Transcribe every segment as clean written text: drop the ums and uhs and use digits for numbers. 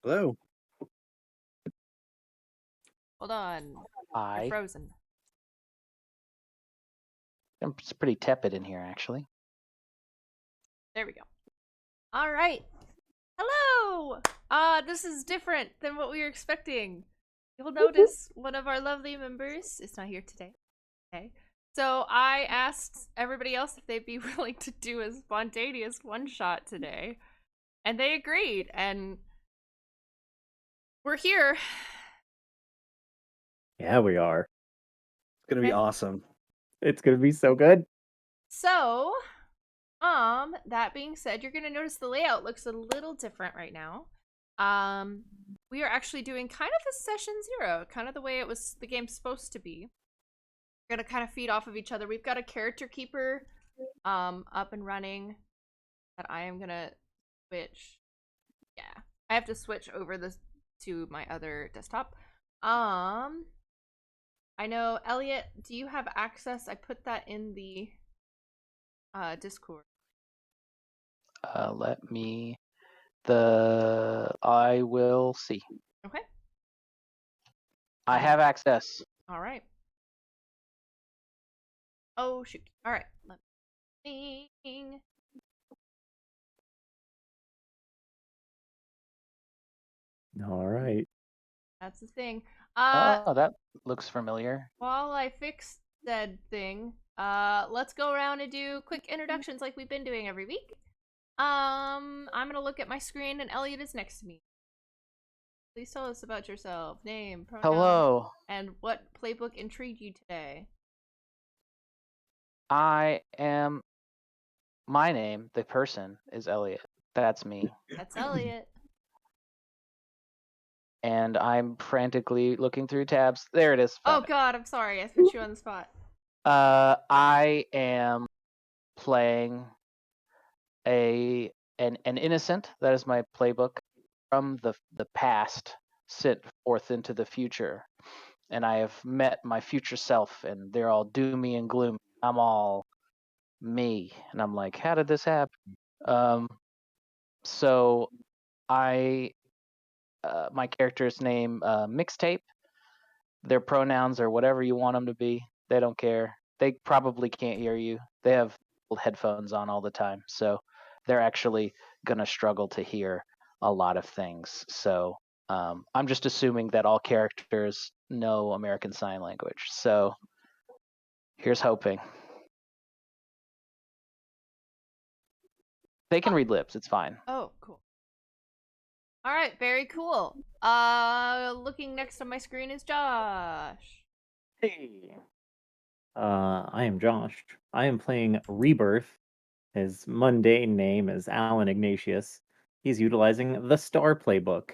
Hello. Hold on. You're I frozen. It's pretty tepid in here, actually. There we go. All right. Hello! This is different than what we were expecting. You'll notice one of our lovely members is not here today. Okay. So I asked everybody else if they'd be willing to do a spontaneous one-shot today. And they agreed. And we're here. Yeah, we are. It's gonna be Okay. awesome. It's gonna be so good. So, that being said, you're gonna notice the layout looks a little different right now. We are actually doing kind of a session 0, kind of the way the game's supposed to be. We're gonna kind of feed off of each other. We've got a character keeper, up and running that I am gonna switch. Yeah, I have to switch over this to my other desktop. I know, Elliot, do you have access? I put that in the Discord. Let me. I will see. Okay. I have access. All right. Oh shoot. All right. Let me. All right. That's the thing. Oh, that looks familiar. While I fix said thing, let's go around and do quick introductions like we've been doing every week. I'm gonna look at my screen and Elliot is next to me. Please tell us about yourself, name, pronouns, Hello. and what playbook intrigued you today. I am. My name, the person, is Elliot. That's me. That's Elliot. And I'm frantically looking through tabs. There it is. Oh Found it. god, I'm sorry. I put you on the spot. I am playing an innocent. That is my playbook from the past sent forth into the future. And I have met my future self, and they're all doomy and gloomy. I'm all me, and I'm like, how did this happen? So I, my character's name, Mixtape. Their pronouns are whatever you want them to be. They don't care. They probably can't hear you. They have headphones on all the time, so they're actually gonna struggle to hear a lot of things. So I'm just assuming that all characters know American Sign Language. So here's hoping. They can read lips. It's fine. Oh, cool. All right, very cool. Looking next on my screen is Josh. Hey. I am Josh. I am playing Rebirth. His mundane name is Alan Ignatius. He's utilizing the Star Playbook.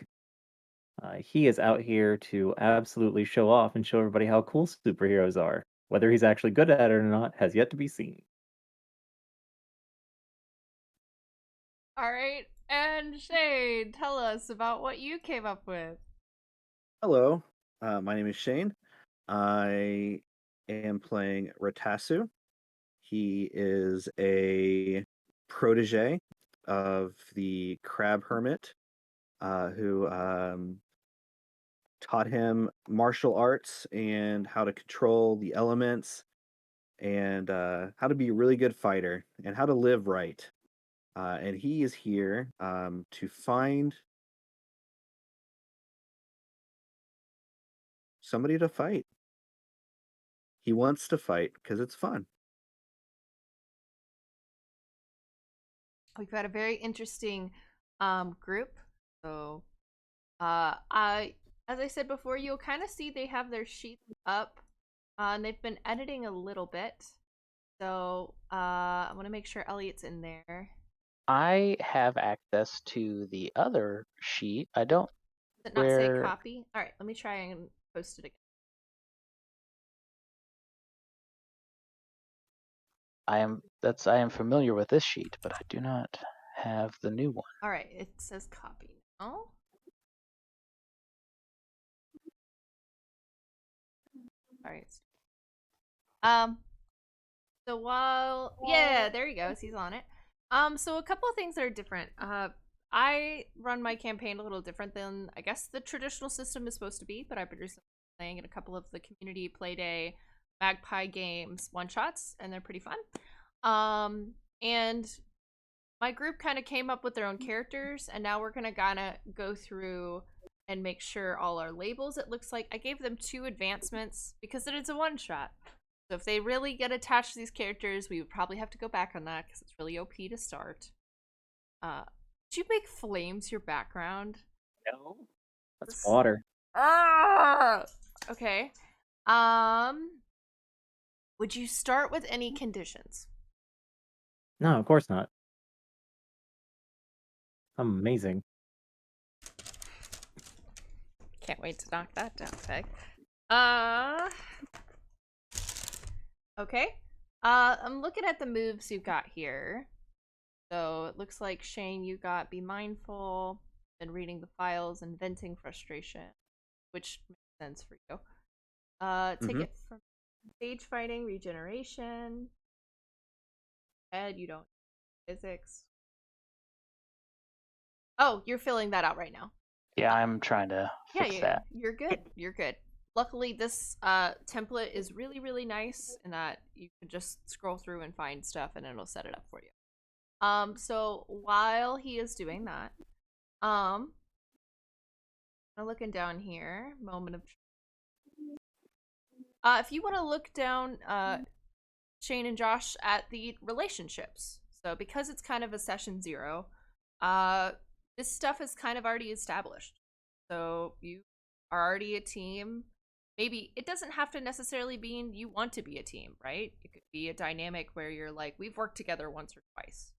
He is out here to absolutely show off and show everybody how cool superheroes are. Whether he's actually good at it or not has yet to be seen. All right, and Shane, tell us about what you came up with. Hello. My name is Shane. I am playing Ratasu. He is a protege of the Crab Hermit, who taught him martial arts and how to control the elements and how to be a really good fighter and how to live right. And he is here to find somebody to fight. He wants to fight because it's fun. We've got a very interesting group. So I as I said before, you'll kind of see they have their sheets up. And they've been editing a little bit. So I want to make sure Elliot's in there. I have access to the other sheet. I don't. Does it not say Where copy? All right, let me try and post it again. I am familiar with this sheet, but I do not have the new one. All right, it says copy now. All right. So while yeah, there he goes. He's on it. So a couple of things that are different. I run my campaign a little different than I guess the traditional system is supposed to be, but I've been recently playing in a couple of the community Playday Magpie games one-shots, and they're pretty fun. And my group kind of came up with their own characters, and now we're gonna go through and make sure all our labels. It looks like I gave them 2 advancements because it is a one-shot. So if they really get attached to these characters, we would probably have to go back on that because it's really OP to start. Did you make flames your background? No, that's water. Ah! Okay. Would you start with any conditions? No, of course not. I'm amazing. Can't wait to knock that down, Peg. Okay. I'm looking at the moves you got here. So it looks like Shane, you got be mindful, and reading the files and venting frustration, which makes sense for you. Take it from stage fighting, regeneration. Ed, you don't physics. Oh, you're filling that out right now. Yeah, I'm trying to fix that. You're good. You're good. Luckily, this template is really, really nice in that you can just scroll through and find stuff, and it'll set it up for you. So while he is doing that, I'm looking down here. Moment of if you want to look down, Shane and Josh, at the relationships. So because it's kind of a session 0, this stuff is kind of already established. So you are already a team. Maybe it doesn't have to necessarily mean you want to be a team, right? It could be a dynamic where you're like, we've worked together once or twice.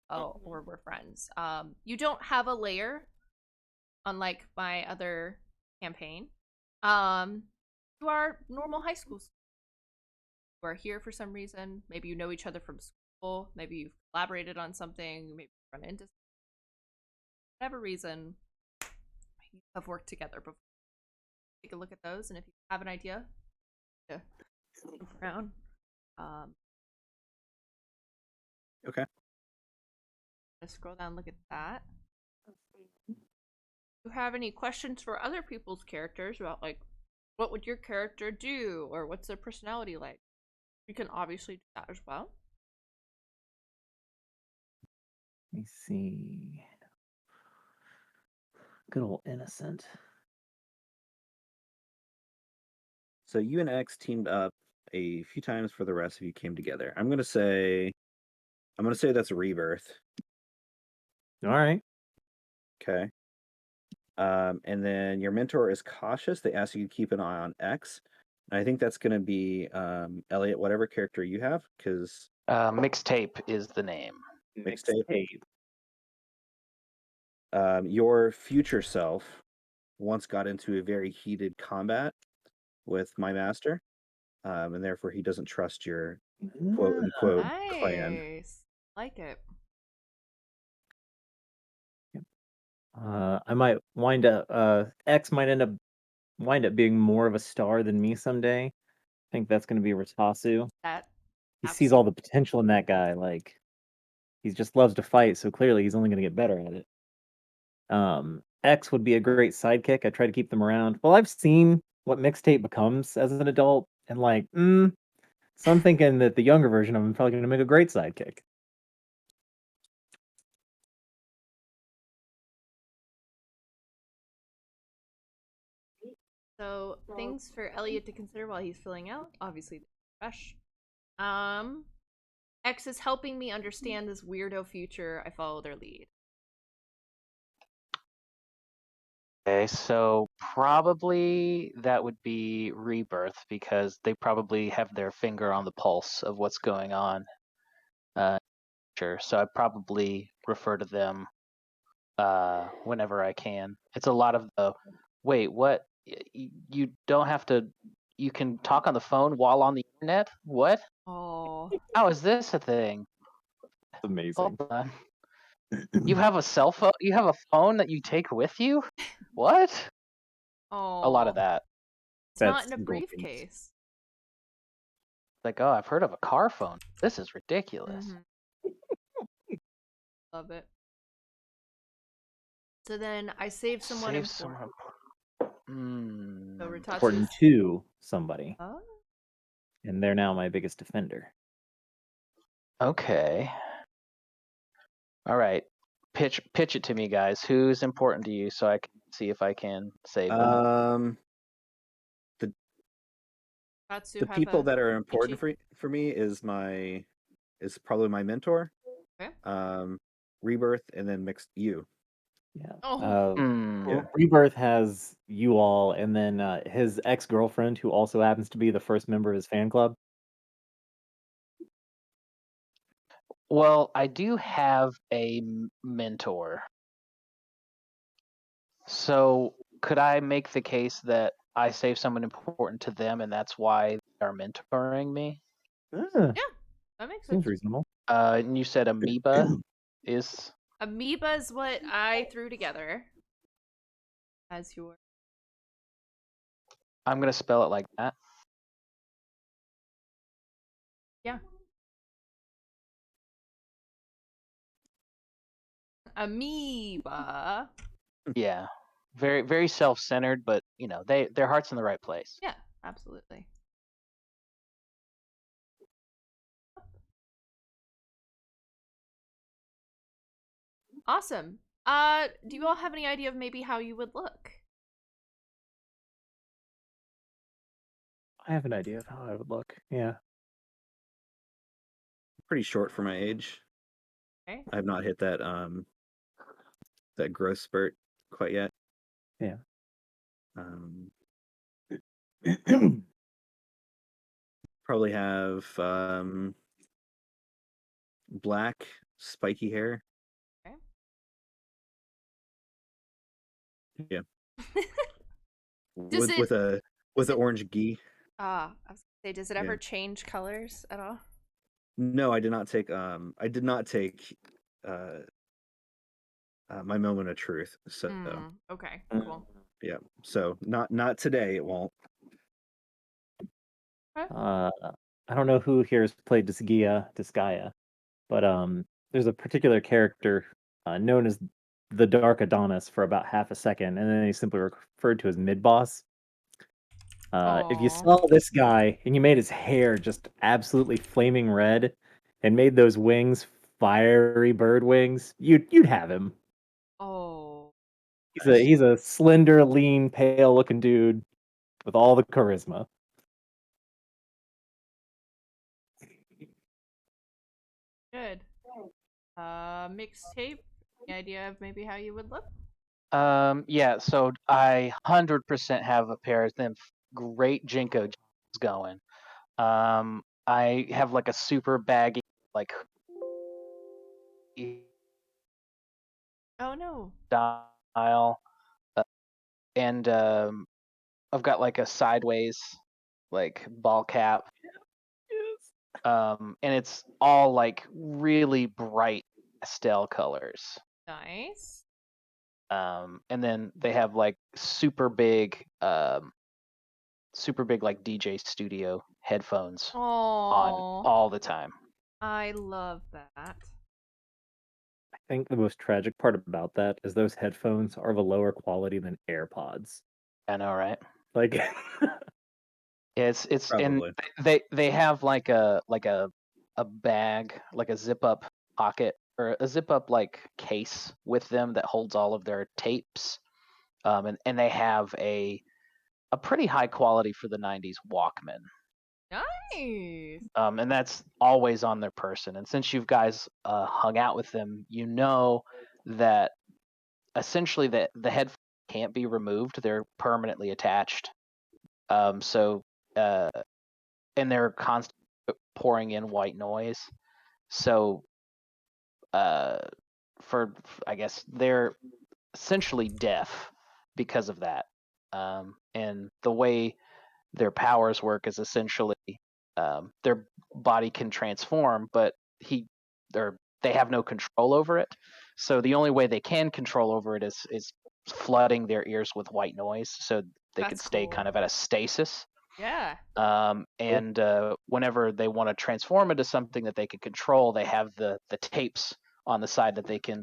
Oh, or we're friends. You don't have a layer, unlike my other campaign. You are normal high school students who are here for some reason. Maybe you know each other from school. Maybe you've collaborated on something. Maybe you run into whatever reason. You have worked together before. Take a look at those, and if you have an idea, yeah, look around. Okay. Scroll down, look at that. Do you have any questions for other people's characters about, like, what would your character do, or what's their personality like? You can obviously do that as well. Let me see. Good old innocent. So you and X teamed up a few times for the rest of you came together. I'm gonna say that's a rebirth. All right. Okay. And then your mentor is cautious. They ask you to keep an eye on X. And I think that's gonna be Elliot, whatever character you have, because Mixtape is the name. Mixtape. Your future self once got into a very heated combat with my master, and therefore he doesn't trust your quote unquote clan. Nice. Like it. I might wind up. X might wind up being more of a star than me someday. I think that's going to be Ratasu. That He sees all the potential in that guy. Like, he just loves to fight, so clearly he's only going to get better at it. X would be a great sidekick. I try to keep them around. Well, I've seen what Mixtape becomes as an adult, and like, so I'm thinking that the younger version of him is probably going to make a great sidekick. So things for Elliot to consider while he's filling out. Obviously, fresh. X is helping me understand this weirdo future. I follow their lead. Okay, so probably that would be Rebirth because they probably have their finger on the pulse of what's going on. Sure. So I probably refer to them whenever I can. It's a lot of the wait, what? You don't have to. You can talk on the phone while on the internet. What? Oh, How is this a thing? That's amazing. Hold on. You have a cell phone? You have a phone that you take with you? What? oh. A lot of that. It's not in a briefcase. Like, oh, I've heard of a car phone. This is ridiculous. Love it. So then I saved someone Save important. someone. So Important Ratatouille's. to somebody, Oh. and they're now my biggest defender. Okay. All right. Pitch it to me, guys. Who's important to you, so I can see if I can save them. Tatsu The have people a that are important Ichi. for me is probably my mentor, Okay. Rebirth, and then mixed you. Yeah. Oh. Yeah. Rebirth has you all, and then his ex-girlfriend, who also happens to be the first member of his fan club. Well, I do have a mentor. So could I make the case that I save someone important to them, and that's why they are mentoring me? Ah, Yeah, that makes seems sense. reasonable. And you said amoeba is. Amoeba is what I threw together as your. I'm gonna spell it like that. Yeah. Amoeba. Yeah, very very self-centered, but their heart's in the right place. Yeah, absolutely. Awesome. Do you all have any idea of maybe how you would look? I have an idea of how I would look. Yeah. Pretty short for my age. Okay. I have not hit that growth spurt quite yet. Yeah. Probably have black spiky hair. Okay. Yeah. Does with it? an orange gi. I was gonna say, does it ever Yeah. change colors at all? No, I did not take my moment of truth. So Okay. Cool. yeah. So not today it won't. Okay. I don't know who here has played Disgaea, but there's a particular character known as the Dark Adonis for about half a second, and then he's simply referred to as mid boss. If you Aw. saw this guy and you made his hair just absolutely flaming red and made those wings fiery bird wings, you'd have him. Oh. He's a slender, lean, pale looking dude with all the charisma. Good. Mixtape. Any idea of maybe how you would look? Yeah, so I 100% have a pair of them great Jinko jeans going. I have like a super baggy like Oh no. style, and I've got like a sideways like ball cap, and it's all like really bright pastel colors. Nice. And then they have like super big like DJ studio headphones on Oh. all the time. I love that. I think the most tragic part about that is those headphones are of a lower quality than AirPods. I know, right? Like, It's and Probably. they have like a bag, like a zip up pocket or a zip up like case with them that holds all of their tapes. And they have a pretty high quality for the 90s Walkman. Nice. And that's always on their person. And since you guys hung out with them, you know that essentially the headphones can't be removed; they're permanently attached. So and they're constantly pouring in white noise. So for I guess they're essentially deaf because of that. And the way their powers work is essentially their body can transform, but they have no control over it. So the only way they can control over it is flooding their ears with white noise, so they could That's stay cool. kind of at a stasis. Yeah. And whenever they want to transform into something that they can control, they have the tapes on the side that they can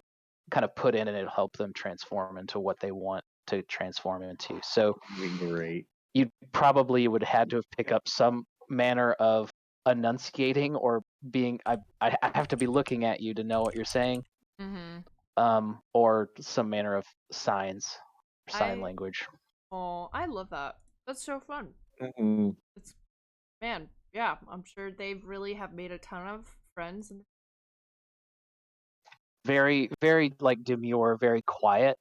kind of put in, and it'll help them transform into what they want to transform into. So That'd be great. you probably would have had to have pick up some manner of enunciating or being. I have to be looking at you to know what you're saying. Or some manner of sign language. Oh, I love that. That's so fun. Mhm. It's man, yeah. I'm sure they've really have made a ton of friends. Very, very like demure, very quiet.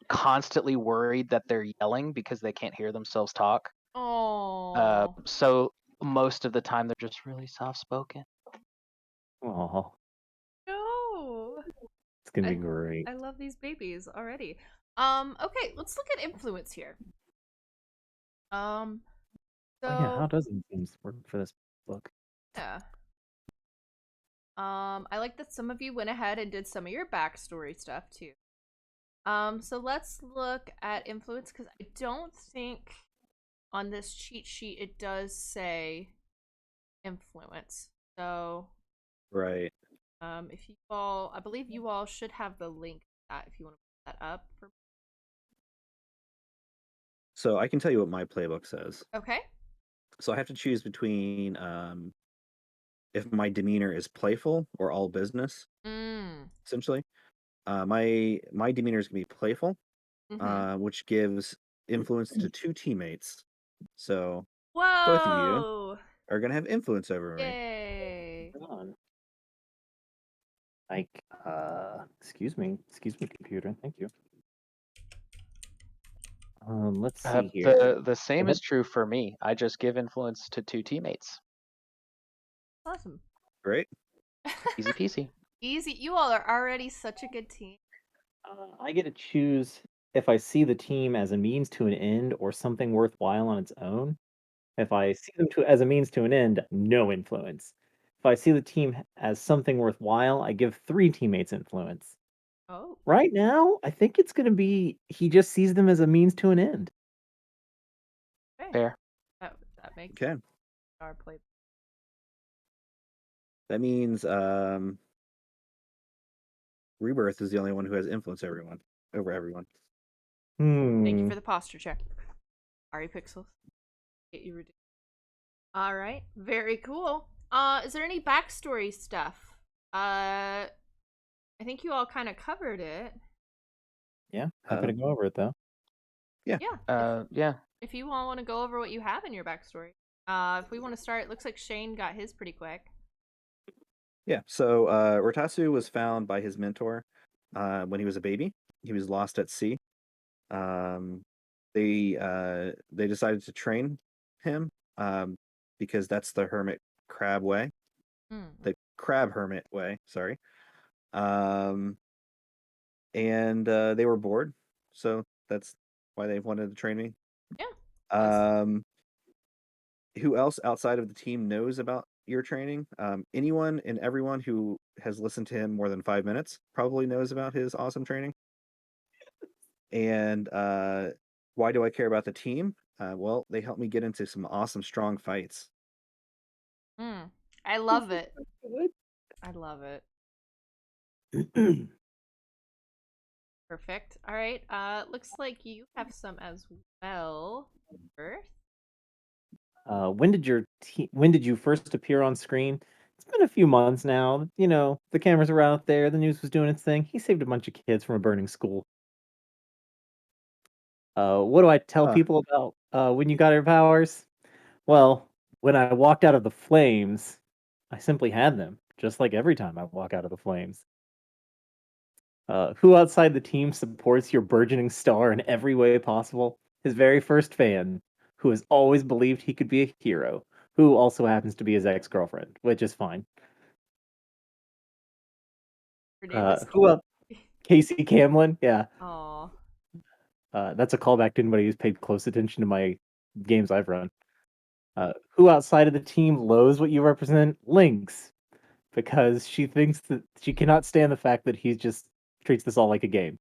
Constantly worried that they're yelling because they can't hear themselves talk. Oh. So most of the time they're just really soft spoken. Aw, No. it's gonna be great. I love these babies already. Okay, let's look at influence here. So Oh yeah, how does influence work for this book? yeah. I like that some of you went ahead and did some of your backstory stuff too. So let's look at influence because I don't think on this cheat sheet it does say influence. So Right. if you all, I believe you all should have the link to that if you want to put that up. So I can tell you what my playbook says. Okay. So I have to choose between if my demeanor is playful or all business, essentially. My demeanor is gonna be playful, which gives influence to 2 teammates. So both of you Whoa! are gonna have influence over me. Yay! Come on. Like, excuse me, computer. Thank you. Let's see here. The same Go is true for me. I just give influence to 2 teammates. Awesome. Great. Easy peasy. Easy. You all are already such a good team. I get to choose if I see the team as a means to an end or something worthwhile on its own. If I see them as a means to an end, no influence. If I see the team as something worthwhile, I give 3 teammates influence. Oh. Right now, I think it's going to be he just sees them as a means to an end. Okay. Fair. That makes Okay. our play. That means Rebirth is the only one who has influence over everyone. Thank you Hmm. for the posture check. Ari Pixels. Get you reduced. All right. Very cool. Is there any backstory stuff? I think you all kind of covered it. Yeah, happy to go over it though. Yeah. Yeah. If you all want to go over what you have in your backstory. If we want to start, it looks like Shane got his pretty quick. Yeah. So Rotatsu was found by his mentor when he was a baby. He was lost at sea. They decided to train him because that's the hermit crab way, the crab hermit way. Sorry. And they were bored, so that's why they wanted to train me. Yeah. Who else outside of the team knows about your training? Anyone and everyone who has listened to him more than 5 minutes probably knows about his awesome training. And why do I care about the team? Well, they helped me get into some awesome, strong fights. I love it. I love it. Perfect. All right. Looks like you have some as well. Earth. When did you first appear on screen? It's been a few months now. You know, the cameras were out there, the news was doing its thing. He saved a bunch of kids from a burning school. What do I tell people about when you got your powers? Well, when I walked out of the flames, I simply had them, just like every time I walk out of the flames. Who outside the team supports your burgeoning star in every way possible? His very first fan, who has always believed he could be a hero, who also happens to be his ex-girlfriend, which is fine. Who else? Casey Camlin? Yeah. Aw. That's a callback to anybody who's paid close attention to my games I've run. Who outside of the team loathes what you represent? Lynx. Because she thinks that she cannot stand the fact that he just treats this all like a game.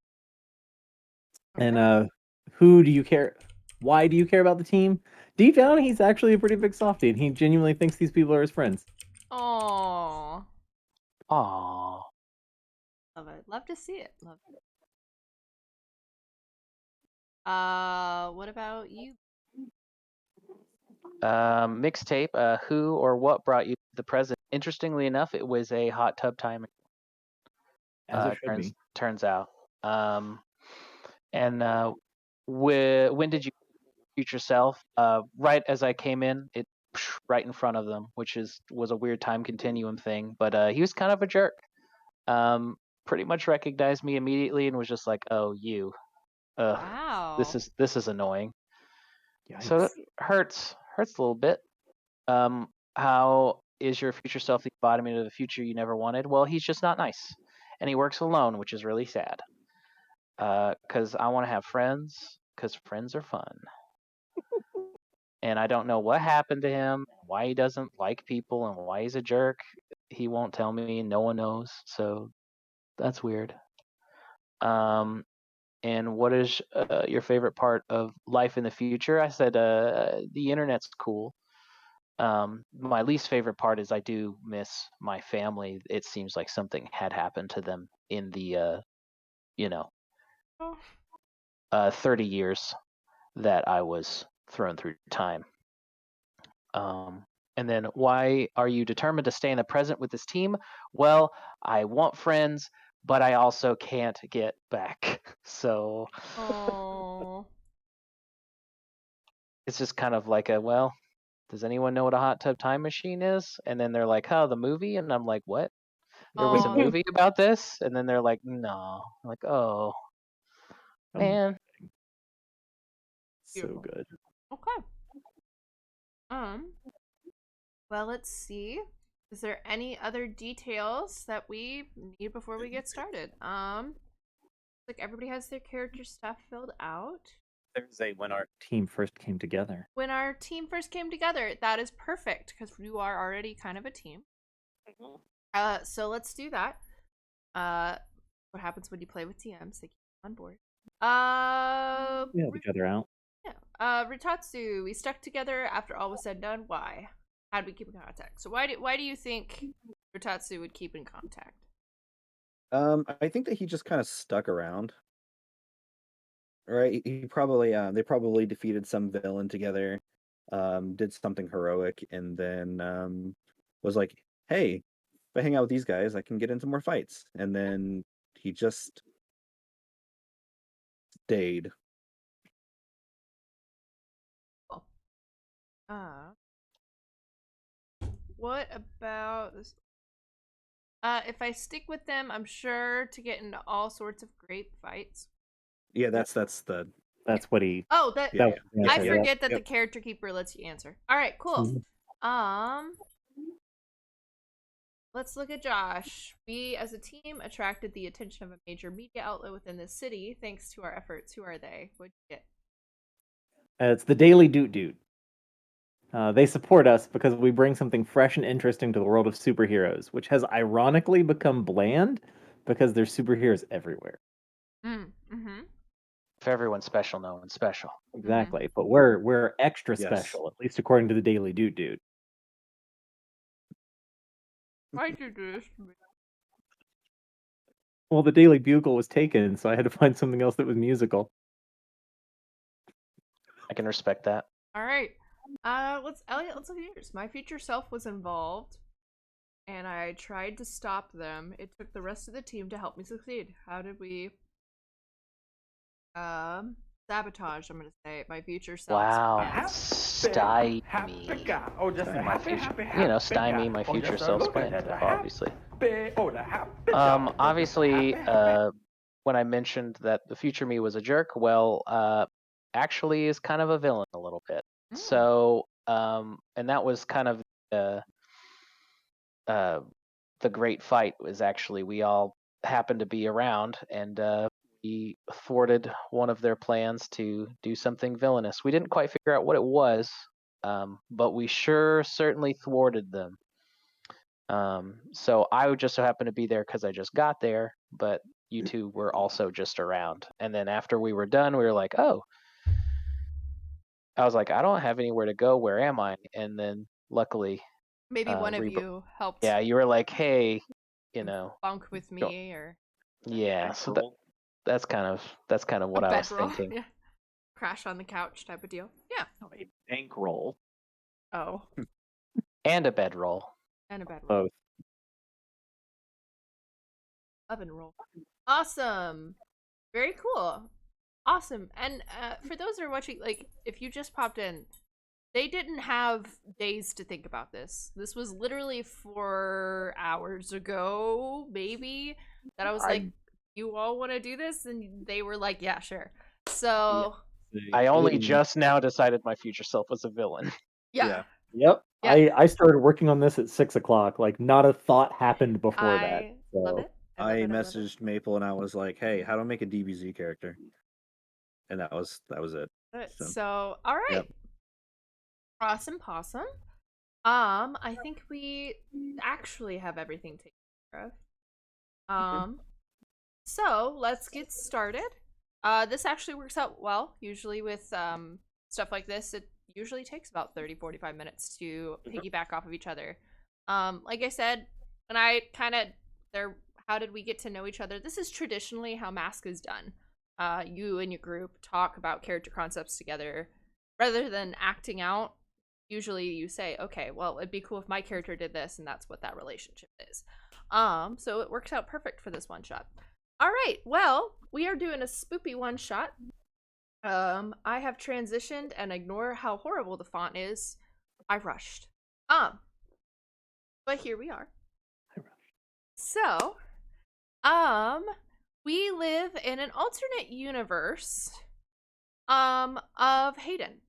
Okay. And who do you care? Why do you care about the team? Deep down, he's actually a pretty big softie, and he genuinely thinks these people are his friends. Aww. Aww. Love it. Love to see it. Love it. What about you? Mixtape. Who or what brought you the present? Interestingly enough, it was a hot tub time. As it should be. Turns out. And when did you future self? Right as I came in, it right in front of them, which was a weird time continuum thing. But he was kind of a jerk. Pretty much recognized me immediately and was just like, "Oh, you. Ugh, Wow. this is annoying." So Yikes. it hurts a little bit. How is your future self the embodiment of the future you never wanted? Well, he's just not nice, and he works alone, which is really sad. Because I want to have friends, because friends are fun. And I don't know what happened to him, why he doesn't like people, and why he's a jerk. He won't tell me. No one knows. So that's weird. And what is your favorite part of life in the future? I said the internet's cool. My least favorite part is I do miss my family. It seems like something had happened to them in the 30 years that I was thrown through time. And then why are you determined to stay in the present with this team? Well, I want friends, but I also can't get back. So Oh. it's just kind of like does anyone know what a hot tub time machine is? And then they're like, oh, the movie? And I'm like, what? There was a Oh. movie about this? And then they're like, no. I'm like, oh, man. So Beautiful. good. Okay. Well, let's see. Is there any other details that we need before we get started? Like everybody has their character stuff filled out. There's a when our team first came together. When our team first came together, that is perfect because you are already kind of a team. So let's do that. What happens when you play with TMs? They keep you on board. We help each other out. Yeah. Ritatsu, we stuck together after all was said and done. Why? How do we keep in contact? So why do you think Ritatsu would keep in contact? I think that he just kind of stuck around. Right? He probably they probably defeated some villain together, did something heroic, and then was like, "Hey, if I hang out with these guys, I can get into more fights." And then he just stayed. Cool. What about this? If I stick with them, I'm sure to get into all sorts of great fights. Yeah, that's what he. Oh, that yeah, was the I answer, yeah. forget that the Yep. character keeper lets you answer. All right, cool. Let's look at Josh. We, as a team, attracted the attention of a major media outlet within the city thanks to our efforts. Who are they? What'd you get? It's the Daily Doot Doot. They support us because we bring something fresh and interesting to the world of superheroes, which has ironically become bland because there's superheroes everywhere. Mm-hmm. If everyone's special, no one's special. Exactly, but we're extra Yes. special, at least according to the Daily Doot Doot. Why'd you do this to me? Well, the Daily Bugle was taken, so I had to find something else that was musical. I can respect that. All right. Elliot, let's look at yours. My future self was involved, and I tried to stop them. It took the rest of the team to help me succeed. How did we sabotage, I'm gonna say, my future self? Wow. Stymie. My future, stymie my future self's plan, obviously. Obviously, when I mentioned that the future me was a jerk, actually is kind of a villain a little bit. So, and that was kind of the great fight was actually we all happened to be around and we thwarted one of their plans to do something villainous. We didn't quite figure out what it was, but we certainly thwarted them. So I would just so happen to be there because I just got there, but you two were also just around. And then after we were done, we were like, oh. I was like, I don't have anywhere to go. Where am I? And then luckily, Maybe one of you helped. Yeah, you were like, hey, bunk with me or. Yeah, so that's kind of what A I was bedroll. thinking. Yeah. Crash on the couch type of deal. Yeah. No, a bankroll. Oh, And a bedroll. and a bedroll. Both. Oven roll. Awesome. Very cool. Awesome. And for those that are watching, like, if you just popped in, they didn't have days to think about this. This was literally 4 hours ago, maybe, that I was like, you all want to do this? And they were like, yeah, sure. So, I only Literally- just now decided my future self was a villain. yeah. Yep. Yeah. I started working on this at 6 o'clock. Like, not a thought happened before that. I love So, it. I love it. messaged Maple and I was like, "Hey, how do I make a DBZ character?" And that was it. So, all right. Yep. Awesome possum. I think we actually have everything taken care of. So let's get started. This actually works out well. Usually with stuff like this, it usually takes about 30-45 minutes to piggyback off of each other. Like I said, when I kind of how did we get to know each other? This is traditionally how Mask is done. You and your group talk about character concepts together rather than acting out. Usually you say, okay, well, it'd be cool if my character did this, and that's what that relationship is. So it works out perfect for this one shot. All right, well, we are doing a spoopy one shot. I have transitioned, and ignore how horrible the font is. I rushed. But here we are. So, we live in an alternate universe, of Hayden.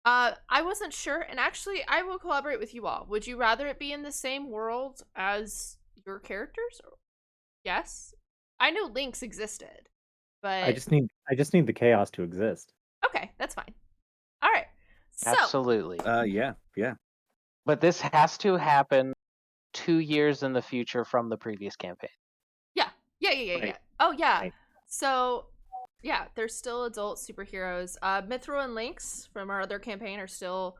I wasn't sure, and actually, I will collaborate with you all. Would you rather it be in the same world as your characters? Yes? I know links existed, but I just need the chaos to exist. okay, that's fine. All right. So, Absolutely. Yeah. But this has to happen 2 years in the future from the previous campaign. yeah. Right. Oh, yeah. Right. So, yeah, they're still adult superheroes. Mithril and Lynx from our other campaign are still.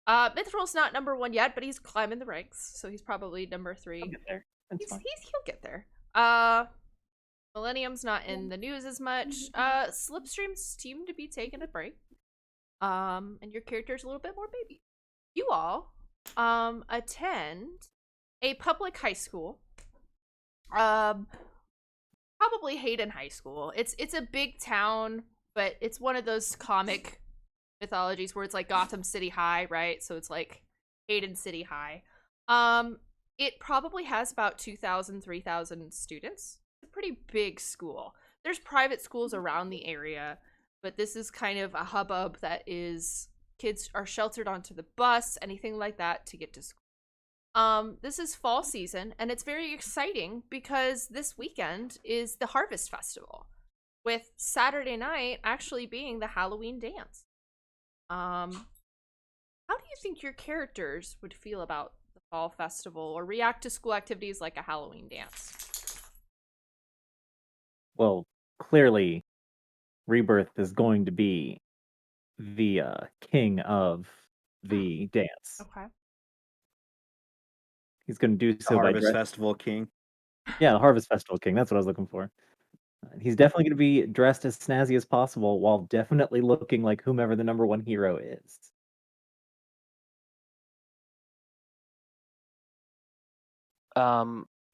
Mithril's not number 1 yet, but he's climbing the ranks, so he's probably number 3. I'll get there. That's fine. He'll get there. Millennium's not in the news as much. Slipstream seem to be taking a break. And your character's a little bit more baby. You all attend a public high school. Probably Hayden High School. It's a big town, but it's one of those comic mythologies where it's like Gotham City High, right? So it's like Hayden City High. It probably has about 2,000, 3,000 students. It's a pretty big school. There's private schools around the area, but this is kind of a hubbub that is kids are sheltered onto the bus, anything like that to get to school. This is fall season, and it's very exciting because this weekend is the Harvest Festival, with Saturday night actually being the Halloween dance. How do you think your characters would feel about the fall festival or react to school activities like a Halloween dance? Well, clearly, Rebirth is going to be the king of the dance. Okay. He's going to do The so by Harvest Festival King. Yeah, the Harvest Festival King. That's what I was looking for. He's definitely going to be dressed as snazzy as possible, while definitely looking like whomever the number 1 hero is.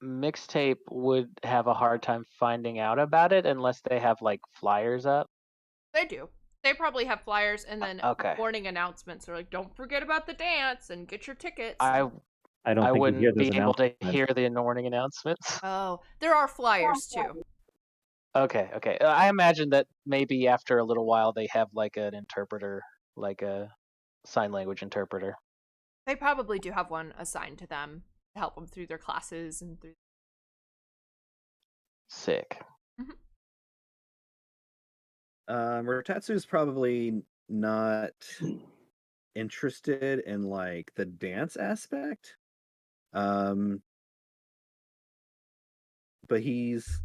Mixtape would have a hard time finding out about it unless they have like flyers up. They do. They probably have flyers and then Okay. warning announcements. They're like, don't forget about the dance and get your tickets. I don't I think wouldn't you hear those be able to announcements. hear the warning announcements. Oh, there are flyers too. Okay. I imagine that maybe after a little while they have like an interpreter, like a sign language interpreter. They probably do have one assigned to them to help them through their classes and through. Sick. Rotatsu's probably not interested in like the dance aspect. But he's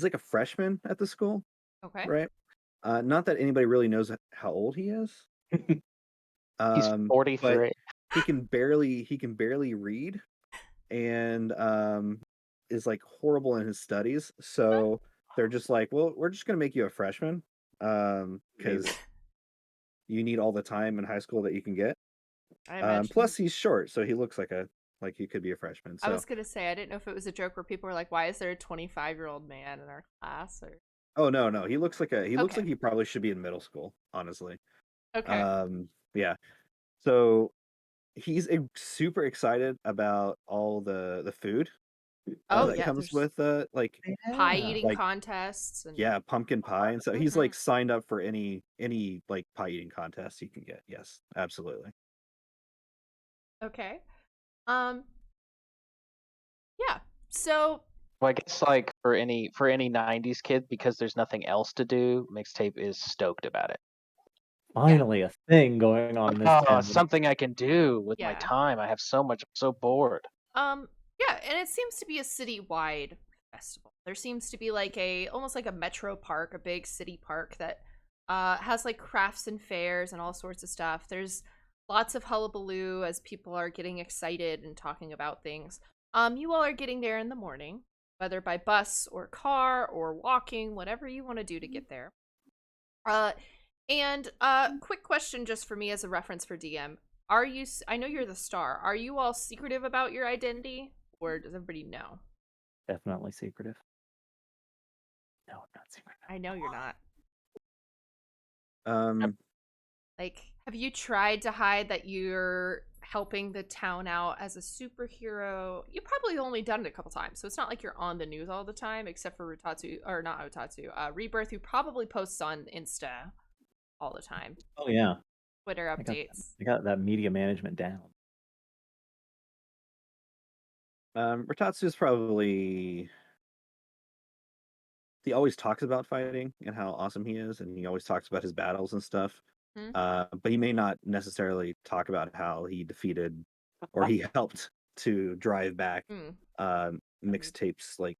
like a freshman at the school, Okay. right? Not that anybody really knows how old he is. He's 43. He can barely read, and is like horrible in his studies, so they're just like, well, we're just gonna make you a freshman, because you need all the time in high school that you can get. I imagine. Plus, he's short, so he looks like he could be a freshman. I So, was gonna say I didn't know if it was a joke where people were like, "Why is there a 25-year-old man in our class?" Or oh no, he looks like Okay. he probably should be in middle school, honestly. okay, Yeah. So he's super excited about all the food oh that yeah, comes there's with like pie Yeah. eating like contests and yeah, pumpkin pie, and so he's Mhm. like signed up for any like pie eating contest he can get. Yes, absolutely. Okay. Um. Yeah. So Well, I guess like for any '90s kid, because there's nothing else to do, Mixtape is stoked about it. Finally, a thing going on in this Oh, town. something I can do with my Yeah. time. I have so much. I'm so bored. Yeah, and it seems to be a citywide festival. There seems to be like a almost like a metro park, a big city park that has like crafts and fairs and all sorts of stuff. There's lots of hullabaloo as people are getting excited and talking about things. You all are getting there in the morning, whether by bus or car or walking, whatever you want to do to get there. Uh and quick question just for me as a reference for DM. Are you I know you're the star. Are you all secretive about your identity or does everybody know? Definitely secretive. No, not secretive. I know you're not. Um, Like, have you tried to hide that you're helping the town out as a superhero? You probably only done it a couple times, so it's not like you're on the news all the time, except for Rutatsu, or not Rutatsu, Rebirth, who probably posts on Insta all the time. Oh yeah, Twitter I got updates. I got that media management down. Ratatsu is probably he always talks about fighting and how awesome he is, and he always talks about his battles and stuff. Hmm? But he may not necessarily talk about how he defeated or he helped to drive back Hmm. mixtapes like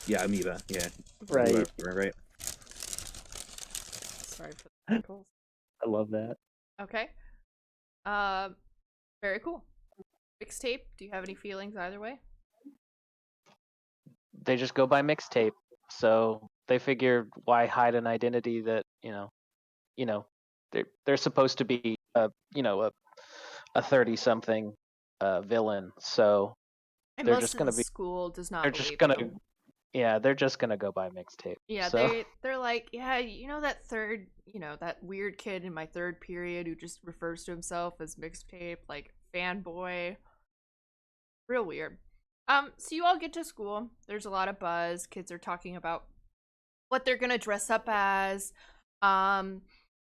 yeah, Amoeba, yeah, Right. whoever, right? Sorry for the pickles. I love that. Okay. Very cool. Mixtape, do you have any feelings either way? They just go by Mixtape, so they figure why hide an identity that they're supposed to be a 30-something villain. So And they're most just of the gonna be school does not they're believe just gonna you. they're just gonna go by Mixtape. Yeah, So they're like, yeah, you know that third, that weird kid in my third period who just refers to himself as Mixtape, like fanboy. Real weird. So you all get to school. There's a lot of buzz. Kids are talking about what they're gonna dress up as. Um,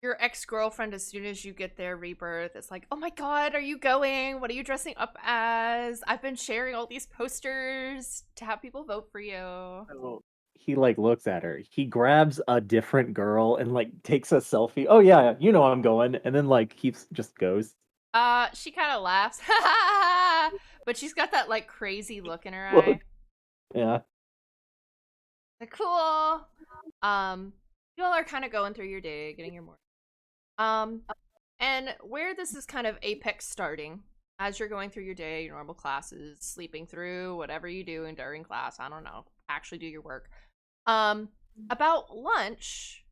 your ex-girlfriend, as soon as you get there, Rebirth, it's like, oh my god, are you going? What are you dressing up as? I've been sharing all these posters to have people vote for you. So he like looks at her. He grabs a different girl and like takes a selfie. Oh yeah, you know I'm going, and then like keeps just goes. She kind of laughs, but she's got that like crazy look in her Look. eye. Yeah. Like, cool. You all are kind of going through your day, getting your morning. And where this is kind of apex starting, as you're going through your day, your normal classes, sleeping through whatever you do in during class, I don't know, actually do your work. About lunch,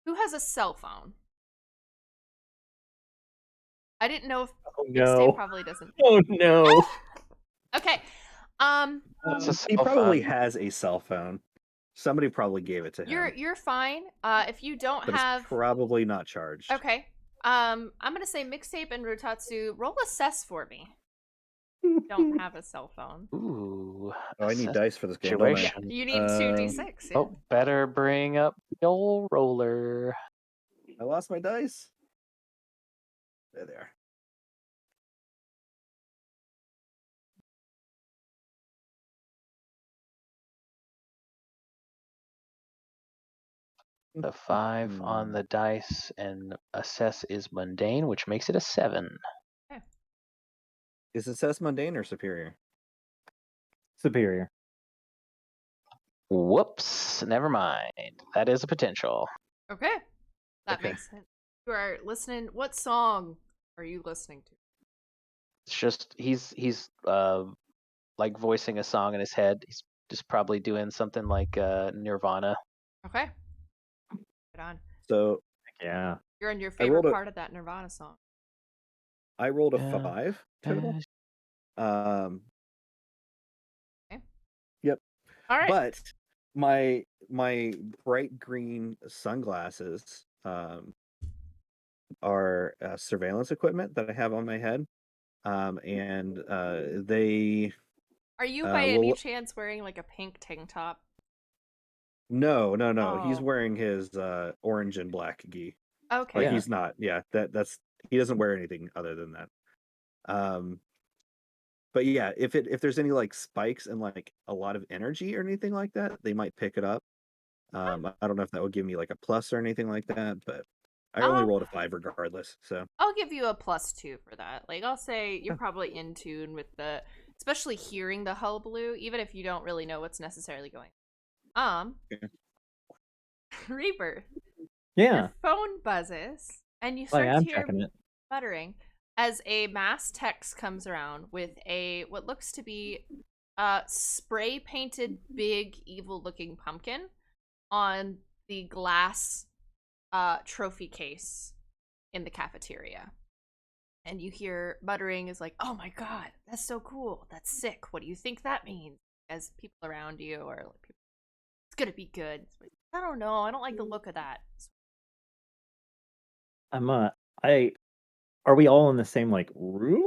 who has a cell phone? I didn't know if Oh Mixtape no. probably doesn't. Oh no. Okay. It's a He cell probably phone. has a cell phone. Somebody probably gave it to him, You're fine. If you don't but have it's probably not charged. Okay. I'm gonna say Mixtape and Rutatsu, roll assess for me. Don't have a cell phone. Ooh. Oh, I need dice for this game, don't I? Situation. You need 2d6, yeah. Oh, better bring up the old roller. I lost my dice. There they are. The 5 on the dice, and assess is mundane, which makes it a 7. Is assess mundane or superior? Superior. Whoops, never mind. That is a potential. Okay. That Okay. makes sense. You are listening. What song are you listening to? It's just he's like voicing a song in his head. He's just probably doing something like Nirvana. Okay. Good on. So Yeah. You're in your I rolled favorite a part of that Nirvana song. I rolled a Yeah. 5 total. Um, Okay. yep. All right. But my bright green sunglasses are surveillance equipment that I have on my head. And they Are you by any will chance wearing like a pink tank top? no. He's Oh, wearing his orange and black gi. Like okay. Yeah. he's not. Yeah, that's he doesn't wear anything other than that. Um, but yeah, if there's any like spikes and like a lot of energy or anything like that, they might pick it up. I don't know if that would give me like a plus or anything like that, but I only Um, rolled a 5 regardless. So I'll give you a +2 for that. Like, I'll say you're probably in tune with especially hearing the hullabaloo, even if you don't really know what's necessarily going on. yeah. Rebirth. Yeah. Your phone buzzes, and you I start to am hear checking it. muttering as a mass text comes around with what looks to be a spray painted big evil looking pumpkin on the glass trophy case in the cafeteria. And you hear muttering is like, "Oh my god, that's so cool. That's sick. What do you think that means?" As people around you are like, "It's gonna be good." It's like, I don't know. I don't like the look of that. I'm I are we all in the same like room?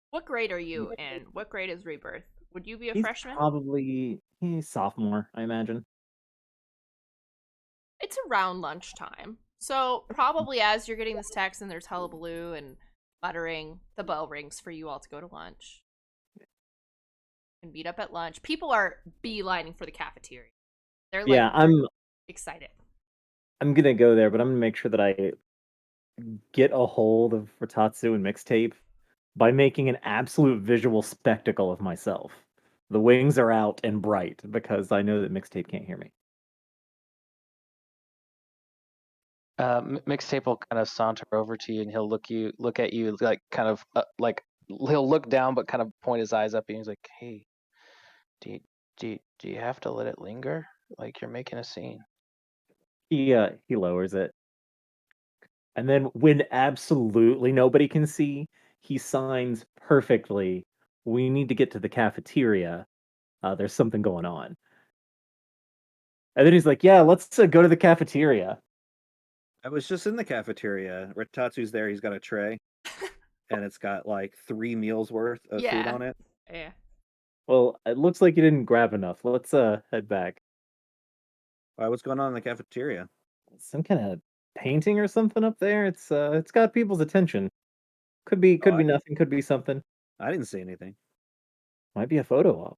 What grade are you in? What grade is Rebirth? Would you be a He's freshman? he's sophomore, I imagine. It's around lunchtime. So probably as you're getting this text and there's hullabaloo and muttering, the bell rings for you all to go to lunch. And meet up at lunch. People are beelining for the cafeteria. They're like Yeah, excited. I'm gonna go there, but I'm gonna make sure that I get a hold of Futatsu and Mixtape by making an absolute visual spectacle of myself. The wings are out and bright because I know that Mixtape can't hear me. Mixtape will kind of saunter over to you, and he'll look at you, like kind of like he'll look down, but kind of point his eyes up, and he's like, "Hey, do you have to let it linger? Like you're making a scene." He lowers it. And then when absolutely nobody can see, he signs perfectly. We need to get to the cafeteria. There's something going on. And then he's like, "Yeah, let's go to the cafeteria." I was just in the cafeteria. Ratatsu's there. He's got a tray, and it's got like 3 meals worth of food Yeah. on it. Yeah. Well, it looks like you didn't grab enough. Let's head back. What's going on in the cafeteria? Some kind of painting or something up there. It's got people's attention. Oh, Could be nothing. Could be something. I didn't see anything. Might be a photo op.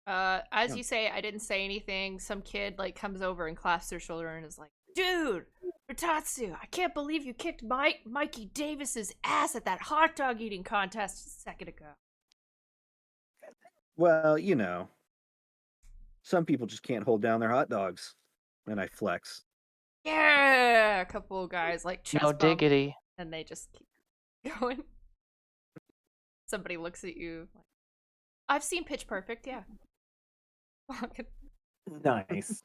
As Yeah. you say, I didn't say anything. Some kid like comes over and clasps their shoulder and is like, "Dude, Ratatsu, I can't believe you kicked Mikey Davis's ass at that hot dog eating contest a second ago." Well, some people just can't hold down their hot dogs. And I flex. Yeah, a couple of guys like chest No bump, diggity. and they just keep going. Somebody looks at you like, "I've seen Pitch Perfect, yeah." Nice.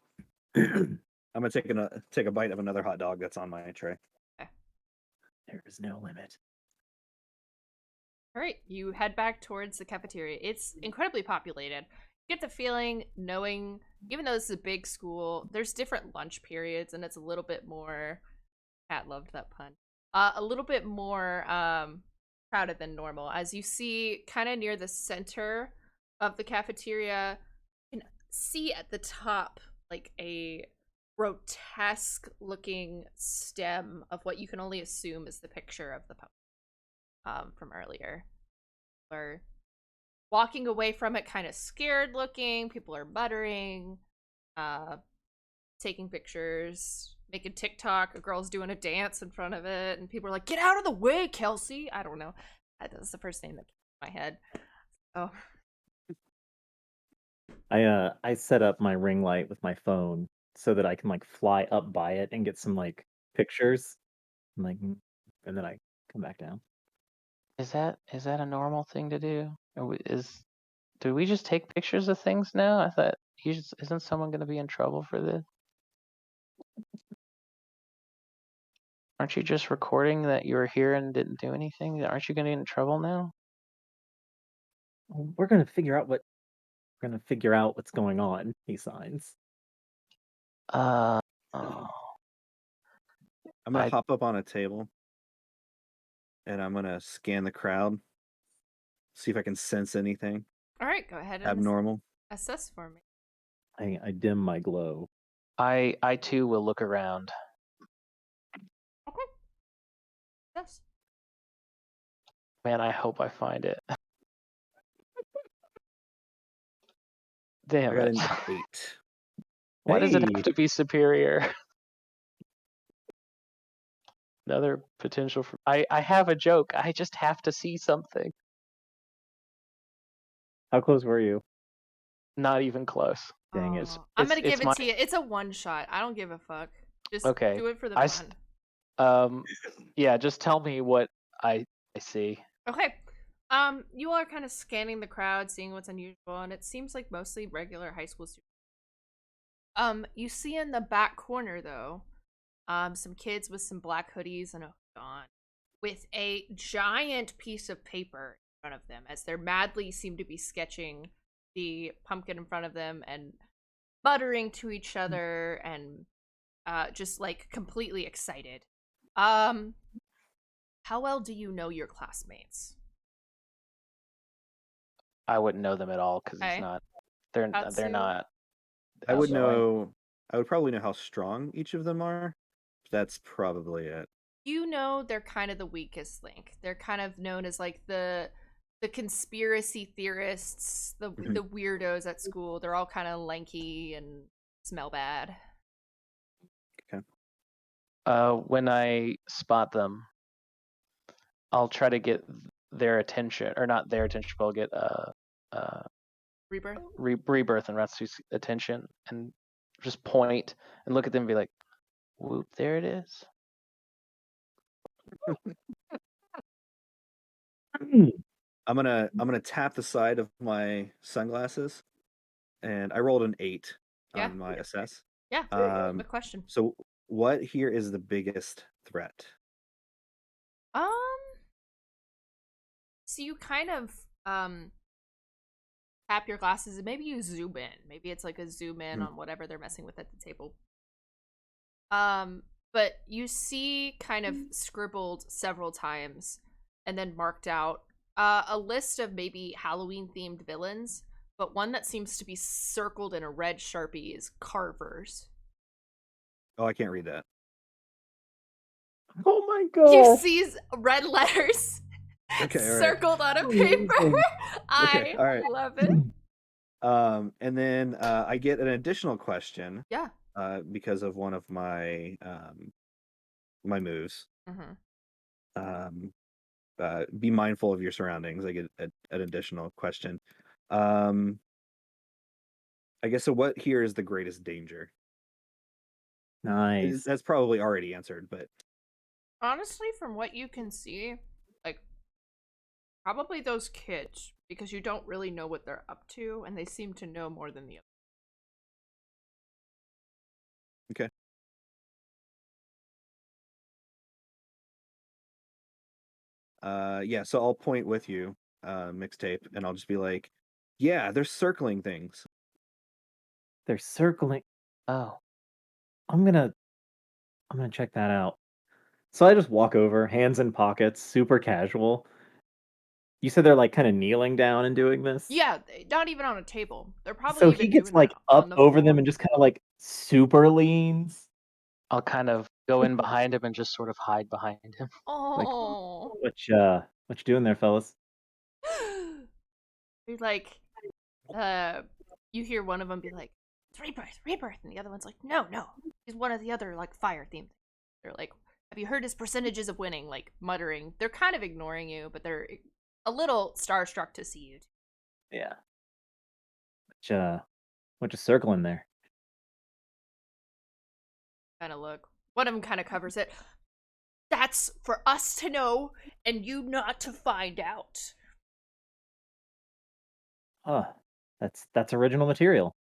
I'm gonna take a bite of another hot dog that's on my tray. There is no limit. All right, you head back towards the cafeteria. It's incredibly populated. You get the feeling, knowing, even though this is a big school, there's different lunch periods, and it's a little bit more. Cat loved that pun. A little bit more crowded than normal. As you see, kind of near the center of the cafeteria, you can see at the top like a grotesque-looking stem of what you can only assume is the picture of the puppet from earlier. Are walking away from it kind of scared looking. People are muttering, taking pictures, making TikTok. A girl's doing a dance in front of it, and people are like, "Get out of the way, Kelsey." I don't know. That's the first name that came to my head. Oh, I set up my ring light with my phone so that I can like fly up by it and get some like pictures. And then I come back down. Is that a normal thing to do? Do we just take pictures of things now? I thought isn't someone going to be in trouble for this? Aren't you just recording that you were here and didn't do anything? Aren't you going to get in trouble now? We're gonna figure out what's going on. He signs. Oh. I'm gonna I- hop up on a table, and I'm gonna scan the crowd, see if I can sense anything All right, go ahead and abnormal. assess for me. I dim my glow. I too will look around. Okay. Yes. Man, I hope I find it. Damn I got it. an 8. Why does it Hey! have to be superior? Another potential for I have a joke. I just have to see something. How close were you? Not even close. Dang it. Oh, I'm gonna it's give it my- to you. It's a one shot. I don't give a fuck. Just Okay. do it for the I fun. yeah, just tell me what I see. Okay. You all are kind of scanning the crowd, seeing what's unusual, and it seems like mostly regular high school students. You see in the back corner though, some kids with some black hoodies and a hood on, with a giant piece of paper in front of them, as they're madly seem to be sketching the pumpkin in front of them and muttering to each other and just like completely excited. How well do you know your classmates? I wouldn't know them at all because Okay. it's not. They're Katsu? not. I would outgoing. know. I would probably know how strong each of them are. That's probably it. You know they're kind of the weakest link. They're kind of known as like the conspiracy theorists, the weirdos at school. They're all kind of lanky and smell bad. When I spot them, I'll try to get their attention, or not their attention, but I'll get Rebirth? Rebirth and Ratsu's attention, and just point and look at them and be like, "Whoop! There it is." I'm gonna tap the side of my sunglasses, and I rolled an 8 Yeah. on my assess. Yeah. Good question. So what here is the biggest threat? So you kind of tap your glasses and maybe you zoom in. Maybe it's like a zoom in on whatever they're messing with at the table. But you see kind of scribbled several times and then marked out a list of maybe Halloween themed villains, but one that seems to be circled in a red Sharpie is Carvers. Oh, I can't read that. Oh my god! You see red letters Okay, all right. circled on a paper. Okay, all right. Love it. And then I get an additional question. Yeah. Because of one of my my moves. Mm-hmm. Be mindful of your surroundings. I get an additional question. I guess so. What here is the greatest danger? Nice. That's probably already answered, but Honestly, from what you can see, like, probably those kids, because you don't really know what they're up to, and they seem to know more than the other. okay. Yeah, so I'll point with you, mixtape, and I'll just be like, yeah, they're circling things. They're circling. Oh, I'm gonna check that out. So I just walk over, hands in pockets, super casual. You said they're like kind of kneeling down and doing this? Yeah, not even on a table. They're probably So even he gets doing like that up on the over them floor. and just kind of like super leans. I'll kind of go in behind him and just sort of hide behind him. Oh. What you doing there, fellas? You're like, you hear one of them be like, "It's Rebirth," and the other one's like, "No, he's one of the other like fire themed." They're like, "Have you heard his percentages of winning?" Like muttering. They're kind of ignoring you, but they're a little starstruck to see you. Yeah. What you circling there? Kind of look. One of them kind of covers it. That's for us to know and you not to find out. That's original material.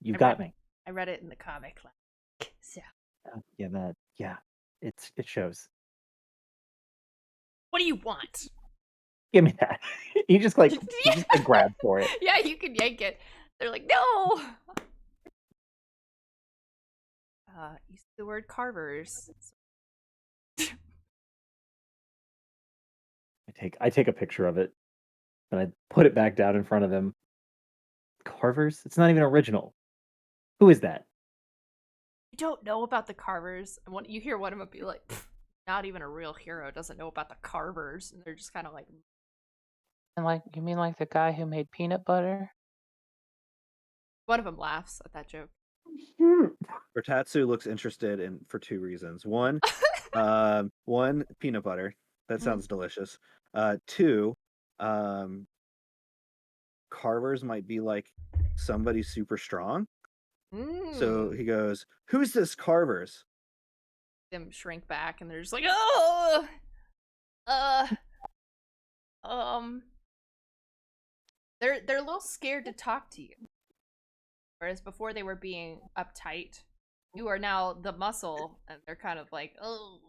You've got me. I read it in the comic. So, Yeah, it shows. what do you want? Give me that. he just like grabbed for it. Yeah, you can yank it. They're like, no. You see the word carvers. I take a picture of it, and I put it back down in front of him. Carvers? It's not even original. Who is that? You don't know about the carvers. And you hear one of them be like, not even a real hero doesn't know about the carvers. And they're just kind of like... And like, you mean like the guy who made peanut butter? One of them laughs at that joke. Bertatsu looks interested for two reasons. One, peanut butter. That sounds delicious. Two, carvers might be like somebody super strong. So he goes, "Who's this carvers?" Them shrink back and they're just like, oh, they're a little scared to talk to you. Whereas before they were being uptight, you are now the muscle, and they're kind of like, oh,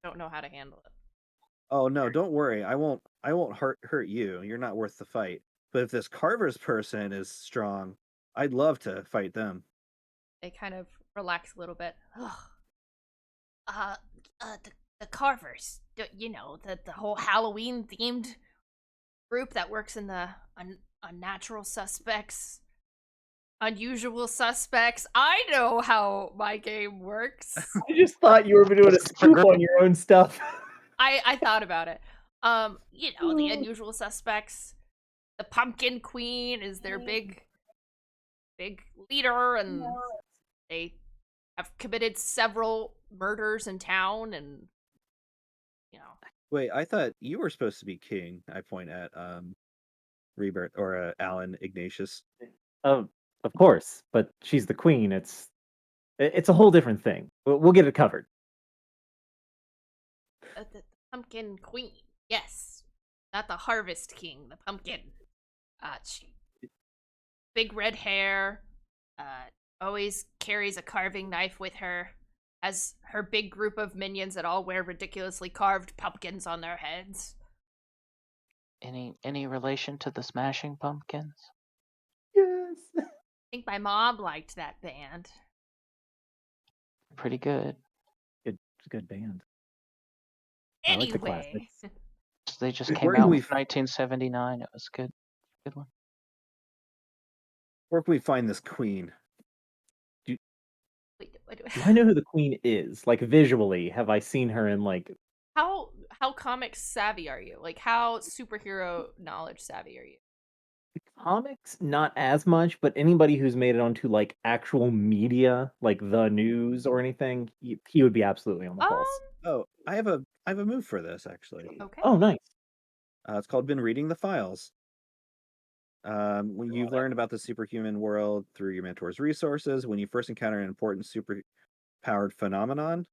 don't know how to handle it. Oh no, don't worry. I won't hurt you. You're not worth the fight. But if this carvers person is strong, I'd love to fight them. They kind of relax a little bit. The carvers, you know, the whole Halloween themed group that works in the unnatural suspects, unusual suspects. I know how my game works. I just thought you were doing a scoop on your own stuff. I thought about it. You know, the unusual suspects. The Pumpkin Queen is their big leader, and they have committed several murders in town, and you know. Wait, I thought you were supposed to be king. I point at Rebirth or Alan Ignatius. Of course, but she's the queen. It's a whole different thing. We'll get it covered. The Pumpkin Queen, yes, not the Harvest King. The Pumpkin. She big red hair. Always carries a carving knife with her. Has her big group of minions that all wear ridiculously carved pumpkins on their heads. Any relation to the Smashing Pumpkins? Yes. I think my mom liked that band. Pretty good. Good band. Anyway. I like the classics. They just Where came can out we in 1979. It was good. Good one. Where can we find this queen? Wait, Do I know who the queen is? Like visually, have I seen her in like? How comic savvy are you? Like, how superhero knowledge savvy are you? Comics, not as much, but anybody who's made it onto like actual media, like the news or anything, he would be absolutely on the pulse. Oh, I have a move for this actually. Okay. Oh, nice. It's called Been Reading the Files. When you've learned about the superhuman world through your mentor's resources, when you first encounter an important super-powered phenomenon,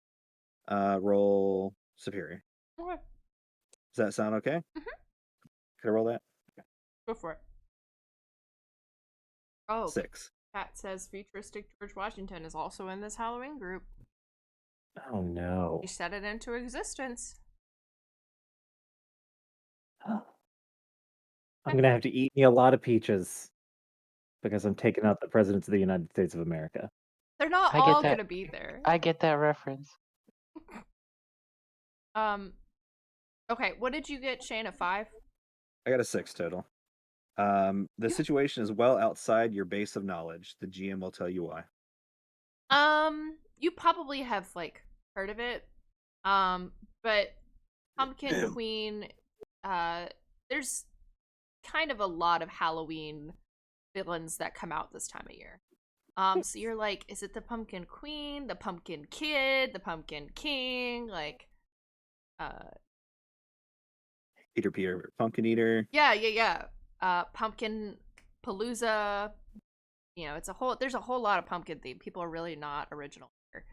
roll superior. Okay. Does that sound okay? Could I roll that? Go for it. Oh, 6. Pat says futuristic George Washington is also in this Halloween group. Oh no. He set it into existence. I'm gonna have to eat me a lot of peaches because I'm taking out the presidents of the United States of America. They're not I get all that. gonna be there. I get that reference. Okay, what did you get, Shane? A 5? I got a 6 total. The situation is well outside your base of knowledge. The GM will tell you why. You probably have like heard of it. But Pumpkin Queen, there's kind of a lot of Halloween villains that come out this time of year. So you're like, is it the Pumpkin Queen, the Pumpkin Kid, the Pumpkin King, like Peter, Pumpkin Eater. Yeah. Pumpkin Palooza. You know, there's a whole lot of pumpkin theme. People are really not original here.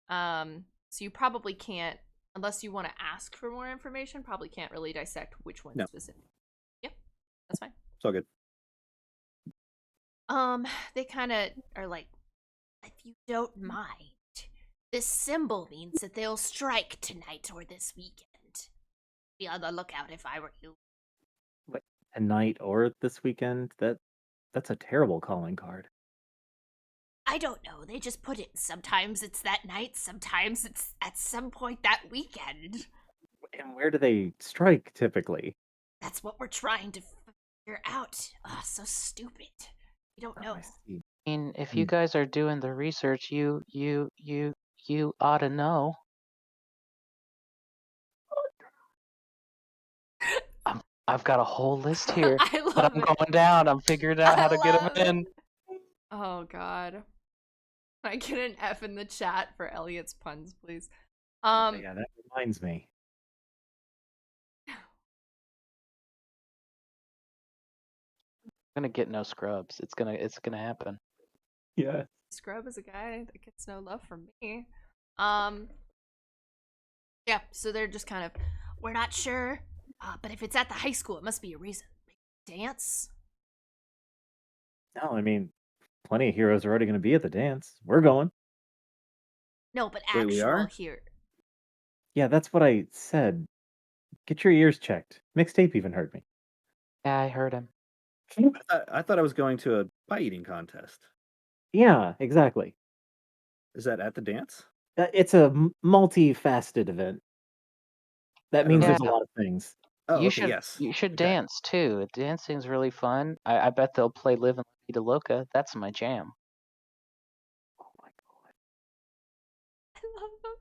So you probably can't Unless you want to ask for more information, probably can't really dissect which one No. specific. Yep, that's fine. It's all good. They kind of are like, if you don't mind, this symbol means that they'll strike tonight or this weekend. Be on the lookout if I were you. Tonight or this weekend? That's a terrible calling card. I don't know. They just put it. Sometimes it's that night. Sometimes it's at some point that weekend. And where do they strike typically? That's what we're trying to figure out. Ugh, so stupid. We don't Oh, know. I see. I mean, if you Hmm. guys are doing the research, you ought to know. I've got a whole list here, I but love I'm it. going down. I'm figuring out how to get them love it. in. Oh god. I get an F in the chat for Elliot's puns, please. Yeah, that reminds me. I'm gonna get no scrubs. It's gonna happen. Yeah. Scrub is a guy that gets no love from me. Yeah, so they're just kind of, we're not sure, but if it's at the high school, it must be a reason. Dance? No, I mean, plenty of heroes are already going to be at the dance. We're going. No, but Wait, we actual are? here. Yeah, that's what I said. Get your ears checked. Mixtape even heard me. Yeah, I heard him. I thought I was going to a pie eating contest. Yeah, exactly. Is that at the dance? It's a multifaceted event. That don't means know. there's a Yeah. lot of things. Oh, You okay, should yes. you should Okay. dance too. Dancing's really fun. I bet they'll play Live and La Vida Loca. That's my jam. Oh my I love them.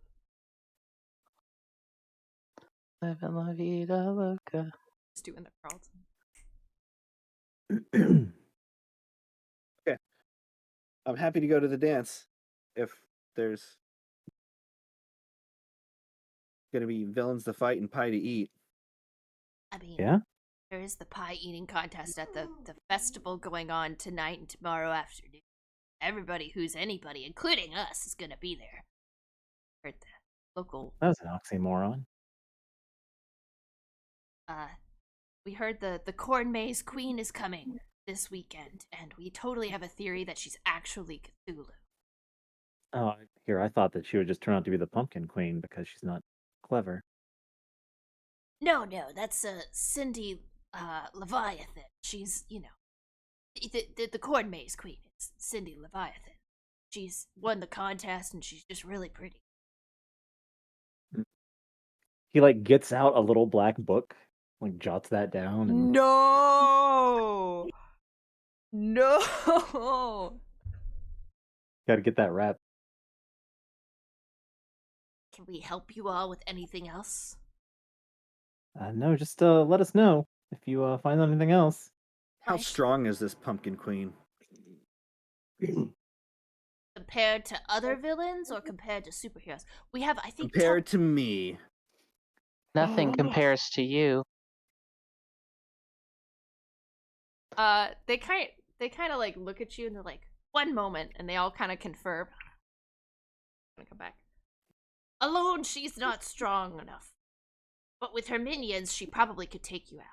Live and La Vida Loca. Just doing the Carlton. god. Okay. I'm happy to go to the dance if there's gonna be villains to fight and pie to eat. I mean, Yeah? there is the pie eating contest at the festival going on tonight and tomorrow afternoon. Everybody who's anybody, including us, is gonna be there. Heard the local, That was an oxymoron. we heard the corn maze queen is coming this weekend, and we totally have a theory that she's actually Cthulhu. Oh, here, I thought that she would just turn out to be the Pumpkin Queen because she's not clever. No, that's Cindy Leviathan. She's, the corn maze queen. It's Cindy Leviathan. She's won the contest and she's just really pretty. He, like, gets out a little black book, like, jots that down, and No! No! gotta get that rap. Can we help you all with anything else? No, just let us know if you find anything else. How Nice. strong is this pumpkin queen? Compared to other villains or compared to superheroes? We have, I think, Compared to me. Nothing compares to you. They kind of like look at you and they're like, one moment, and they all kind of confirm. I'm gonna come back. Alone, she's not strong enough. But with her minions, she probably could take you out.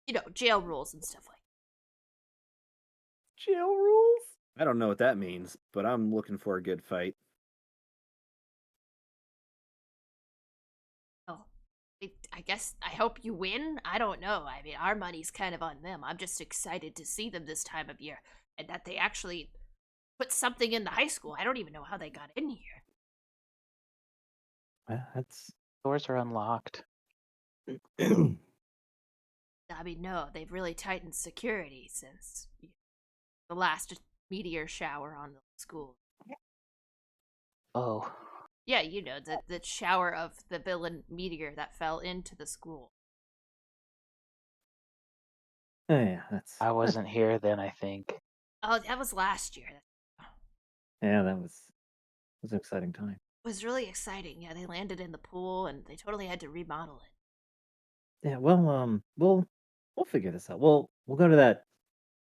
You know, jail rules and stuff like that. Jail rules? I don't know what that means, but I'm looking for a good fight. Oh, I guess, I hope you win. I don't know. I mean, our money's kind of on them. I'm just excited to see them this time of year. And that they actually put something in the high school. I don't even know how they got in here. That's. Doors are unlocked. I mean, no, they've really tightened security since the last meteor shower on the school. Oh. Yeah, you know, the shower of the villain meteor that fell into the school. Yeah, that's. I wasn't here then, I think. Oh, that was last year. Yeah, that was an exciting time. It was really exciting. Yeah, they landed in the pool and they totally had to remodel it. Yeah, well, we'll figure this out. We'll go to that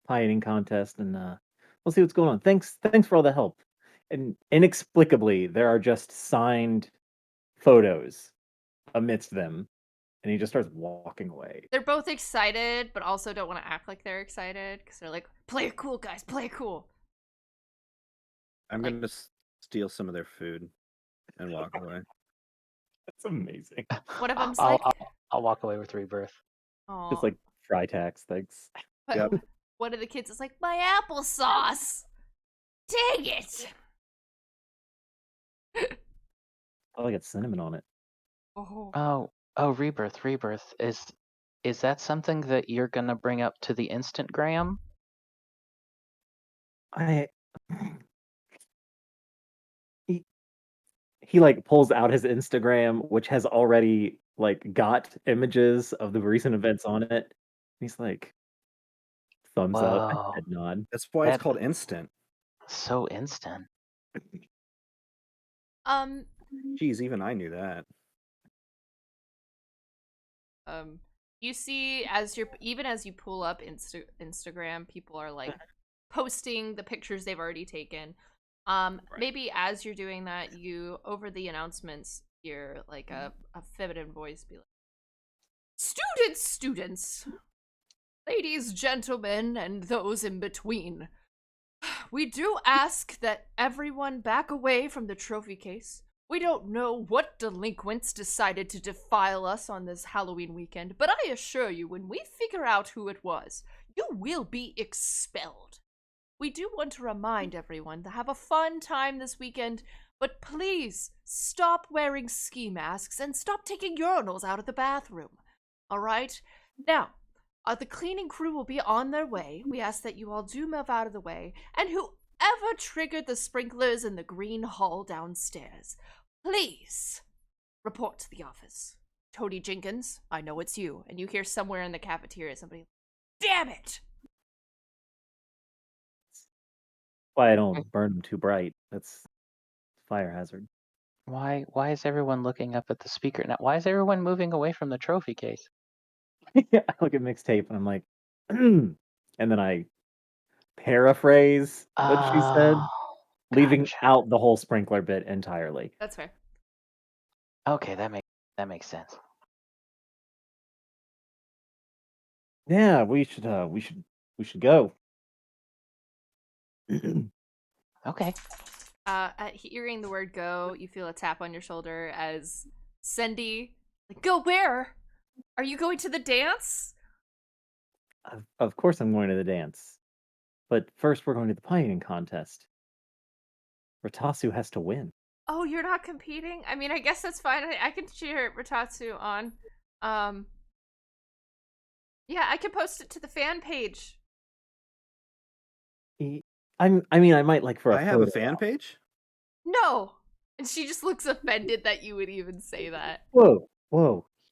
pie eating contest and we'll see what's going on. Thanks for all the help. And inexplicably, there are just signed photos amidst them, and he just starts walking away. They're both excited, but also don't want to act like they're excited because they're like, "Play it cool, guys. Play it cool." I'm Like- gonna steal some of their food and walk away. That's amazing. One of them's I'll, like, I'll walk away with Rebirth. "Oh." Just like fry tax things. But Yep. one of the kids is like, "My applesauce." Dang it! Oh, I got cinnamon on it. Oh. Oh, Rebirth. Is that something that you're gonna bring up to the Instagram? I he like pulls out his Instagram, which has already like got images of the recent events on it. He's like, thumbs up, Whoa, Oh. head nod. That's why it's That- called instant. so instant. Geez, even I knew that. You see as you pull up Instagram, people are like posting the pictures they've already taken. Maybe as you're doing that, you over the announcements hear like a feminine voice be like, students, ladies, gentlemen, and those in between. We do ask that everyone back away from the trophy case. We don't know what delinquents decided to defile us on this Halloween weekend, but I assure you, when we figure out who it was, you will be expelled. We do want to remind everyone to have a fun time this weekend, but please stop wearing ski masks and stop taking urinals out of the bathroom. Alright? Now, the cleaning crew will be on their way. We ask that you all do move out of the way, and whoever triggered the sprinklers in the green hall downstairs, please report to the office. Tony Jenkins, I know it's you. And you hear somewhere in the cafeteria somebody, damn it! Why I don't burn them too bright. That's fire hazard. Why is everyone looking up at the speaker now? Why is everyone moving away from the trophy case? Yeah, I look at mixtape and I'm like, and then I paraphrase what she said, Oh, leaving gotcha. out the whole sprinkler bit entirely. That's fair. Okay, that makes sense. Yeah, we should go. Okay. At hearing the word go, you feel a tap on your shoulder as Cindy, like, go where? Are you going to the dance? Of course I'm going to the dance. But first we're going to the pieing contest. Ratasu has to win. Oh, you're not competing? I mean, I guess that's fine. I can cheer Ratatsu on. Yeah, I can post it to the fan page. I mean, I might like for a I have a photo fan op. page? No! And she just looks offended that you would even say that. Whoa.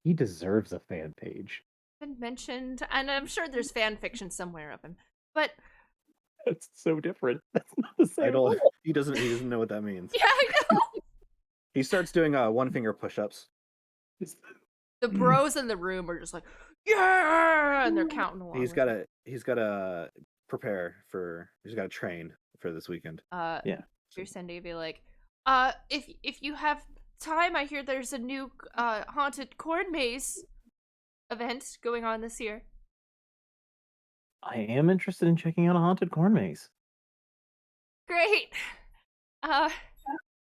He deserves a fan page. Been mentioned, and I'm sure there's fan fiction somewhere of him. But That's so different. That's not the same. I at all. don't. He doesn't know what that means. yeah, I know. He starts doing one finger push-ups. The bros in the room are just like, yeah, and they're counting along. He's with got it. to. He's got to prepare for. He's got to train for this weekend. Yeah. Your Cindy be like, if you have time, I hear there's a new haunted corn maze event going on this year. I am interested in checking out a haunted corn maze. Great.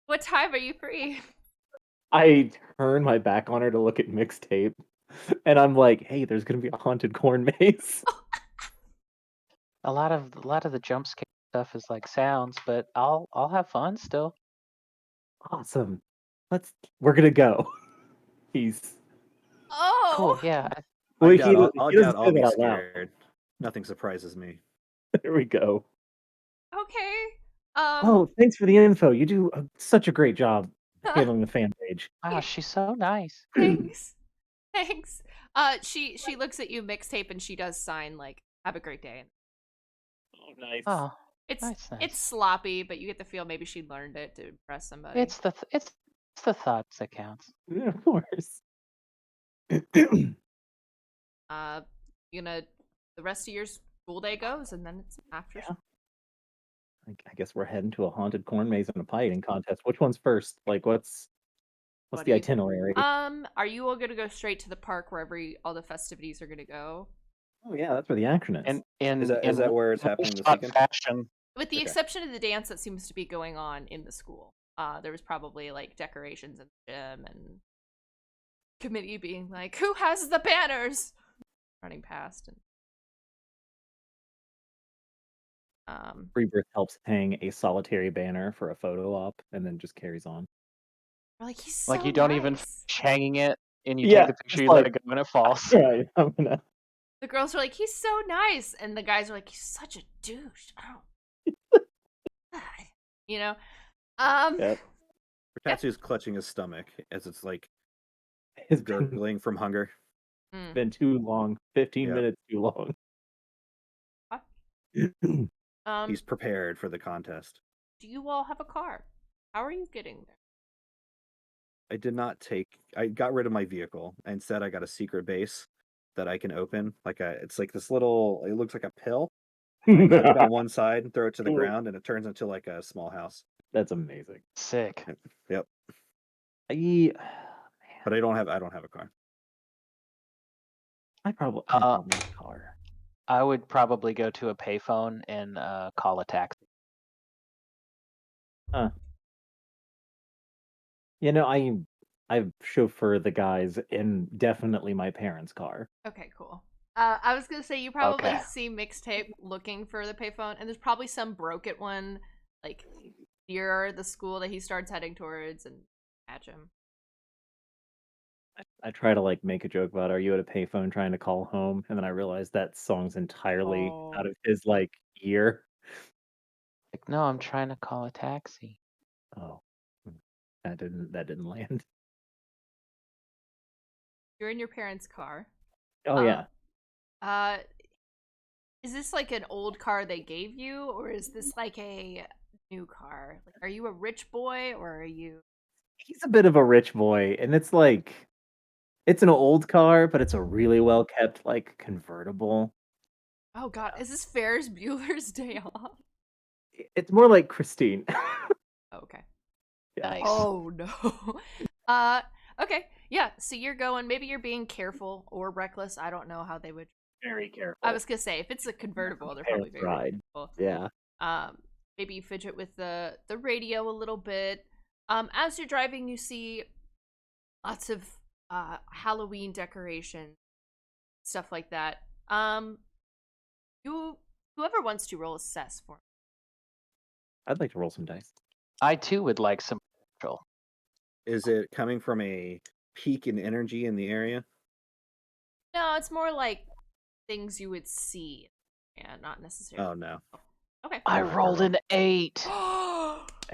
What time are you free? I turn my back on her to look at mixtape, and I'm like, "Hey, there's gonna be a haunted corn maze." A lot of the jump scare stuff is like sounds, but I'll have fun still. Awesome. We're gonna go. He's Oh, Cool. Yeah. well, I he doubt I'll, he I doesn't doubt say I'll be that out loud. scared. Nothing surprises me. There we go. okay. Oh, thanks for the info. You do such a great job handling the fan page. Wow, she's so nice. Thanks. Thanks. She looks at you mixtape and she does sign like have a great day. Oh, nice. Oh, It's nice. it's sloppy, but you get the feel maybe she learned it to impress somebody. It's the thoughts that counts. Yeah, of course. You gonna the rest of your school day goes and then it's after Yeah. I guess we're heading to a haunted corn maze and a pieting contest. Which one's first? Like, what's What's the buddy. itinerary? Are you all gonna go straight to the park where all the festivities are gonna go? Oh yeah, that's where the action is. And Is that where it's happening this Wolfspot weekend? fashion. With the Okay. exception of the dance that seems to be going on in the school. There was probably like decorations in the gym and committee being like, "Who has the banners?" running past and Rebirth helps hang a solitary banner for a photo op, and then just carries on. we're like, he's so Like you don't even nice. finish hanging it, and you Yeah, take the picture, just you let like- it go, and it falls. Right, I'm gonna. The girls are like, he's so nice, and the guys are like, he's such a douche. I don't, you know. Yep. Tatsu's clutching his stomach as it's like It's been, gurgling from hunger. mm. been too long. 15 Yep. minutes too long. He's prepared for the contest. Do you all have a car? How are you getting there? I did not take. I got rid of my vehicle. Instead, I got a secret base that I can open. It's like this little. It looks like a pill. I cut it on one side and throw it to the Cool. ground, and it turns into like a small house. That's amazing. Sick. Yep. But I don't have a car. I probably have a car. I would probably go to a payphone and call a taxi. You know, I chauffeur the guys in definitely my parents' car. Okay, cool. I was gonna say you probably Okay. see Mixtape looking for the payphone, and there's probably some broken one like near the school that he starts heading towards, and catch him. I try to like make a joke about, are you at a payphone trying to call home? And then I realize that song's entirely out of his like ear. Like, no, I'm trying to call a taxi. Oh, that didn't land. You're in your parents' car. Oh yeah. Is this like an old car they gave you, or is this like a new car? Like, are you a rich boy, or are you? He's a bit of a rich boy, and it's like it's an old car, but it's a really well kept like convertible. Oh God, is this Ferris Bueller's Day Off? It's more like Christine. Oh, okay. Yeah. Nice. Oh no. Okay. Yeah. So you're going. Maybe you're being careful or reckless. I don't know how they would. Very careful. I was gonna say if it's a convertible, they're probably very ride. careful. Yeah. Maybe you fidget with the radio a little bit. As you're driving, you see lots of Halloween decoration, stuff like that. Whoever wants to roll a cess for me. I'd like to roll some dice. I too would like some control. Is it coming from a peak in energy in the area? No, it's more like things you would see. Yeah, not necessarily. Oh no. Okay. I rolled an 8.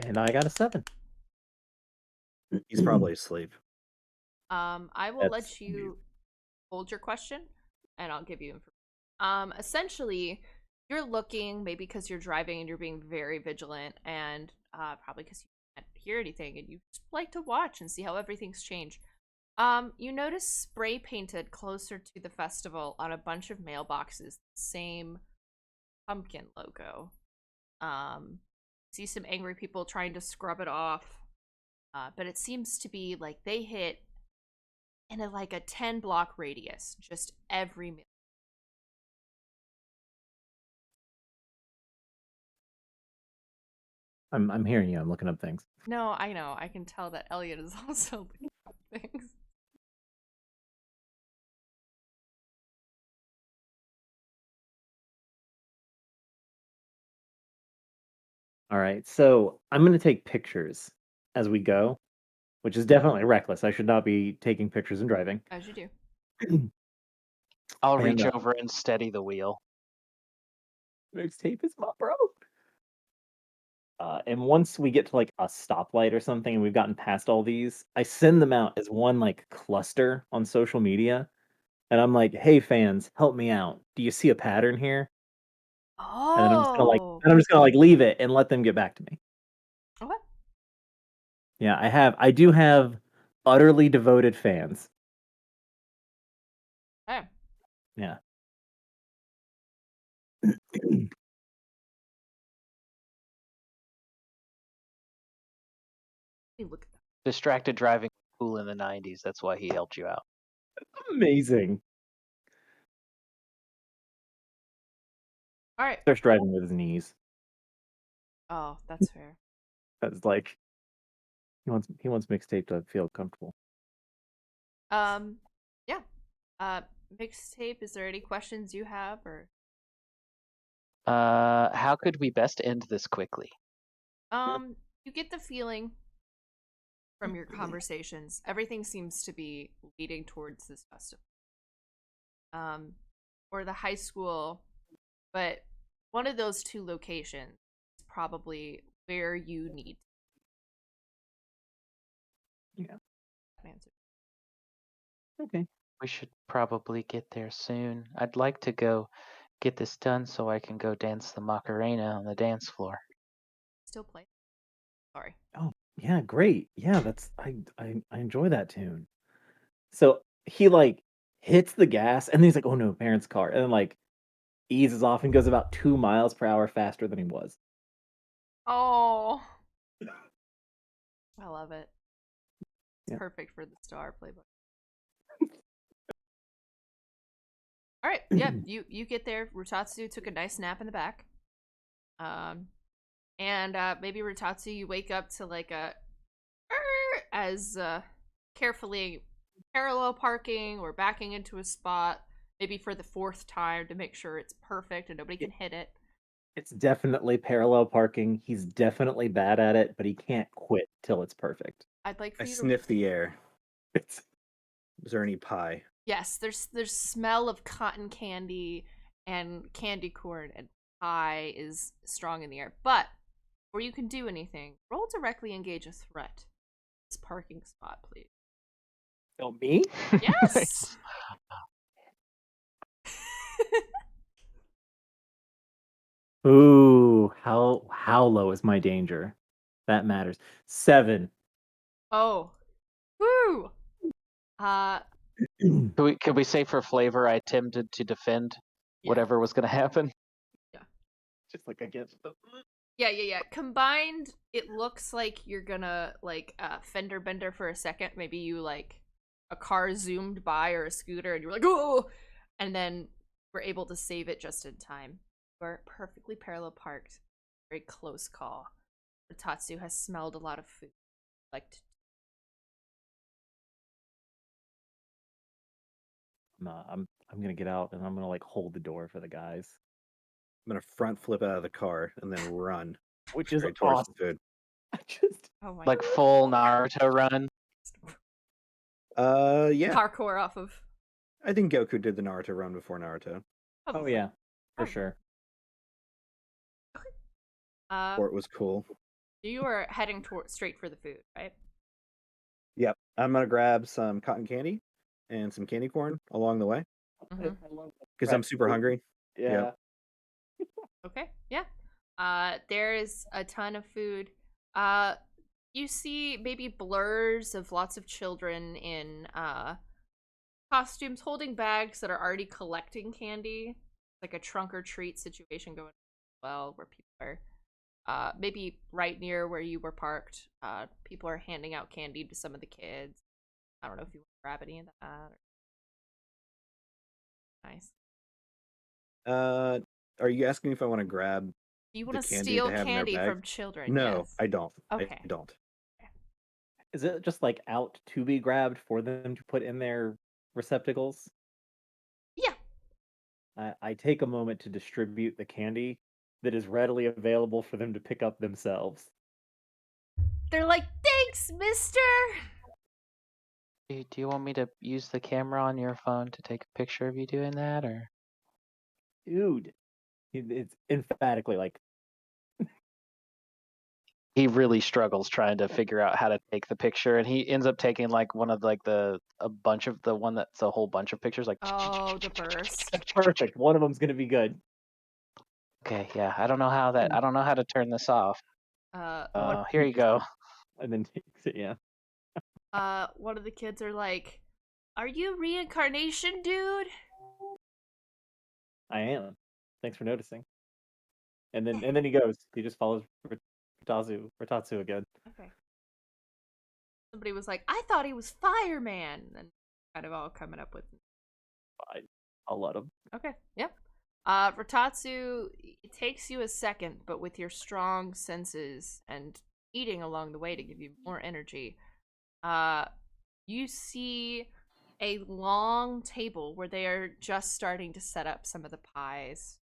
And I got a 7. He's probably asleep. I will That's let you hold your question, and I'll give you information. Essentially, you're looking, maybe because you're driving and you're being very vigilant, and probably because you can't hear anything, and you just like to watch and see how everything's changed. You notice spray painted closer to the festival on a bunch of mailboxes, same pumpkin logo. See some angry people trying to scrub it off. But it seems to be like they hit in a 10-block radius, just every mail. I'm hearing you. I'm looking up things. No, I know. I can tell that Elliot is also looking up things. All right. So I'm going to take pictures as we go, which is definitely reckless. I should not be taking pictures and driving. As you do. I'll And, reach over and steady the wheel. Mixtape is my bro. And once we get to like a stoplight or something and we've gotten past all these, I send them out as one like cluster on social media. And I'm like, hey fans, help me out. Do you see a pattern here? Oh. And then I'm just gonna leave it and let them get back to me. Okay. Yeah, I do have utterly devoted fans. Okay. Yeah. Let me look at that. Distracted driving cool in the '90s. That's why he helped you out. Amazing. All right. Starts driving with his knees. Oh, that's fair. That's like he wants Mixtape to feel comfortable. Yeah. Mixtape, is there any questions you have or How could we best end this quickly? you get the feeling from your conversations, everything seems to be leading towards this festival. Or the high school, but one of those two locations is probably where you need Yeah. answer. Okay. We should probably get there soon. I'd like to go get this done so I can go dance the Macarena on the dance floor. Still play. Sorry. Oh, yeah, great. Yeah, that's I enjoy that tune. So he like hits the gas and then he's like, "Oh no, parents' car." And then like eases off and goes about 2 miles per hour faster than he was. Oh, I love it. It's Yeah. perfect for the Star playbook. All right, yeah, you get there. Rutatsu took a nice nap in the back. And maybe Rutatsu, you wake up to like a as carefully parallel parking or backing into a spot, maybe for the fourth time to make sure it's perfect and nobody can hit it. It's definitely parallel parking. He's definitely bad at it, but he can't quit till it's perfect. I'd like for I you to sniff the air. It's Is there any pie? Yes, there's smell of cotton candy and candy corn and pie is strong in the air. But before you can do anything, roll directly engage a threat. This parking spot, please. oh, me? Yes. Ooh, how low is my danger? That matters. 7. Oh. Woo. Uh Could we say for flavor I attempted to defend whatever was going to happen? Just like against the yeah. Combined, it looks like you're gonna like fender bender for a second. Maybe you like a car zoomed by or a scooter and you were like, oh, and then we're able to save it just in time. We're perfectly parallel parked. Very close call. Tatsu has smelled a lot of food. Like I'm gonna get out and I'm gonna like hold the door for the guys, I'm gonna front flip out of the car and then run which is straight towards awesome. the food. I just oh my Like full Naruto run? Yeah. parkour off of. I think Goku did the Naruto run before Naruto. oh yeah, for Probably. sure. Or it was cool. You are heading straight for the food, right? Yep. I'm gonna grab some cotton candy and some candy corn along the way Mhm. because I'm super hungry. Yeah. Okay, yeah. There is a ton of food. You see maybe blurs of lots of children in costumes holding bags that are already collecting candy, like a trunk or treat situation going on as well, where people are maybe right near where you were parked. People are handing out candy to some of the kids. I don't know if you want to grab any of that. Nice. Are you asking if I want to grab Do you want the to candy steal they have in their candy bag? from children? No, Yes. I don't. Okay. I don't. Is it just like out to be grabbed for them to put in their receptacles? Yeah. I take a moment to distribute the candy that is readily available for them to pick up themselves. They're like, thanks, mister! Do you want me to use the camera on your phone to take a picture of you doing that, or? Dude, it's emphatically like He really struggles trying to figure out how to take the picture, and he ends up taking like one of like a bunch of the one that's a whole bunch of pictures. Like, Oh, the burst. that's perfect. One of them's gonna be good. okay, yeah, I don't know how to turn this off. Here you go. And then takes it. Yeah. One of the kids are like, are you reincarnation, dude? I am. Thanks for noticing. And then he goes. He just follows Ratatsu again. Okay. somebody was like, I thought he was fireman, and kind of all coming up with. Fine. I'll let him. Okay, yep. Rotatsu, it takes you a second, but with your strong senses and eating along the way to give you more energy, you see a long table where they are just starting to set up some of the pies.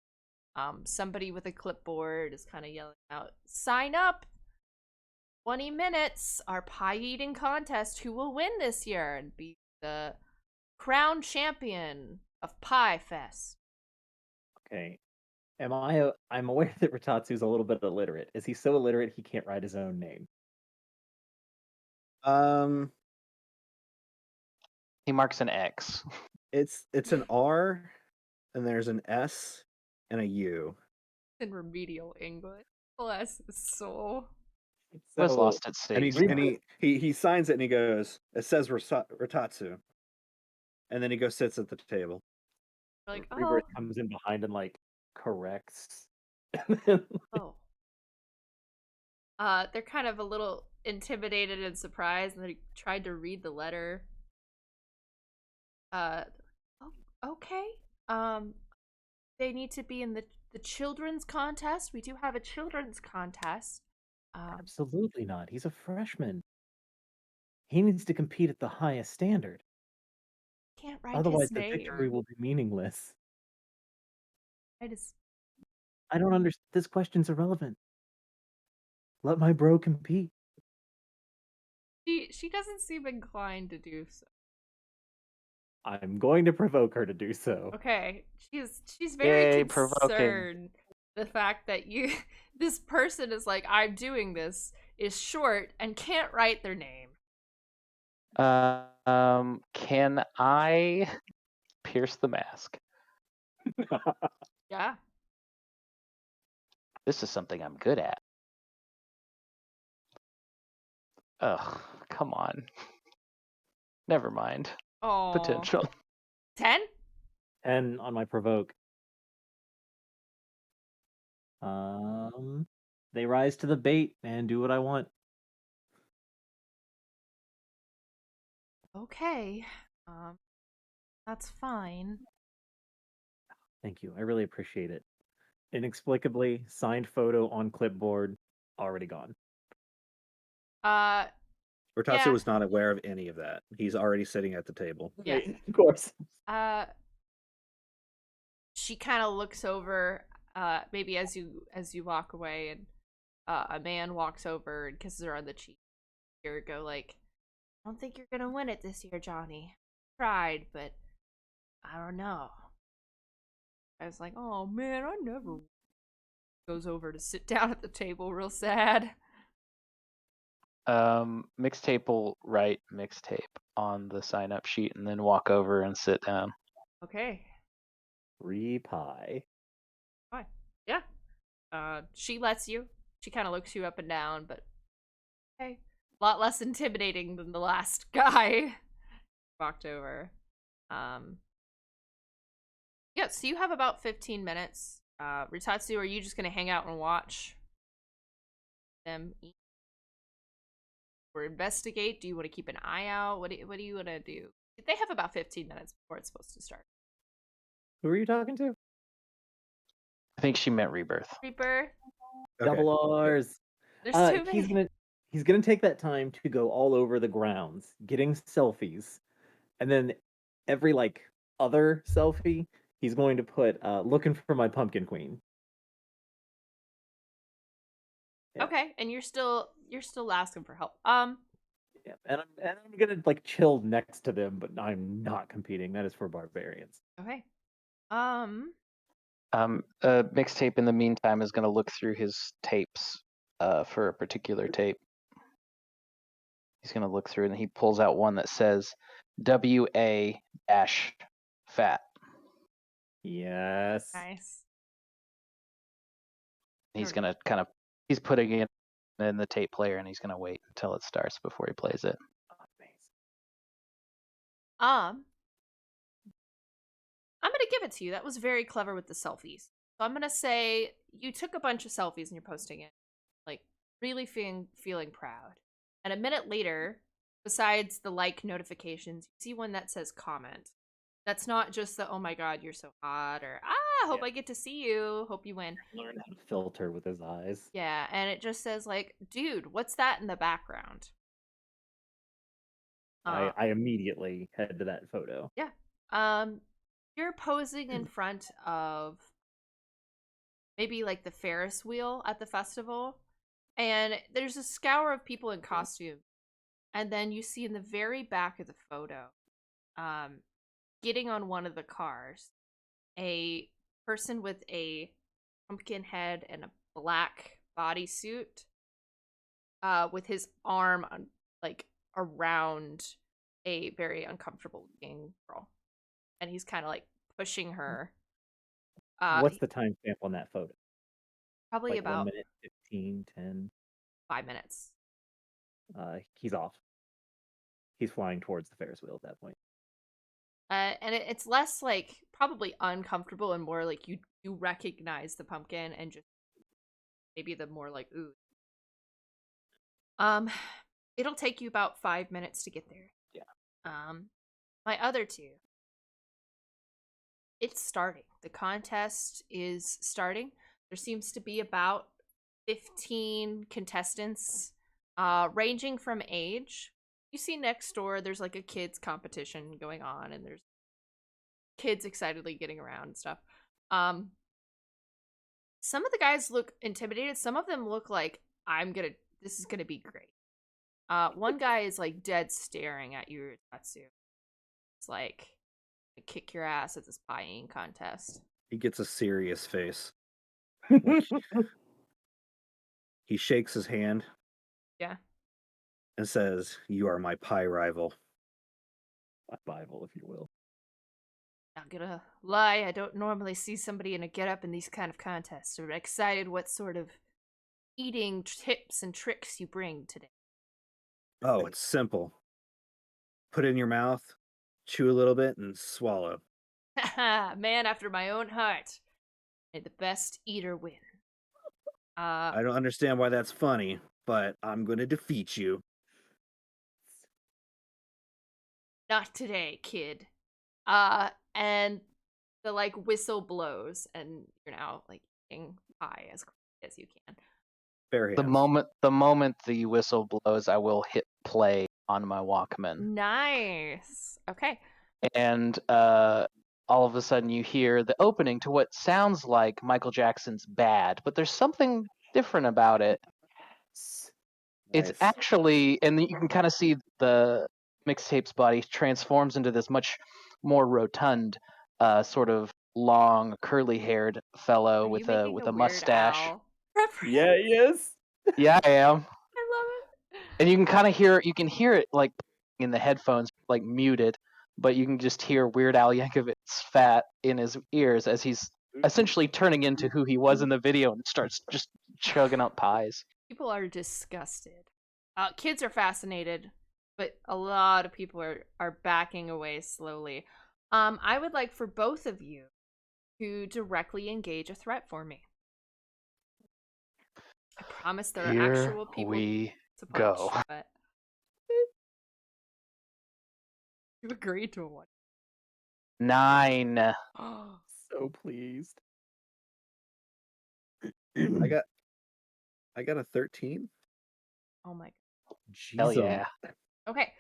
Somebody with a clipboard is kind of yelling out, "Sign up! 20 minutes! Our pie eating contest. Who will win this year and be the crown champion of Pie Fest?" Okay. I'm aware that Rotatsu's a little bit illiterate. Is he so illiterate he can't write his own name? He marks an X. It's an R, and there's an S and a U. In remedial English. Bless his soul. He was So lost at sea. And he so- and he signs it and he goes, it says Rotatsu. And then he goes sits at the table. Like, oh, Rebirth comes in behind and like corrects. oh. They're kind of a little intimidated and surprised, and they tried to read the letter. Oh, okay. They need to be in the children's contest. We do have a children's contest. Absolutely not. He's a freshman. He needs to compete at the highest standard. Can't write Otherwise, his the name. victory will be meaningless. Write his... I don't understand. This question's irrelevant. Let my bro compete. She doesn't seem inclined to do so. I'm going to provoke her to do so. Okay, she's very Yay, concerned. provoking. The fact that this person is like, I'm doing this, is short and can't write their name. Can I pierce the mask? Yeah. This is something I'm good at. Ugh, come on. Never mind. Oh. Potential. 10? 10 on my provoke. They rise to the bait and do what I want. Okay. That's fine. Thank you. I really appreciate it. Inexplicably, signed photo on clipboard, already gone. Rotatsu Yeah. was not aware of any of that. He's already sitting at the table. Yeah. Of course. She kind of looks over, maybe as you walk away, and a man walks over and kisses her on the cheek. You go like, I don't think you're gonna win it this year, Johnny. Tried, but I don't know. I was like, oh man, I never. Goes over to sit down at the table, real sad. Mixtape will write mixtape on the sign up sheet and then walk over and sit down. Okay. 3 pie. Fine. Yeah. She lets you. She kind of looks you up and down, but okay. A lot less intimidating than the last guy walked over. Yeah, so you have about 15 minutes. Rotatsu, are you just gonna hang out and watch them eat? Or investigate? Do you want to keep an eye out? What do you want to do? They have about 15 minutes before it's supposed to start. Who are you talking to? I think she meant Rebirth. Reaper, Okay. Double R's. there's too many. He's gonna take that time to go all over the grounds, getting selfies, and then every like other selfie, he's going to put looking for my pumpkin queen. Yeah. Okay, and you're still asking for help. Yeah, and I'm gonna like chill next to them, but I'm not competing. That is for barbarians. Okay. Mixtape in the meantime is going to look through his tapes for a particular tape. He's going to look through and he pulls out one that says WA-fat. Yes. Nice. He's going to he's putting it in the tape player and he's going to wait until it starts before he plays it. I'm gonna give it to you. That was very clever with the selfies. So I'm gonna say you took a bunch of selfies and you're posting it, like really feeling proud. And a minute later, besides the like notifications, you see one that says comment. That's not just the, oh my god, you're so hot, or hope Yeah. I get to see you, hope you win. Learn how to filter with his eyes. Yeah, and it just says like, dude, what's that in the background? I immediately head to that photo. Yeah. You're posing in front of maybe like the Ferris wheel at the festival, and there's a scour of people in costume. And then you see in the very back of the photo, getting on one of the cars, a person with a pumpkin head and a black bodysuit, with his arm like around a very uncomfortable looking girl, and he's kind of like pushing her. What's the timestamp on that photo? Probably Like about 1 minute, 15, 10. 5 minutes. He's off. He's flying towards the Ferris wheel at that point. And it's less like probably uncomfortable and more like you recognize the pumpkin and just maybe the more like ooh. It'll take you about 5 minutes to get there. Yeah. My other two. It's starting. The contest is starting. There seems to be about 15 contestants, ranging from age. You see next door, there's like a kids competition going on, and there's kids excitedly getting around and stuff. Some of the guys look intimidated. Some of them look like this is gonna be great. One guy is like dead staring at you, Tatsu. It's like, kick your ass at this pie eating contest. He gets a serious face. He shakes his hand. Yeah. And says, "You are my pie rival." My Bible, if you will. Not gonna lie, I don't normally see somebody in a get-up in these kind of contests. I'm excited what sort of eating tips and tricks you bring today. Oh, it's simple. Put it in your mouth, chew a little bit, and swallow. Man after my own heart. May the best eater win. I don't understand why that's funny, but I'm going to defeat you. Not today, kid. And the like whistle blows, and you're now like eating pie as quick as you can. Fair The hands. moment the whistle blows, I will hit play on my Walkman, Nice. Okay. and all of a sudden you hear the opening to what sounds like Michael Jackson's "Bad," but there's something different about it. It's Nice. actually, and you can kind of see the mixtape's body transforms into this much more rotund, sort of long, curly-haired fellow Are you with making a Weird mustache. Al reference? Yeah, he is. Yeah, I am. I love it. And you can kind of hear it like in the headphones, like muted, but you can just hear Weird Al Yankovic's fat in his ears as he's essentially turning into who he was in the video and starts just chugging up pies. People are disgusted. Kids are fascinated, but a lot of people are backing away slowly. I would like for both of you to directly engage a threat for me. I promise there are Here actual people we to punch, go. but you agreed to a one. 9. So pleased. I got a 13. Oh my Hell Jesus. yeah. god. Okay.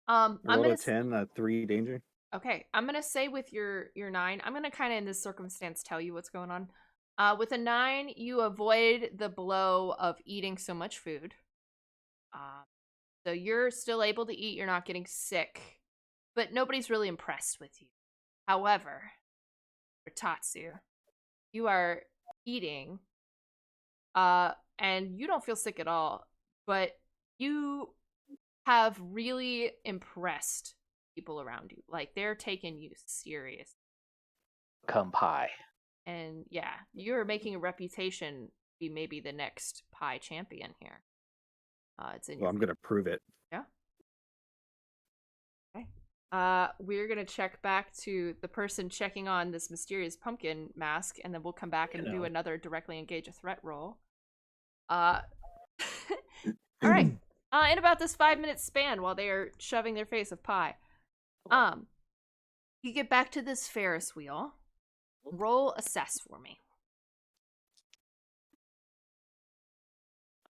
I'm Rolled gonna a 10, 3 danger. Okay, I'm gonna say with your 9, I'm gonna kind of in this circumstance tell you what's going on. With a 9, you avoid the blow of eating so much food. So you're still able to eat. You're not getting sick, but nobody's really impressed with you. However, for Tatsu, you are eating, and you don't feel sick at all, but you have really impressed people around you. Like, they're taking you serious. Come pie. And yeah, you're making a reputation to be maybe the next pie champion here. It's in Well, I'm going to prove it. Yeah. Okay. We're gonna check back to the person checking on this mysterious pumpkin mask, and then we'll come back and do another directly engage a threat roll. All right. in about this 5-minute span while they are shoving their face of pie. You get back to this Ferris wheel. Roll assess for me.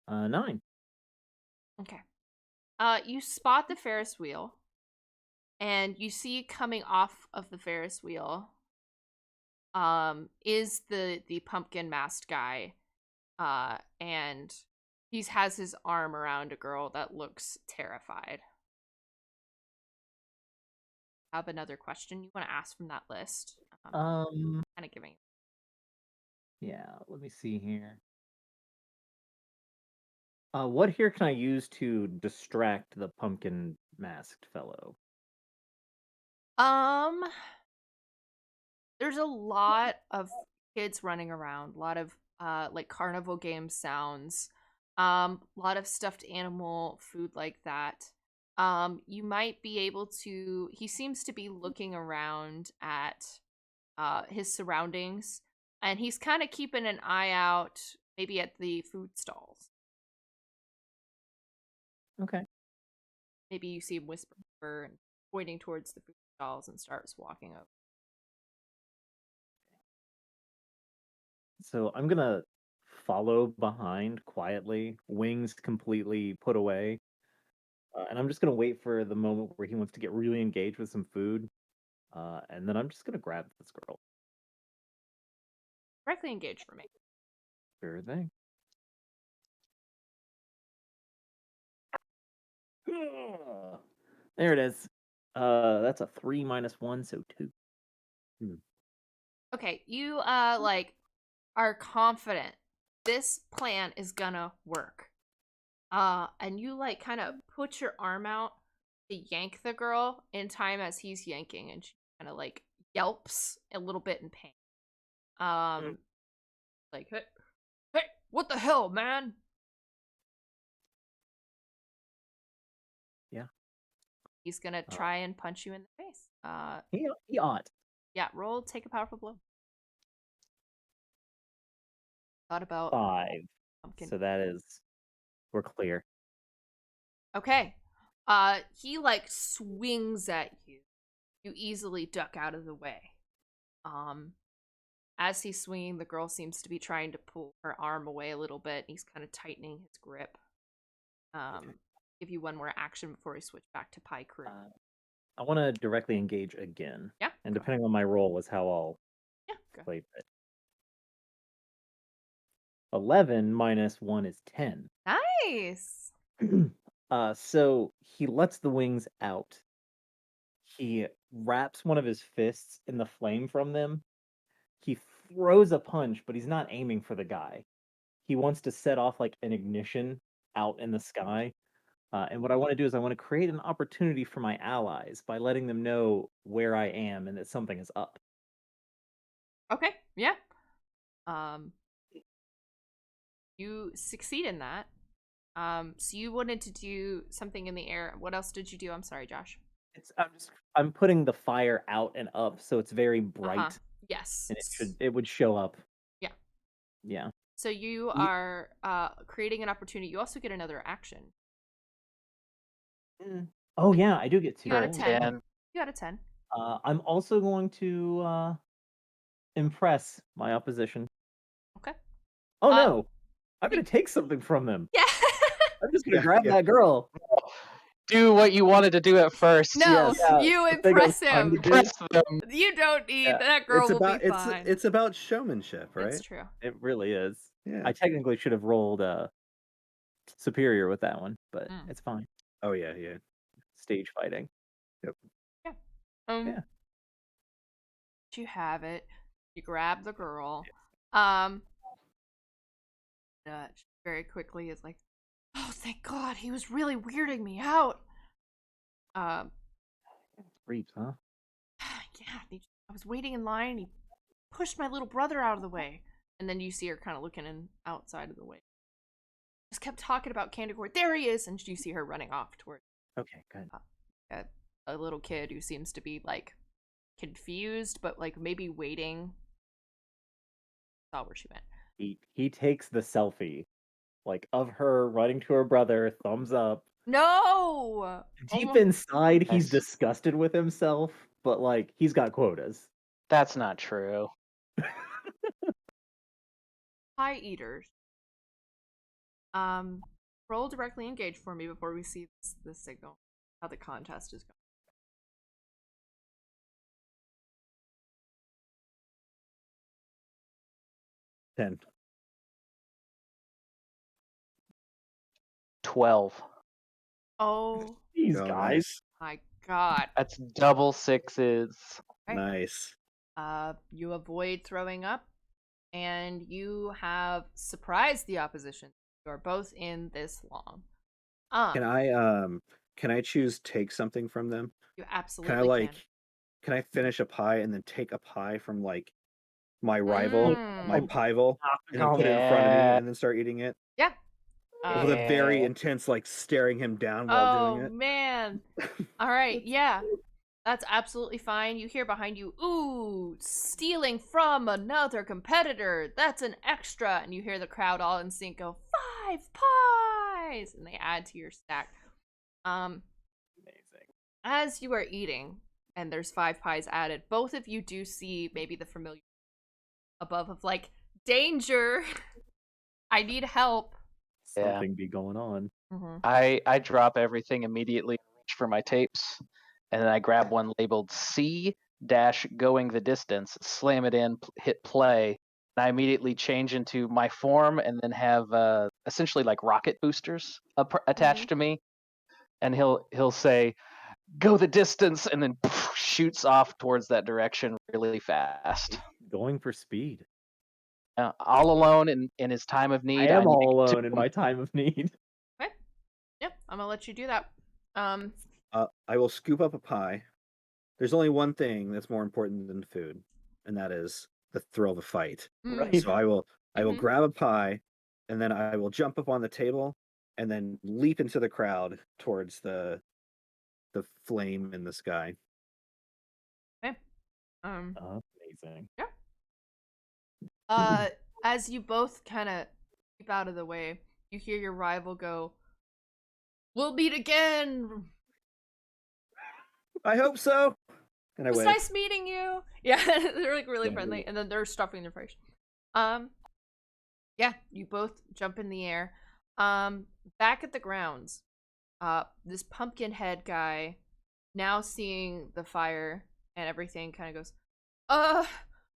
9. Okay. You spot the Ferris wheel, and you see coming off of the Ferris wheel, is the pumpkin masked guy, and he has his arm around a girl that looks terrified. Have another question you want to ask from that list? Kind of giving. Yeah, let me see here. What here can I use to distract the pumpkin masked fellow? There's a lot of kids running around, a lot of like carnival game sounds, a lot of stuffed animal food like that. You might be able to. He seems to be looking around at his surroundings, and he's kind of keeping an eye out, maybe at the food stalls. Okay. Maybe you see him whisper and pointing towards the food stalls and starts walking over. So I'm gonna follow behind quietly, wings completely put away, and I'm just gonna wait for the moment where he wants to get really engaged with some food, and then I'm just gonna grab this girl. Directly engage for me. Sure thing. There it is. That's a 3 minus 1, so 2. Okay, you like are confident this plan is gonna work. And you like kind of put your arm out to yank the girl in time as he's yanking, and she kind of like yelps a little bit in pain. Like, hey, what the hell, man? Yeah. He's gonna try and punch you in the face. He ought. Yeah, roll, take a powerful blow. Thought about 5. pumpkin. So that is, we're clear. Okay. He like swings at you. You easily duck out of the way. As he's swinging, the girl seems to be trying to pull her arm away a little bit. He's kind of tightening his grip. Give you one more action before we switch back to Pie Crew. I want to directly engage again. Yeah. And depending on my roll is how I'll go. play it. 11 minus 1 is 10. Nice. So he lets the wings out. He wraps one of his fists in the flame from them. He throws a punch, but he's not aiming for the guy. He wants to set off like an ignition out in the sky. And what I want to do is I want to create an opportunity for my allies by letting them know where I am and that something is up. Okay, yeah. You succeed in that. So you wanted to do something in the air. What else did you do? I'm sorry, Josh. I'm putting the fire out and up so it's very bright. Yes. And it would show up. Yeah. Yeah. So you are creating an opportunity. You also get another action. Oh yeah, I do get 2. You got a 10. You got a 10. I'm also going to impress my opposition. Okay. Oh no! I'm gonna take something from them. Yeah. I'm just gonna grab that girl. Do what you wanted to do at first. No, Yes. you impress him. Impress them. You don't need that girl. Will be fine. It's about showmanship, right? It's true. It really is. Yeah. I technically should have rolled superior with that one, but it's fine. Oh yeah. Stage fighting. Yep. Yeah. Yeah. You have it. You grab the girl. Very quickly is like, oh, thank God, he was really weirding me out. Creeps, huh? Yeah, I was waiting in line, and he pushed my little brother out of the way. And then you see her kind of looking outside of the way. Just kept talking about candy corn. There he is! And you see her running off toward Okay, good. a little kid who seems to be, like, confused, but, like, maybe waiting. Saw where she went. He takes the selfie like of her running to her brother, thumbs up. No! Deep Almo- inside, he's Nice. disgusted with himself, but like he's got quotas. That's not true. Pie eaters. Um, roll directly engage for me before we see this signal. How the contest is going. 10. 12. Oh These Oh, guys. nice. my god. That's double sixes. Okay. Nice. You avoid throwing up, and you have surprised the opposition. You are both in this long. Can I choose take something from them? You Can I absolutely can I finish a pie and then take a pie from like my rival, my Mm. pievil, and then put it in Yeah. front of me and then start eating it? Yeah. With a very Yeah. intense like staring him down while doing Oh it. man. All right, yeah. That's absolutely fine. You hear behind you, ooh, stealing from another competitor. That's an extra. And you hear the crowd all in sync go, 5 pies! And they add to your stack. Amazing. As you are eating, and there's 5 pies added, both of you do see maybe the familiar above of like, danger! I need help. Yeah. Something be going on. Mm-hmm. I drop everything immediately, reach for my tapes, and then I grab one labeled C dash going the distance, slam it in, hit play, and I immediately change into my form and then have essentially like rocket boosters attached to me. And he'll say, "Go the distance," and then poof, shoots off towards that direction really fast. Going for speed. All alone in his time of I need. am need all to- alone in my time of need. Okay. Yep, I'm gonna let you do that. I will scoop up a pie. There's only one thing that's more important than food, and that is the thrill of a fight. Right. So I will Mhm. grab a pie, and then I will jump up on the table, and then leap into the crowd towards the flame in the sky. Amazing. As you both kind of keep out of the way, you hear your rival go, "We'll meet again. I hope so. And I It was wave. nice meeting you." Yeah, they're like really Yeah. friendly, and then they're stuffing their face. Yeah, you both jump in the air. Back at the grounds, this pumpkin head guy, now seeing the fire and everything, kind of goes,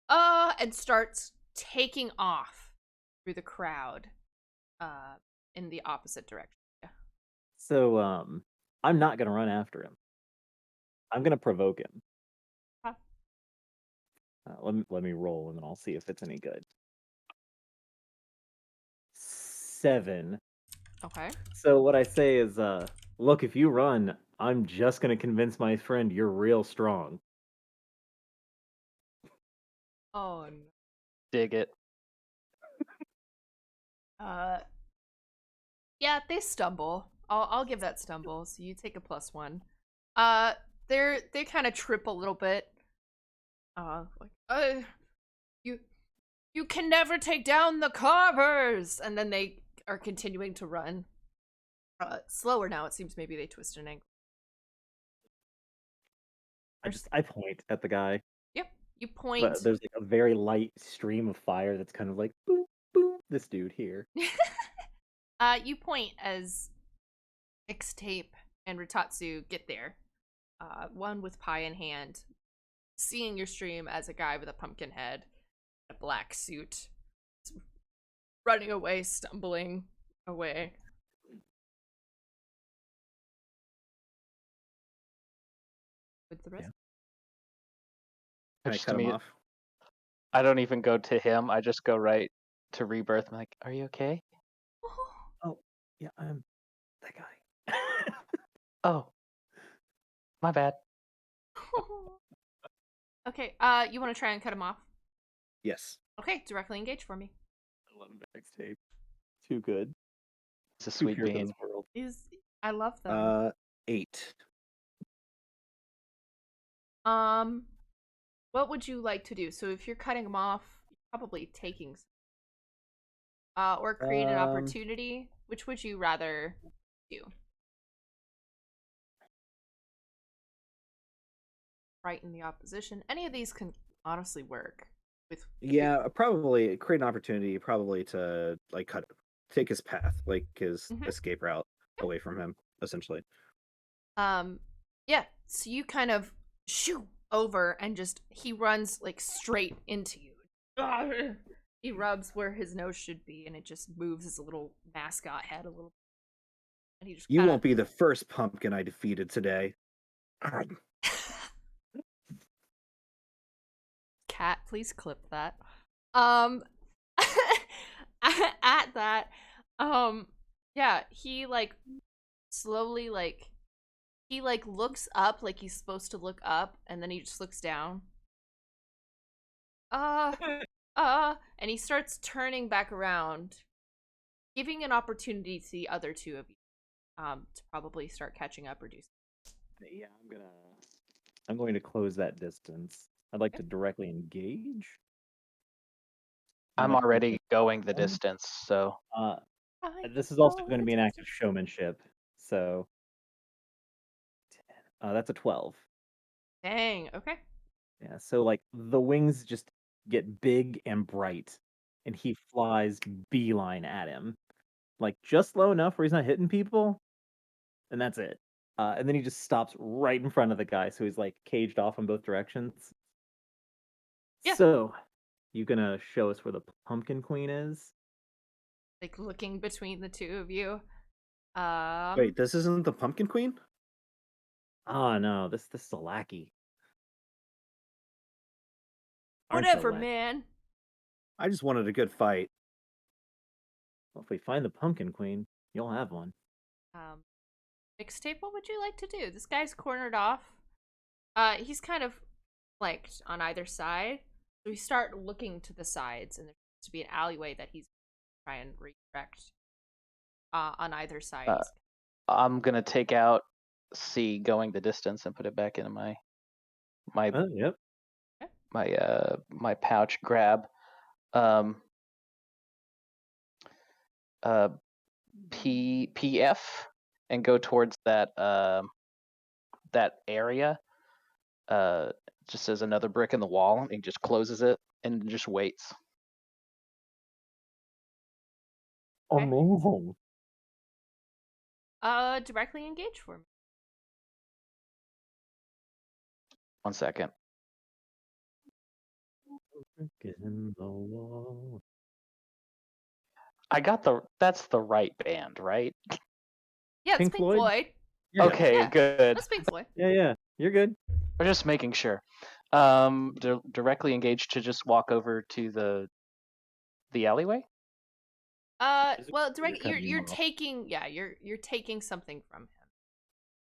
and starts taking off through the crowd, in the opposite direction. Yeah. So I'm not gonna run after him. I'm gonna provoke him. Huh. Let me roll and then I'll see if it's any good. 7. Okay. So what I say is, look, if you run, I'm just gonna convince my friend you're real strong. Oh no. dig it. Yeah, they stumble. I'll give that stumble. So you take a +1. They kind of trip a little bit. You can never take down the carvers, and then they are continuing to run. Slower now. It seems maybe they twist an ankle. I point at the guy, Yep. You point. but there's like a very light stream of fire that's kind of like boom, boom. This dude here. You point as Mixtape and Ritatsu get there. One with pie in hand, seeing your stream as a guy with a pumpkin head, a black suit, running away, stumbling away. With the rest. Yeah. Can I Just cut him immediate- off? I don't even go to him. I just go right to Rebirth. I'm like, "Are you okay?" Yeah, I'm that guy. Oh, my bad. Okay, you want to try and cut him off? Yes. Okay, directly engage for me. I love Mixtape. Too good. It's a Too sweet pure for bean. this world. I love them. 8. What would you like to do? So if you're cutting him off, you're probably taking. or create an Um, opportunity. Which would you rather do? Frighten the opposition. Any of these can honestly work with. yeah, probably create an opportunity, probably to like take his path, like his Mhm. escape route away from him, essentially. Um, yeah. So you kind of shoo over, and just he runs like straight into you. He rubs where his nose should be, and it just moves his little mascot head a little. And he just You kind of. won't be the first pumpkin I defeated today. Cat, please clip that. Um, at that, yeah, he like slowly he like looks up like he's supposed to look up, and then he just looks down. Uh, and he starts turning back around, giving an opportunity to the other two of you, to probably start catching up or do something. Yeah, I'm going to close that distance. I'd like to directly engage. I'm Much more already going the fun. distance, so Uh, I this is also know going to it be an act is- of showmanship. So that's a 12. Dang. Okay. Yeah, so like the wings just get big and bright, and he flies beeline at him, like just low enough where he's not hitting people, and that's it. And then he just stops right in front of the guy, so he's like caged off in both directions. Yeah. So, you gonna show us where the Pumpkin Queen is? Like looking between the two of you. Wait, this isn't the Pumpkin Queen? Oh no, this is a lackey. Aren't you, Whatever, lackey? man. I just wanted a good fight. Well, if we find the Pumpkin Queen, you'll have one. Mixtape, what would you like to do? This guy's cornered off. He's kind of flanked on either side. So we start looking to the sides, and there's to be an alleyway that he's try and redirect on either side. Uh, I'm gonna take out C going the distance and put it back into my Yep. my pouch. Grab PF and go towards that that area. Just as another brick in the wall, and he just closes it and just waits. Okay. Amazing. Directly engage for me. 1 second. In the wall. I got that's the right band, right? Yeah, it's Pink Pink Floyd? Floyd. Yeah. Okay, Yeah. good. That's Pink Floyd. Yeah, you're good. We're just making sure. Directly engage to just walk over to the alleyway. Well, direct. cutting him You're off. taking. Yeah, you're taking something from him.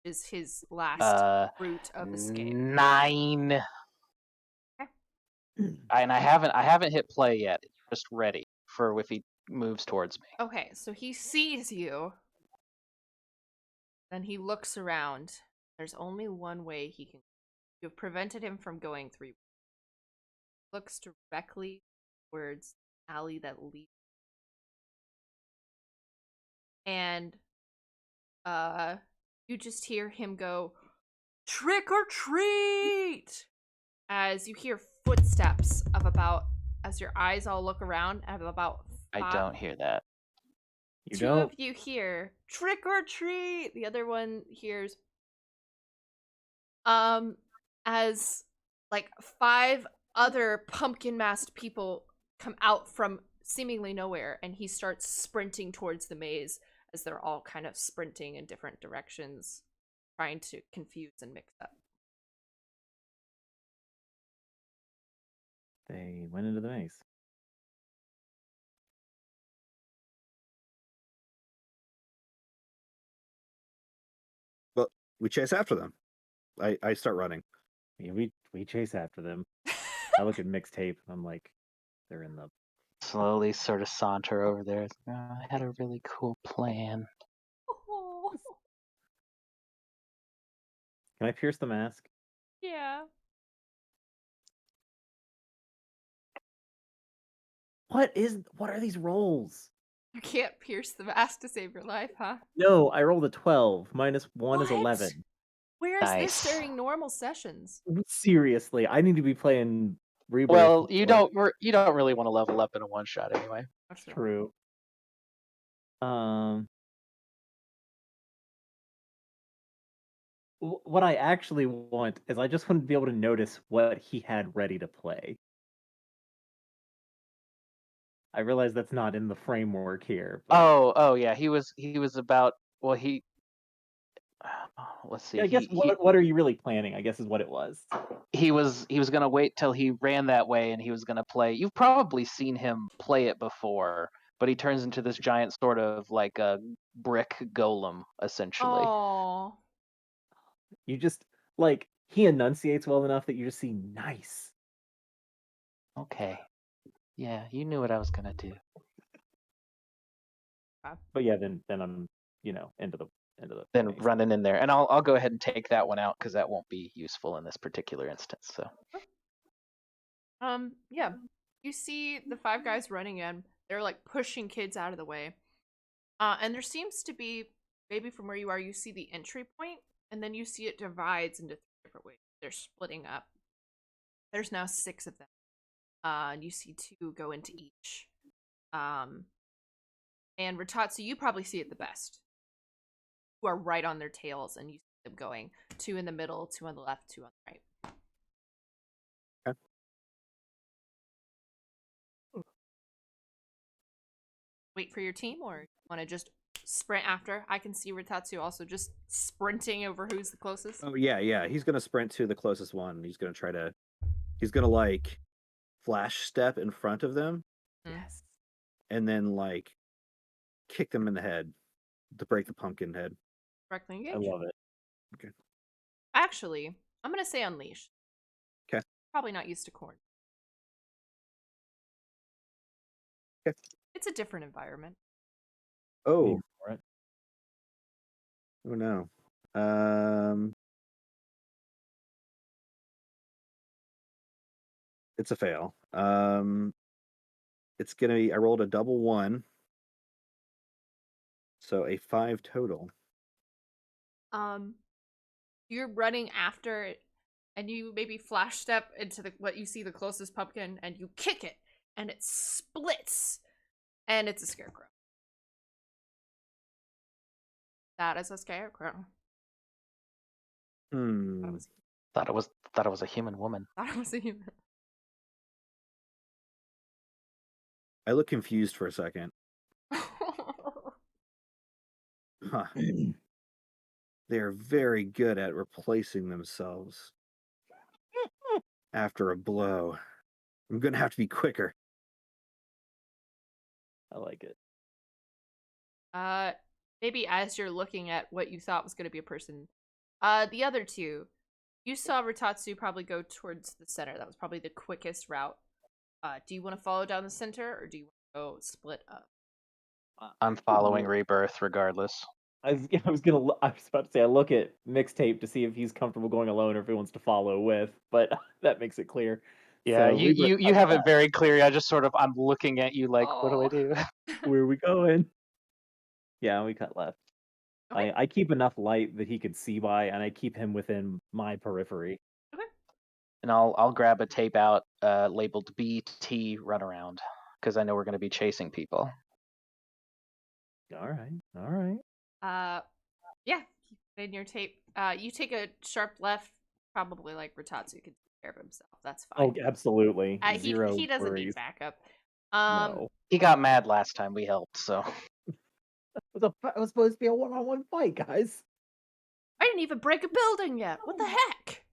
Is his last route of escape. 9. And I haven't hit play yet. It's just ready for if he moves towards me. Okay, so he sees you. Then he looks around. There's only one way he can. You've prevented him from going 3. Looks directly towards the alley that leads. And you just hear him go, "Trick or treat!" As you hear footsteps of about, as your eyes all look around, of about 5. I don't hear that. You 2 don't? of you hear trick or treat. The other one hears as like 5 other pumpkin masked people come out from seemingly nowhere, and he starts sprinting towards the maze as they're all kind of sprinting in different directions, trying to confuse and mix up. They went into the maze. But we chase after them. I start running. Yeah, we chase after them. I look at Mixtape. I'm like, they're in the. Slowly sort of saunter over there. I had a really cool plan. Oh, Can I pierce the mask? yeah. What are these rolls? You can't pierce the mask to save your life, huh? No, I rolled a 12. -1 is What? 11. Where is this Nice. during normal sessions? Seriously, I need to be playing Rebirth. Well, you more. don't really want to level up in a one shot anyway. That's True. What I actually want is I just want to be able to notice what he had ready to play. I realize that's not in the framework here. But Oh yeah, he was about. Well, he. Let's see. yeah, I guess what are you really planning? I guess is what it was. He was gonna wait till he ran that way, and he was gonna play. You've probably seen him play it before, but he turns into this giant sort of like a brick golem, essentially. Oh. You just like he enunciates well enough that you just see nice. Okay. Yeah, you knew what I was gonna do. But yeah, then I'm into the Then phase. running in there, and I'll go ahead and take that one out because that won't be useful in this particular instance. So Yeah. You see the 5 guys running in. They're like pushing kids out of the way. And there seems to be, maybe from where you are, you see the entry point, and then you see it divides into 3 different ways. They're splitting up. There's now 6 of them. And you see 2 go into each. And Ratatsu, you probably see it the best. Who are right on their tails, and you see them going. 2 in the middle, 2 on the left, 2 on the right. Wait for your team, or want to just sprint after? I can see Ratatsu also just sprinting over who's the closest. Oh yeah. He's gonna sprint to the closest one. He's gonna like flash step in front of them. Yes. And then like kick them in the head to break the pumpkin head. Directly engage. I love it. Okay. Actually, I'm gonna say unleash. Okay. Probably not used to corn. Okay. It's a different environment. Oh. For it. Oh no. It's a fail. It's gonna be. I rolled a double 1, so a 5 total. You're running after it, and you maybe flash step into what you see the closest pumpkin, and you kick it, and it splits, and it's a scarecrow. That is a scarecrow. thought it was a human woman. Thought it was a human. I look confused for a second. Huh. They're very good at replacing themselves after a blow. I'm gonna have to be quicker. I like it. Maybe as you're looking at what you thought was going to be a person, the other 2, you saw Ratatsu probably go towards the center. That was probably the quickest route. Do you want to follow down the center, or do you want to go split up? I'm following Rebirth regardless. I was about to say I look at Mixtape to see if he's comfortable going alone or if he wants to follow with, but that makes it clear. Yeah, So you have it very clear. I just sort of I'm looking at you like, what do I do? Where are we going? Yeah, we cut left. Okay. I keep enough light that he could see by, and I keep him within my periphery. Okay. And I'll grab a tape out labeled BT runaround because I know we're going to be chasing people. All right. Yeah, keep it in your tape. You take a sharp left, probably like Ratatsu can take care of himself. That's fine. Oh, absolutely. Zero he doesn't worries. need backup. No. He got mad last time we helped, so. It was supposed to be a one-on-one fight, guys. I didn't even break a building yet. What the heck?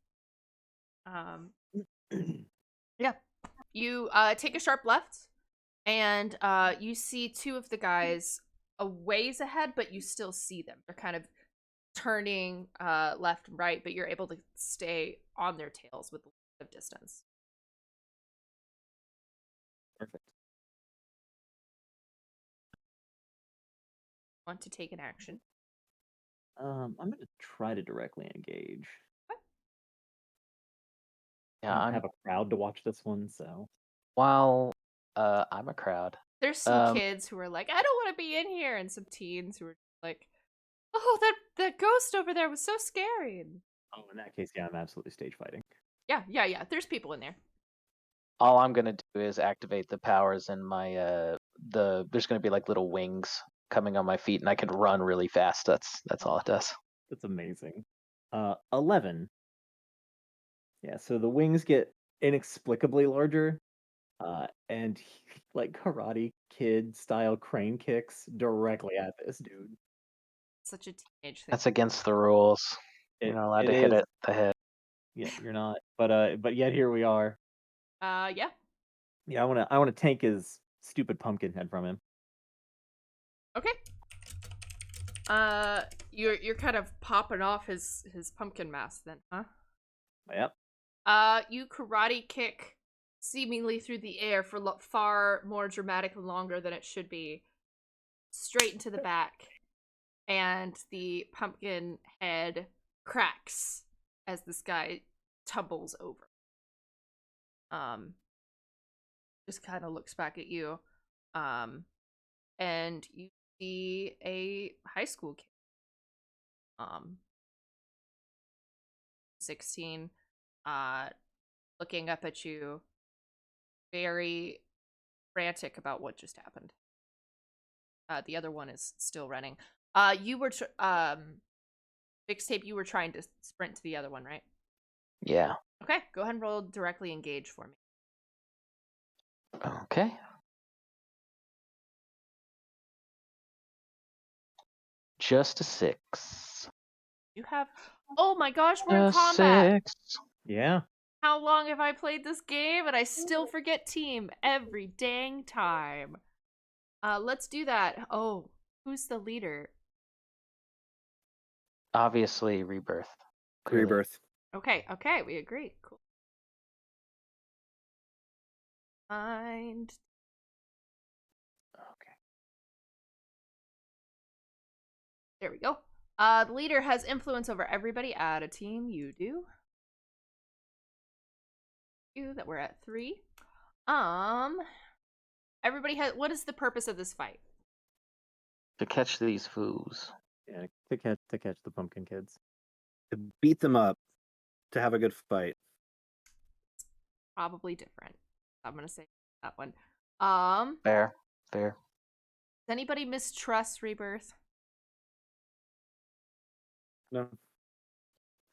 Yeah. You take a sharp left, and you see 2 of the guys a ways ahead, but you still see them. They're kind of turning left and right, but you're able to stay on their tails with a little bit of distance. Perfect. Want to take an action? I'm gonna try to directly engage. What? Yeah, I have a crowd to watch this one, so. While I'm a crowd, There's some Um, kids who are like, I don't want to be in here, and some teens who are like, oh, that ghost over there was so scary. And Oh, in that case, yeah, I'm absolutely stage fighting. yeah. There's people in there. all I'm gonna do is activate the powers in my there's gonna be like little wings coming on my feet, and I can run really fast. That's all it does. That's amazing. 11. Yeah, so the wings get inexplicably larger, and like Karate Kid style crane kicks directly at this dude. Such a teenage thing. That's against the rules. You're It not allowed it to hit is. it the head. Yeah, you're not. But yet here we are. Yeah. Yeah, I wanna tank his stupid pumpkin head from him. Okay. You're kind of popping off his pumpkin mask then, huh? Yep. You karate kick seemingly through the air for far more dramatic and longer than it should be, straight into the back, and the pumpkin head cracks as this guy tumbles over. Just kind of looks back at you, and you see a high school kid, 16, looking up at you, very frantic about what just happened. The other one is still running. You were Mixtape, you were trying to sprint to the other one, right? Yeah. Okay, go ahead and roll directly engage for me. Okay. Just a 6. You have. Oh my gosh, we're in Just combat. 6. Yeah. How long have I played this game and I still forget team every dang time? Let's do that. Oh, who's the leader? Obviously, Rebirth. Clearly. Rebirth. Okay, we agree. Cool. And Okay. there we go. The leader has influence over everybody. Add a team. You do. You that we're at 3. Everybody has. What is the purpose of this fight? To catch these fools. Yeah, to catch the pumpkin kids. To beat them up. To have a good fight. Probably different. I'm gonna say that one. Fair. Does anybody mistrust Rebirth? No.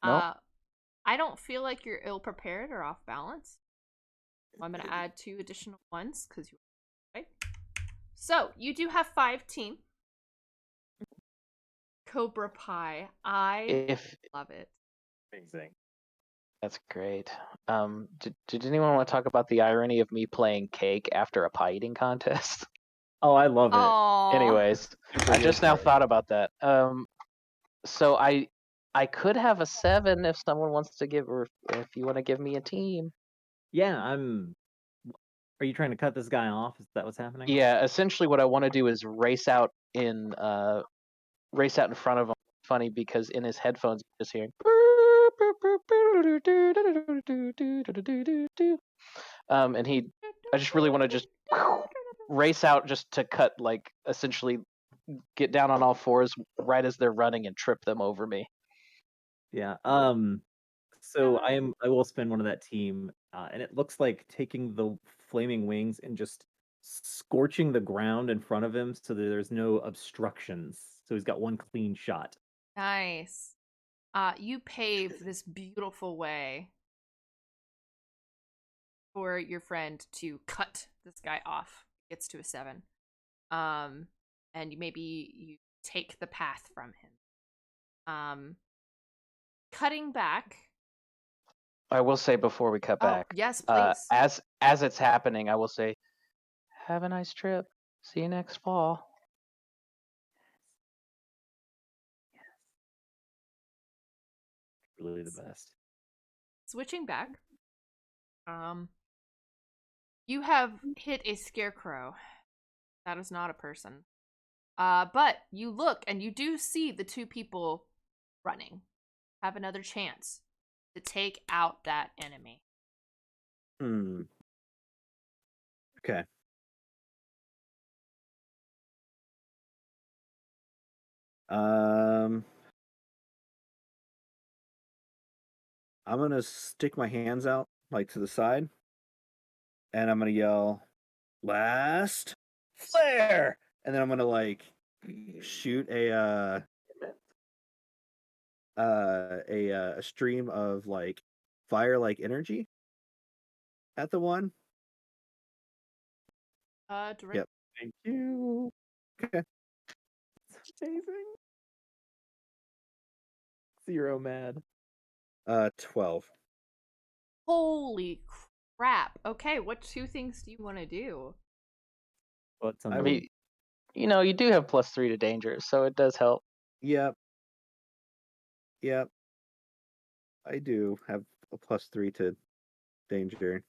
Nope. I don't feel like you're ill prepared or off balance. I'm gonna add 2 additional ones because you. Okay. So you do have 5 team. Cobra Pie. I love it. Amazing. That's great. Did anyone want to talk about the irony of me playing cake after a pie eating contest? Oh, I love it. Aww. Anyways, I just now thought about that. So I could have a 7 if someone wants to give, or if you want to give me a team. Yeah, Are you trying to cut this guy off? Is that what's happening? Yeah, essentially what I want to do is race out in front of him. Funny because in his headphones he's just hearing. And I just really want to just race out just to cut, like, essentially get down on all fours right as they're running and trip them over me. Yeah. So I will spend one of that team, and it looks like taking the flaming wings and just scorching the ground in front of him so that there's no obstructions. So he's got one clean shot. Nice. You pave this beautiful way for your friend to cut this guy off. Gets to a 7. And you take the path from him. Cutting back. I will say before we cut back. Yes, please. As it's happening, I will say, have a nice trip. See you next fall. Really the best. Switching back. You have hit a scarecrow. That is not a person. But you look and you do see the 2 people running. Have another chance to take out that enemy. Okay. Um, I'm gonna stick my hands out like to the side, and I'm gonna yell, "Last flare!" And then I'm gonna like shoot a stream of like fire like energy at the one. Direct. Yep. Thank you. Okay. It's amazing. 0 mad. 12. Holy crap. Okay, what two things do you want to do? What's on I I the would- mean, you do have +3 to danger, so it does help. Yep. Yep. I do have a +3 to danger.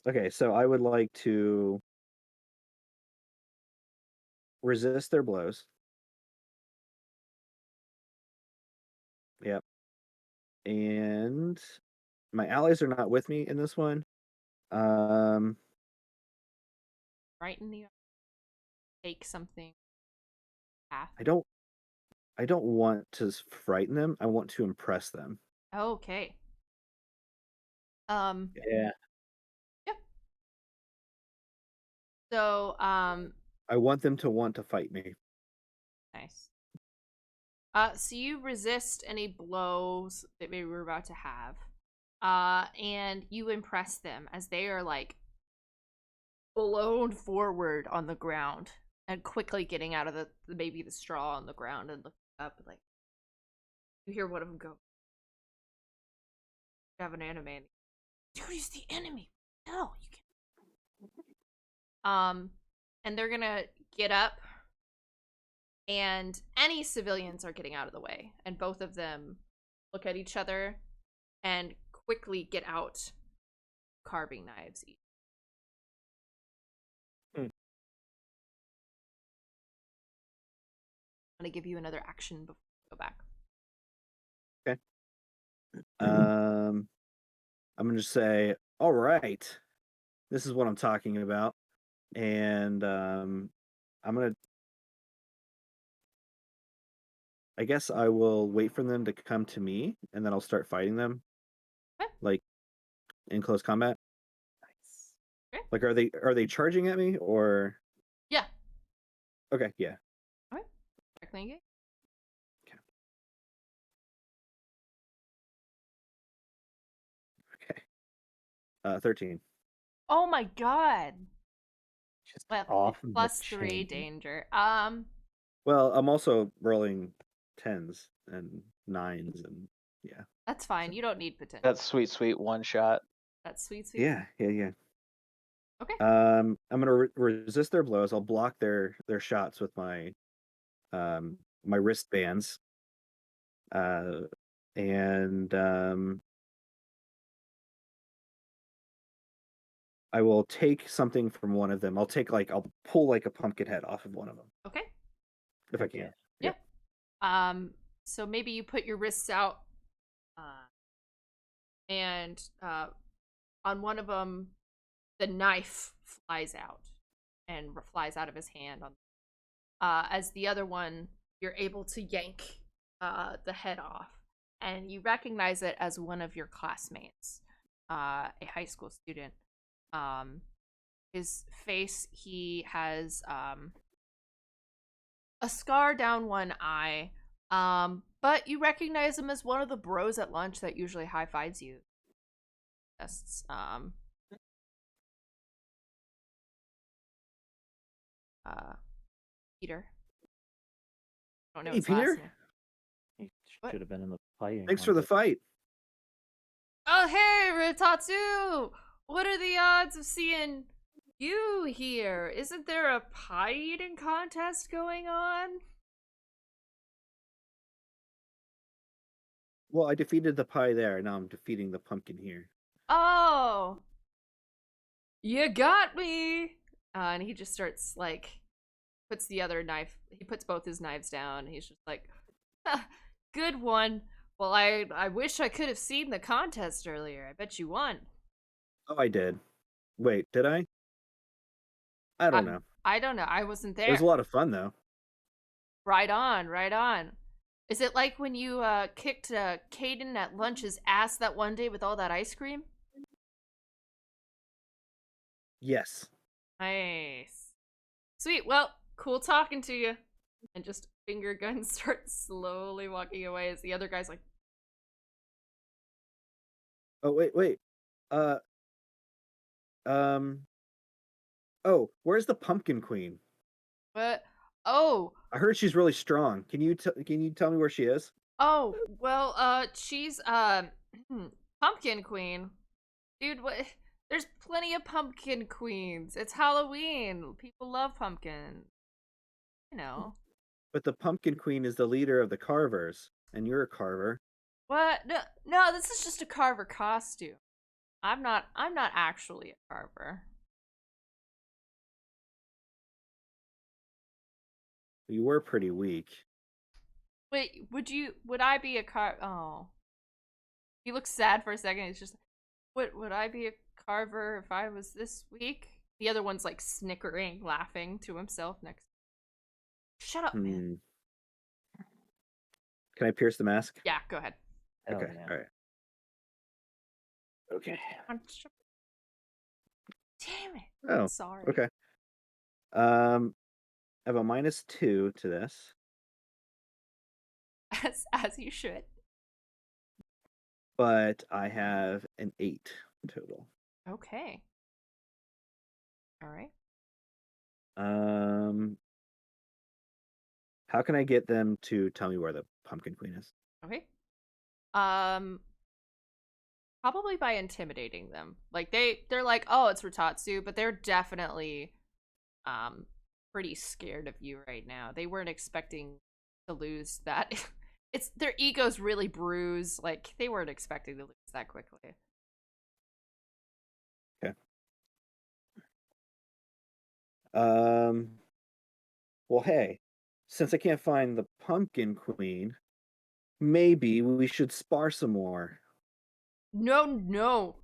Okay, so I would like to resist their blows. Yep. And my allies are not with me in this one. Um, Right in the take something. Half. I don't want to frighten them. I want to impress them. Okay. Yeah. So, I want them to want to fight me. nice. So you resist any blows that maybe we're about to have. And you impress them as they are like blown forward on the ground and quickly getting out of the straw on the ground and looking up like you hear one of them go, "You have an enemy." Dude, he's the enemy. No, you can't. And they're gonna get up, and any civilians are getting out of the way, and both of them look at each other and quickly get out carving knives each. Hmm. I'm gonna give you another action before we go back. I'm gonna just say, all right, this is what I'm talking about. And I guess I will wait for them to come to me, and then I'll start fighting them. Okay. Like in close combat. Nice. Okay. Like are they charging at me or Yeah. okay, yeah. Directly engage. Okay. 13. Oh my god. Just Well, off the +3 chain. danger. Well, I'm also rolling 10s and 9s and yeah. That's fine. You don't need potential. That's sweet one shot. That's sweet, sweet. Yeah. Okay. I'm gonna resist their blows. I'll block their shots with my my wristbands. And I will take something from one of them. I'll pull like a pumpkin head off of one of them Okay. if I can. Yeah. So maybe you put your wrists out, and on one of them, the knife flies out and flies out of his hand. As the other one, you're able to yank the head off, and you recognize it as one of your classmates, a high school student. His face, he has a scar down one eye. But you recognize him as one of the bros at lunch that usually high fives you. That's Peter. I don't know Hey, his last Peter. name. He What? should have been in the fighting. Thanks for the fight. Oh, hey, Ritatsu! What are the odds of seeing you here? Isn't there a pie eating contest going on? Well, I defeated the pie there. Now I'm defeating the pumpkin here. Oh, you got me! And he just starts like puts the other knife. He puts both his knives down. He's just like, "Good one. Well, I wish I could have seen the contest earlier. I bet you won." Oh, I did. Wait, did I? I don't know. I don't know. I wasn't It there. was a lot of fun though. Right on, right on. Is it like when you kicked Caden at lunch's ass that one day with all that ice cream? Yes. Nice. Sweet. Well, cool talking to you. And just finger gun starts slowly walking away as the other guy's like, Oh wait. Uh um. Oh, where's the Pumpkin Queen? what? Oh, I heard she's really strong. Can you tell me where she is? oh, well, she's, Pumpkin Queen. Dude, what? There's plenty of pumpkin queens. It's Halloween. People love pumpkin. You know. But the Pumpkin Queen is the leader of the Carvers, and you're a Carver. What? No, no, this is just a carver costume. I'm not actually a carver. You were pretty weak. Wait, would I be a oh. He looks sad for a second. He's just, would I be a carver if I was this weak? The other one's like snickering, laughing to himself next. Shut up, man. Can I pierce the mask? Yeah, go ahead. Hell Okay. yeah. All right. Okay. Damn it. Oh. Sorry. Okay. I have a -2 to this. As you should. But I have an 8 total. Okay. All right. How can I get them to tell me where the Pumpkin Queen is? Okay. Probably by intimidating them. Like they're like, "Oh, it's Ratatsu," but they're definitely pretty scared of you right now. They weren't expecting to lose that. It's their egos really bruised. Like they weren't expecting to lose that quickly. Okay. Well, hey, since I can't find the Pumpkin Queen, maybe we should spar some more. No. Nope.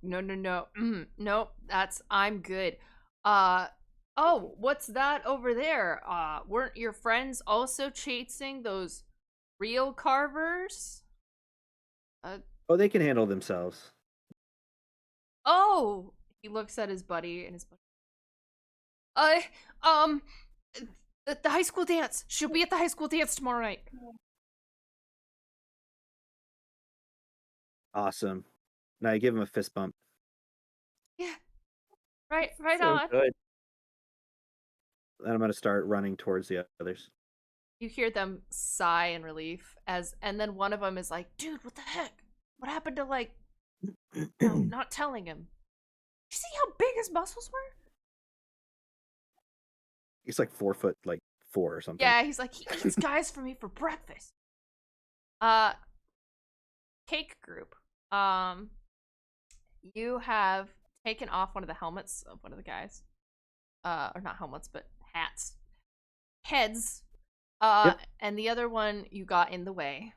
I'm good. Oh, what's that over there? Weren't your friends also chasing those real carvers? Oh, they can handle themselves. Oh, he looks at his buddy and his buddy. The high school dance. She'll be at the high school dance tomorrow night. Awesome. Now I give him a fist bump. Yeah. Right So on. good. Then I'm gonna start running towards the others. You hear them sigh in relief and then one of them is like, "Dude, what the heck? What happened to like not telling him? You see how big his muscles were?" He's like 4'4" or something. Yeah, he's like, he eats guys for me for breakfast. Cake group. You have taken off one of the helmets of one of the guys. Or not helmets, but hats. Heads. Yep. And the other one you got in the way.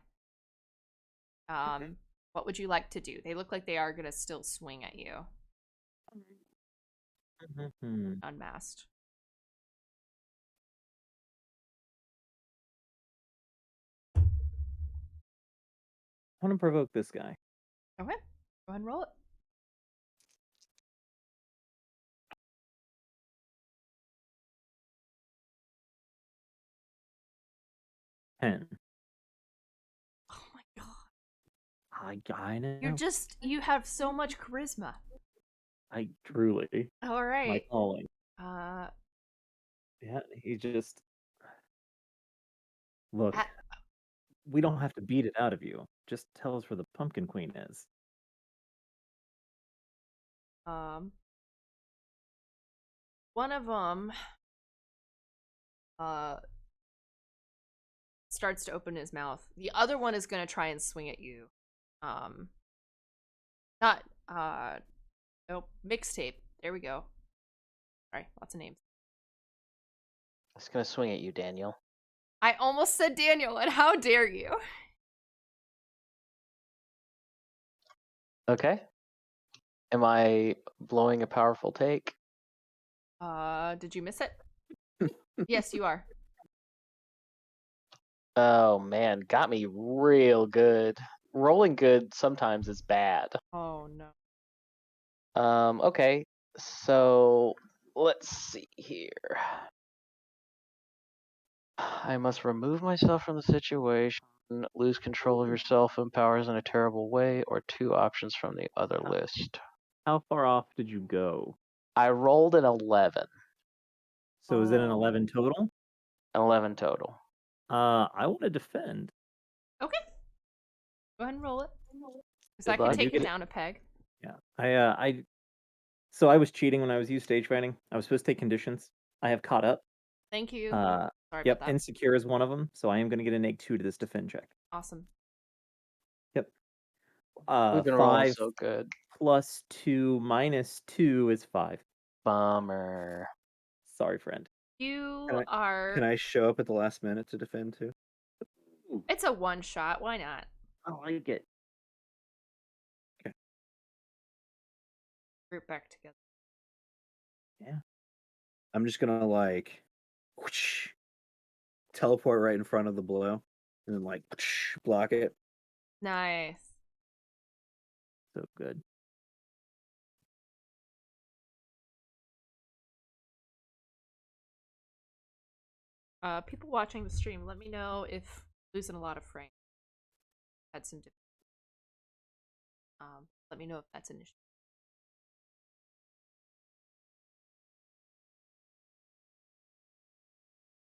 What would you like to do? They look like they are gonna still swing at you. Unmasked. I want to provoke this guy. Okay. Go ahead and roll it. Pen. Oh my god. I know. You have so much charisma. I truly. All My right. calling. Yeah, he just look. We don't have to beat it out of you. Just tell us where the Pumpkin Queen is. One of them starts to open his mouth. The other one is gonna try and swing at you. Nope, mixtape. There we go. Sorry, lots of names. It's gonna swing at you, Daniel. I almost said Daniel, and how dare you? Okay. Am I blowing a powerful take? Did you miss it? Yes, you are. Oh man, got me real good. Rolling good sometimes is bad. Oh no. Okay, so let's see here. I must remove myself from the situation, lose control of yourself and powers in a terrible way, or 2 options from the other list. How far off did you go? I rolled an 11. So is it an Oh. 11 total? 11 total. I want to defend. Okay. Go ahead and roll it. Because Good I can luck. take You it can- down a peg. Yeah. So I was cheating when I was used stage fighting. I was supposed to take conditions. I have caught up. Thank you. Uh, Sorry yep, about that. insecure is one of them. So I am going to get an egg 2 to this defend check. Awesome. Yep. We've been rolling 5 so good. plus 2 minus 2 is 5. Bummer. Sorry, friend. You are. Can I show up at the last minute to defend too? It's a one shot. Why not? I like it. Group back together. I'm just gonna like whoosh, teleport right in front of the blow, and then like whoosh, block it. Nice. So good. People watching the stream, let me know if losing a lot of frame. Had some. Let me know if that's an issue.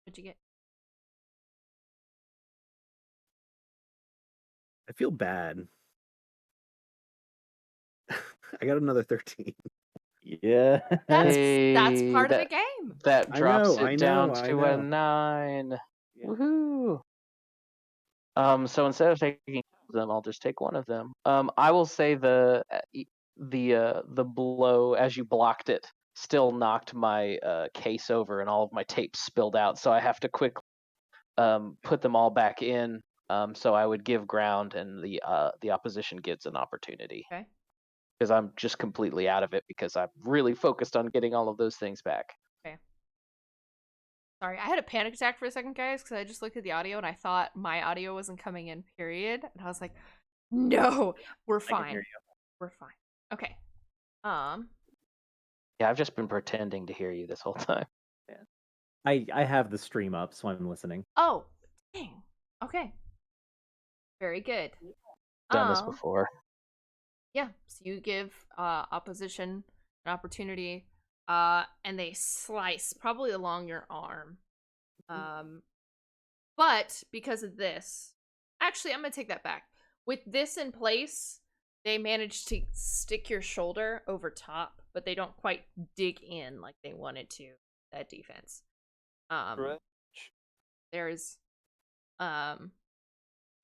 What'd you get? I feel bad. I got another 13. Yeah. That's Hey, part of that- the game. That I drops know, it I down know, I to a know. 9. Yeah. Woohoo! So instead of taking them, I'll just take one of them. I will say the blow as you blocked it still knocked my case over and all of my tape spilled out. So I have to quickly put them all back in. So I would give ground, and the opposition gets an opportunity. Okay. Because I'm just completely out of it because I'm really focused on getting all of those things back. Sorry, I had a panic attack for a second, guys, because I just looked at the audio and I thought my audio wasn't coming in, period. And I was like, no, we're I can hear fine. you. We're fine. Okay. Yeah, I've just been pretending to hear you this whole time. I have the stream up, so I'm listening. Oh, dang. Okay. Very good. Done this before. Yeah, so you give opposition an opportunity, and they slice probably along your arm. But because of this, actually, I'm gonna take that back. With this in place, they managed to stick your shoulder over top, but they don't quite dig in like they wanted to. That defense. There's a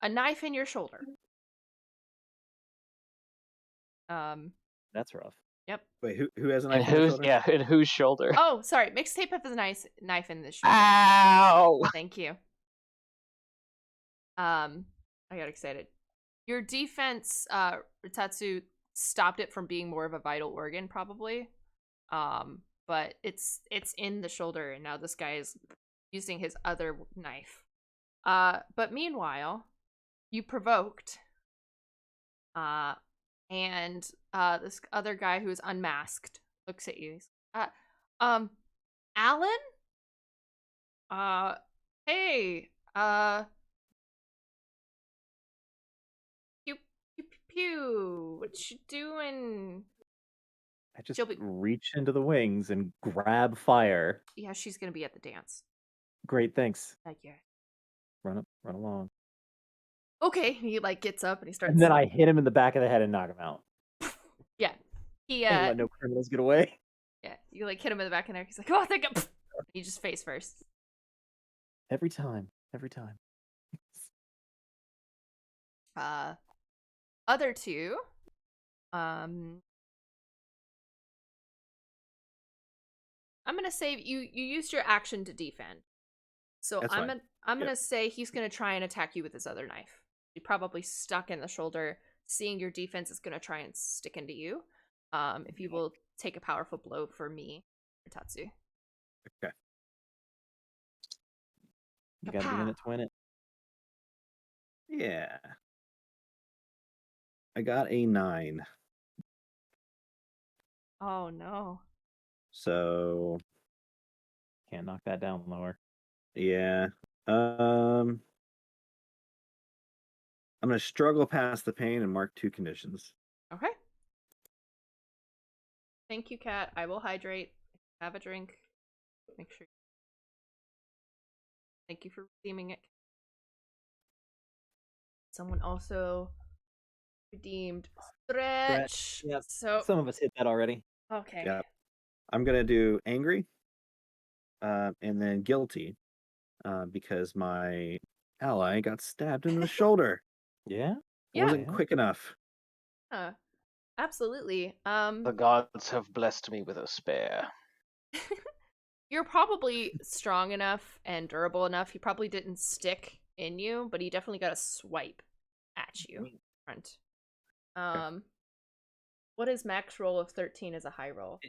knife in your shoulder. That's rough. Yep. Wait, who has a And knife in their whose shoulder? and whose shoulder? Oh, sorry. Mixtape has a nice knife in the shoulder. Ow! Thank you. I got excited. Your defense, Ritatsu, stopped it from being more of a vital organ, probably. But it's in the shoulder, and now this guy is using his other knife. But meanwhile, you provoked. And this other guy who is unmasked looks at you. He's, Alan? Hey, pew, pew, pew, pew. What you doing? I just She'll be- reach into the wings and grab fire. Yeah, she's gonna be at the dance. Great, thanks. Like, yeah. Run along. Okay, he like gets up and he starts. And then I hit him in the back of the head and knock him out. Yeah, he And let no criminals get away. yeah, you like hit him in the back of the neck. He's like, oh, thank you. He just face first. Every time. Other two, I'm gonna say you used your action to defend, so That's I'm fine. gonna say he's gonna try and attack you with his other knife. He probably stuck in the shoulder. Seeing your defense is gonna try and stick into you. If you will take a powerful blow for me, Tatsu. Okay. You gotta be in it to win it. Yeah. I got a 9. Oh no. So Can't knock that down lower. yeah. I'm gonna struggle past the pain and mark 2 conditions. Okay. Thank you, Kat. I will hydrate. Have a drink. Make sure. Thank you for redeeming it. Someone also redeemed stretch. Yep. So Some of us hit that already. okay. Yeah. I'm gonna do angry, and then guilty, because my ally got stabbed in the shoulder. Yeah. I Yeah. wasn't quick enough. Absolutely. The gods have blessed me with a spare. You're probably strong enough and durable enough. He probably didn't stick in you, but he definitely got a swipe at you. Front. What is max roll of 13 as a high roll?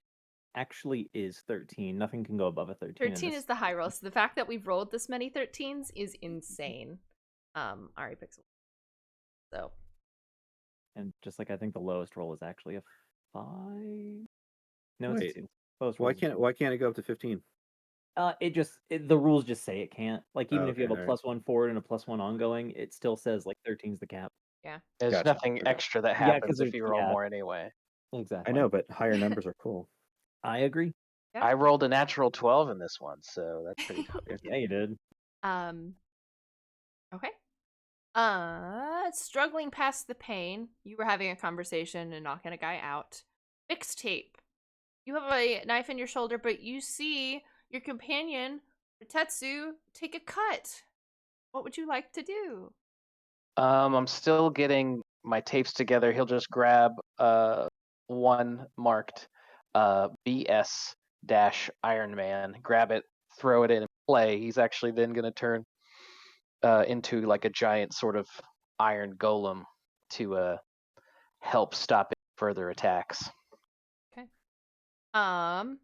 Actually is 13. Nothing can go above a 13. 13 is the high roll. So the fact that we've rolled this many 13s is insane. Ari Pixel. So. And just like I think the lowest roll is actually a 5. No, Wait, it's a 2. Lowest Why roll is can't it go up to 15? the rules just say it can't. Like even Oh, if you have okay, a alright. +1 forward and a +1 ongoing, it still says like 13's the cap. Yeah. There's Gotcha. nothing Okay. extra that Yeah, 'cause happens if there's- you roll yeah. more anyway. Exactly. I know, but higher numbers are cool. I agree. Yeah. I rolled a natural 12 in this one, so that's pretty tough. Yeah, you did. Okay. Struggling past the pain. You were having a conversation and knocking a guy out. Mixtape. You have a knife in your shoulder, but you see your companion, Tetsu, take a cut. What would you like to do? I'm still getting my tapes together. He'll just grab one marked BS Iron Man, grab it, throw it in and play. He's actually then gonna turn into like a giant sort of iron golem to help stop further attacks. Okay. I'm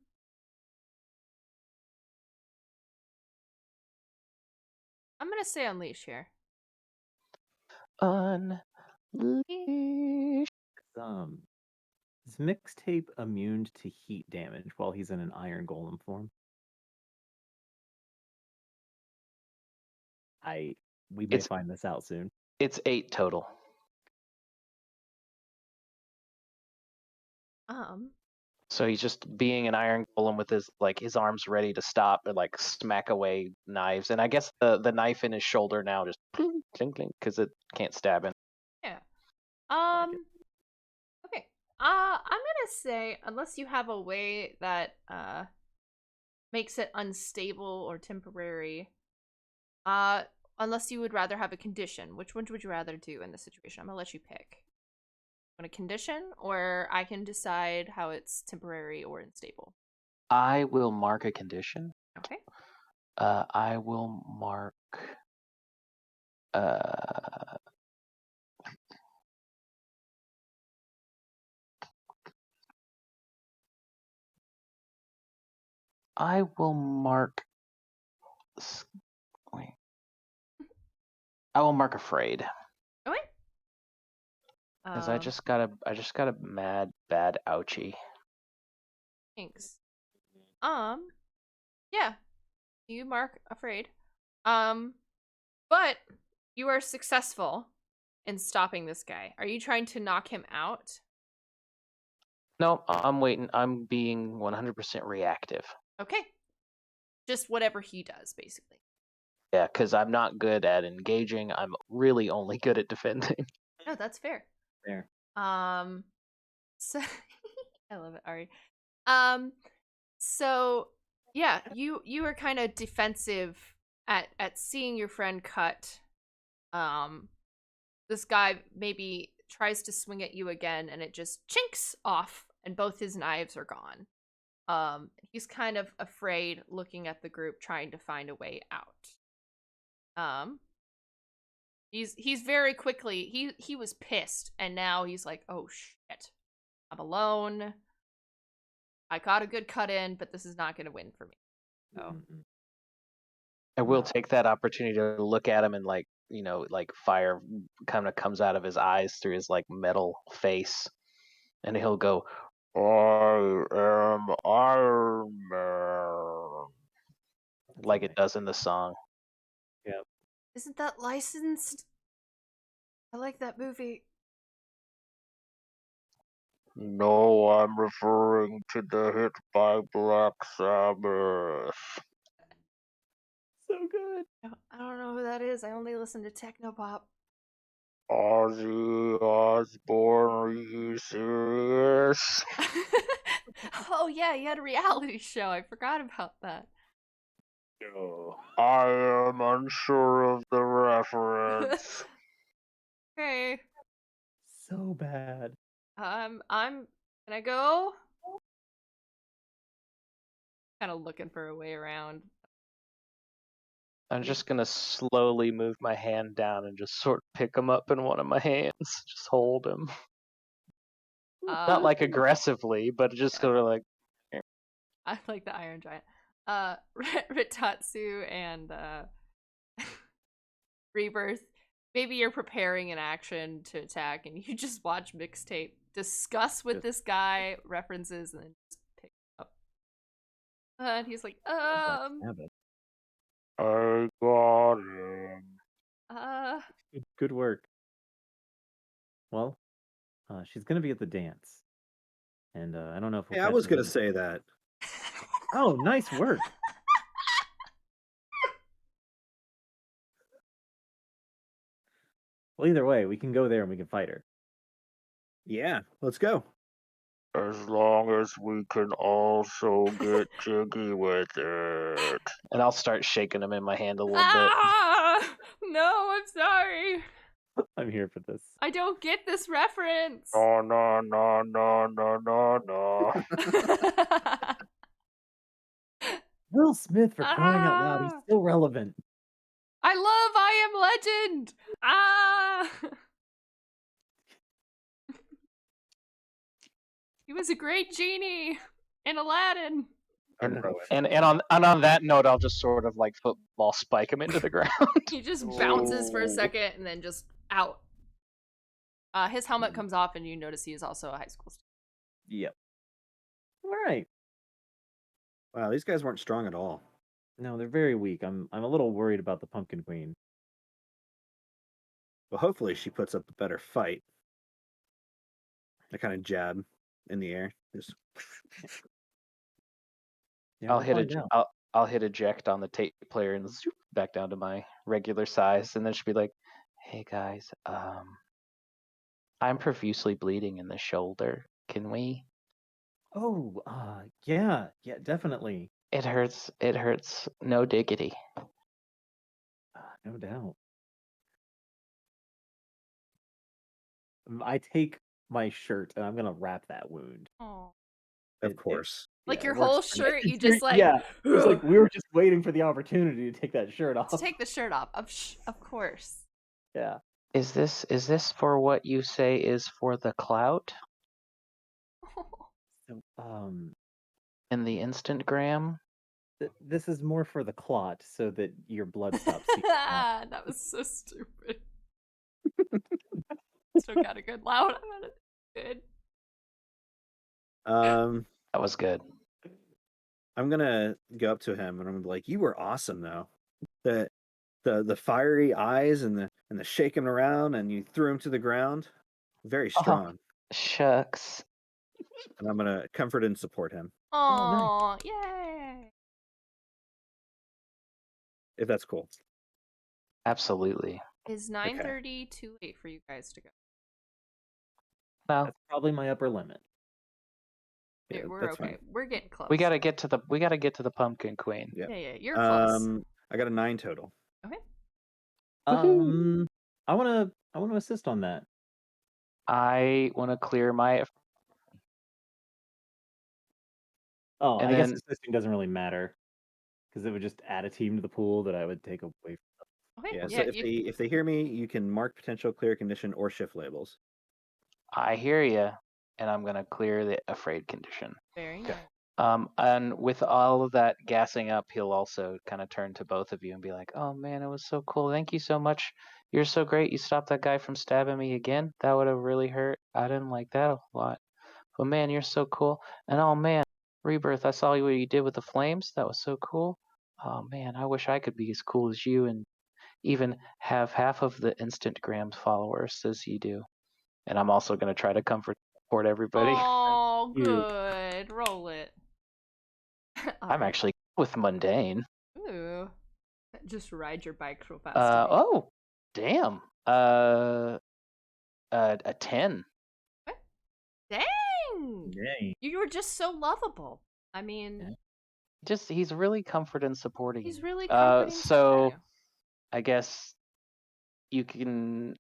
gonna say unleash here. Unleash. Is Mixtape immune to heat damage while he's in an iron golem form? We may find this out soon. It's 8 total. So he's just being an iron golem with his arms ready to stop and like smack away knives. And I guess the knife in his shoulder now just clink clink because it can't stab him. Yeah. like it. Okay. I'm gonna say unless you have a way that makes it unstable or temporary. Unless you would rather have a condition. Which one would you rather do in this situation? I'm gonna let you pick. Want a condition, or I can decide how it's temporary or unstable. I will mark a condition. Okay. I will mark. I will mark. Wait. I will mark afraid. Okay. Because I just got a mad bad ouchie. Thanks. Yeah. You mark afraid. But you are successful in stopping this guy. Are you trying to knock him out? No, I'm waiting. I'm being 100% reactive. Okay. Just whatever he does, basically. Yeah, because I'm not good at engaging. I'm really only good at defending. No, that's fair. Fair. So I love it, Ari. So yeah, you are kind of defensive at seeing your friend cut. This guy maybe tries to swing at you again, and it just chinks off, and both his knives are gone. He's kind of afraid, looking at the group, trying to find a way out. He's very quickly he was pissed, and now he's like, oh shit, I'm alone. I got a good cut in, but this is not going to win for me. I will take that opportunity to look at him and like like fire kind of comes out of his eyes through his like metal face, and he'll go, "I am Iron Man," like it does in the song. Yeah. Isn't that licensed? I like that movie. No, I'm referring to the hit by Black Sabbath. So good. I don't know who that is. I only listen to technopop. Ozzy Osbourne, are you serious? Oh yeah, he had a reality show. I forgot about that. No. I am unsure of the reference. Okay. So bad. I'm can I go? Kind of looking for a way around. I'm just gonna slowly move my hand down and just sort of pick him up in one of my hands. Just hold him. Not like aggressively, but just yeah. sort of like. I like the Iron Giant. Ritatsu and Rebirth. Maybe you're preparing an action to attack, and you just watch Mixtape discuss with this guy references, and then just pick up. And he's like, I got him. Good work. Well, she's gonna be at the dance, and I don't know if we'll. Yeah, I catch was her gonna then. say that. Oh, nice work. Well, either way, we can go there and we can fight her. Yeah, let's go. As long as we can also get jiggy with it. And I'll start shaking him in my hand a little bit. No, I'm sorry. I'm here for this. I don't get this reference. No, no, no, no, no, no, no. Will Smith, for crying out loud, he's still relevant. I love I Am Legend. He was a great genie in Aladdin. And on that note, I'll just sort of like football spike him into the ground. He just bounces for a second and then just out. His helmet comes off, and you notice he is also a high school student. Yep. All right. Wow, these guys weren't strong at all. No, they're very weak. I'm a little worried about the Pumpkin Queen. Well, hopefully she puts up a better fight. I kind of jab in the air. Just Yeah, I'll we'll hit find out. I'll hit eject on the tape player and zoop back down to my regular size, and then she'll be like, "Hey guys, I'm profusely bleeding in the shoulder. Can we?" Oh, yeah, definitely. It hurts. It hurts. No diggity. No doubt. I take my shirt and I'm gonna wrap that wound. Oh. of course. Like Yeah, your it works whole for me. shirt, you just like Yeah, it was like we were just waiting for the opportunity to take that shirt off. to take the shirt off. Of course. Yeah. Is this for what you say is for the clout So, in the Instantgram? this is more for the clot, so that your blood stops. That was so stupid. Still got a good loud on it. Good. That was good. I'm gonna go up to him and I'm gonna be like, "You were awesome, though. The fiery eyes and the shaking around, and you threw him to the ground. Very strong." Shucks. And I'm gonna comfort and support him, Oh, yay! if that's cool. Absolutely. Is 9:30 too late for you guys to go? No, That's probably my upper limit. Yeah, We're that's okay. fine. We're getting close. we gotta get to the Pumpkin Queen. Yeah. Yeah, you're close. I got a 9 total. Okay. I wanna assist on that. I want to clear my. Oh, And I guess then- assisting doesn't really matter because it would just add a team to the pool that I would take away from. Okay. Yeah. So if they hear me, you can mark potential clear condition or shift labels. I hear you, and I'm gonna clear the afraid condition. Very nice. And with all of that gassing up, he'll also kind of turn to both of you and be like, "Oh man, it was so cool. Thank you so much. You're so great. You stopped that guy from stabbing me again. That would have really hurt. I didn't like that a lot. But man, you're so cool. And oh man, Rebirth, I saw what you did with the flames. That was so cool. Oh man, I wish I could be as cool as you and even have half of the Instagram followers as you do. And I'm also going to try to support everybody. Oh, Cute. good. Roll it. I'm Alright. actually with mundane. Ooh. Just ride your bike real fast. to me. Oh, damn. A 10. Dang! Yay. You were just so lovable. I mean, Yeah. Just he's really comfort and supporting. he's really comforting. So you. I guess you can.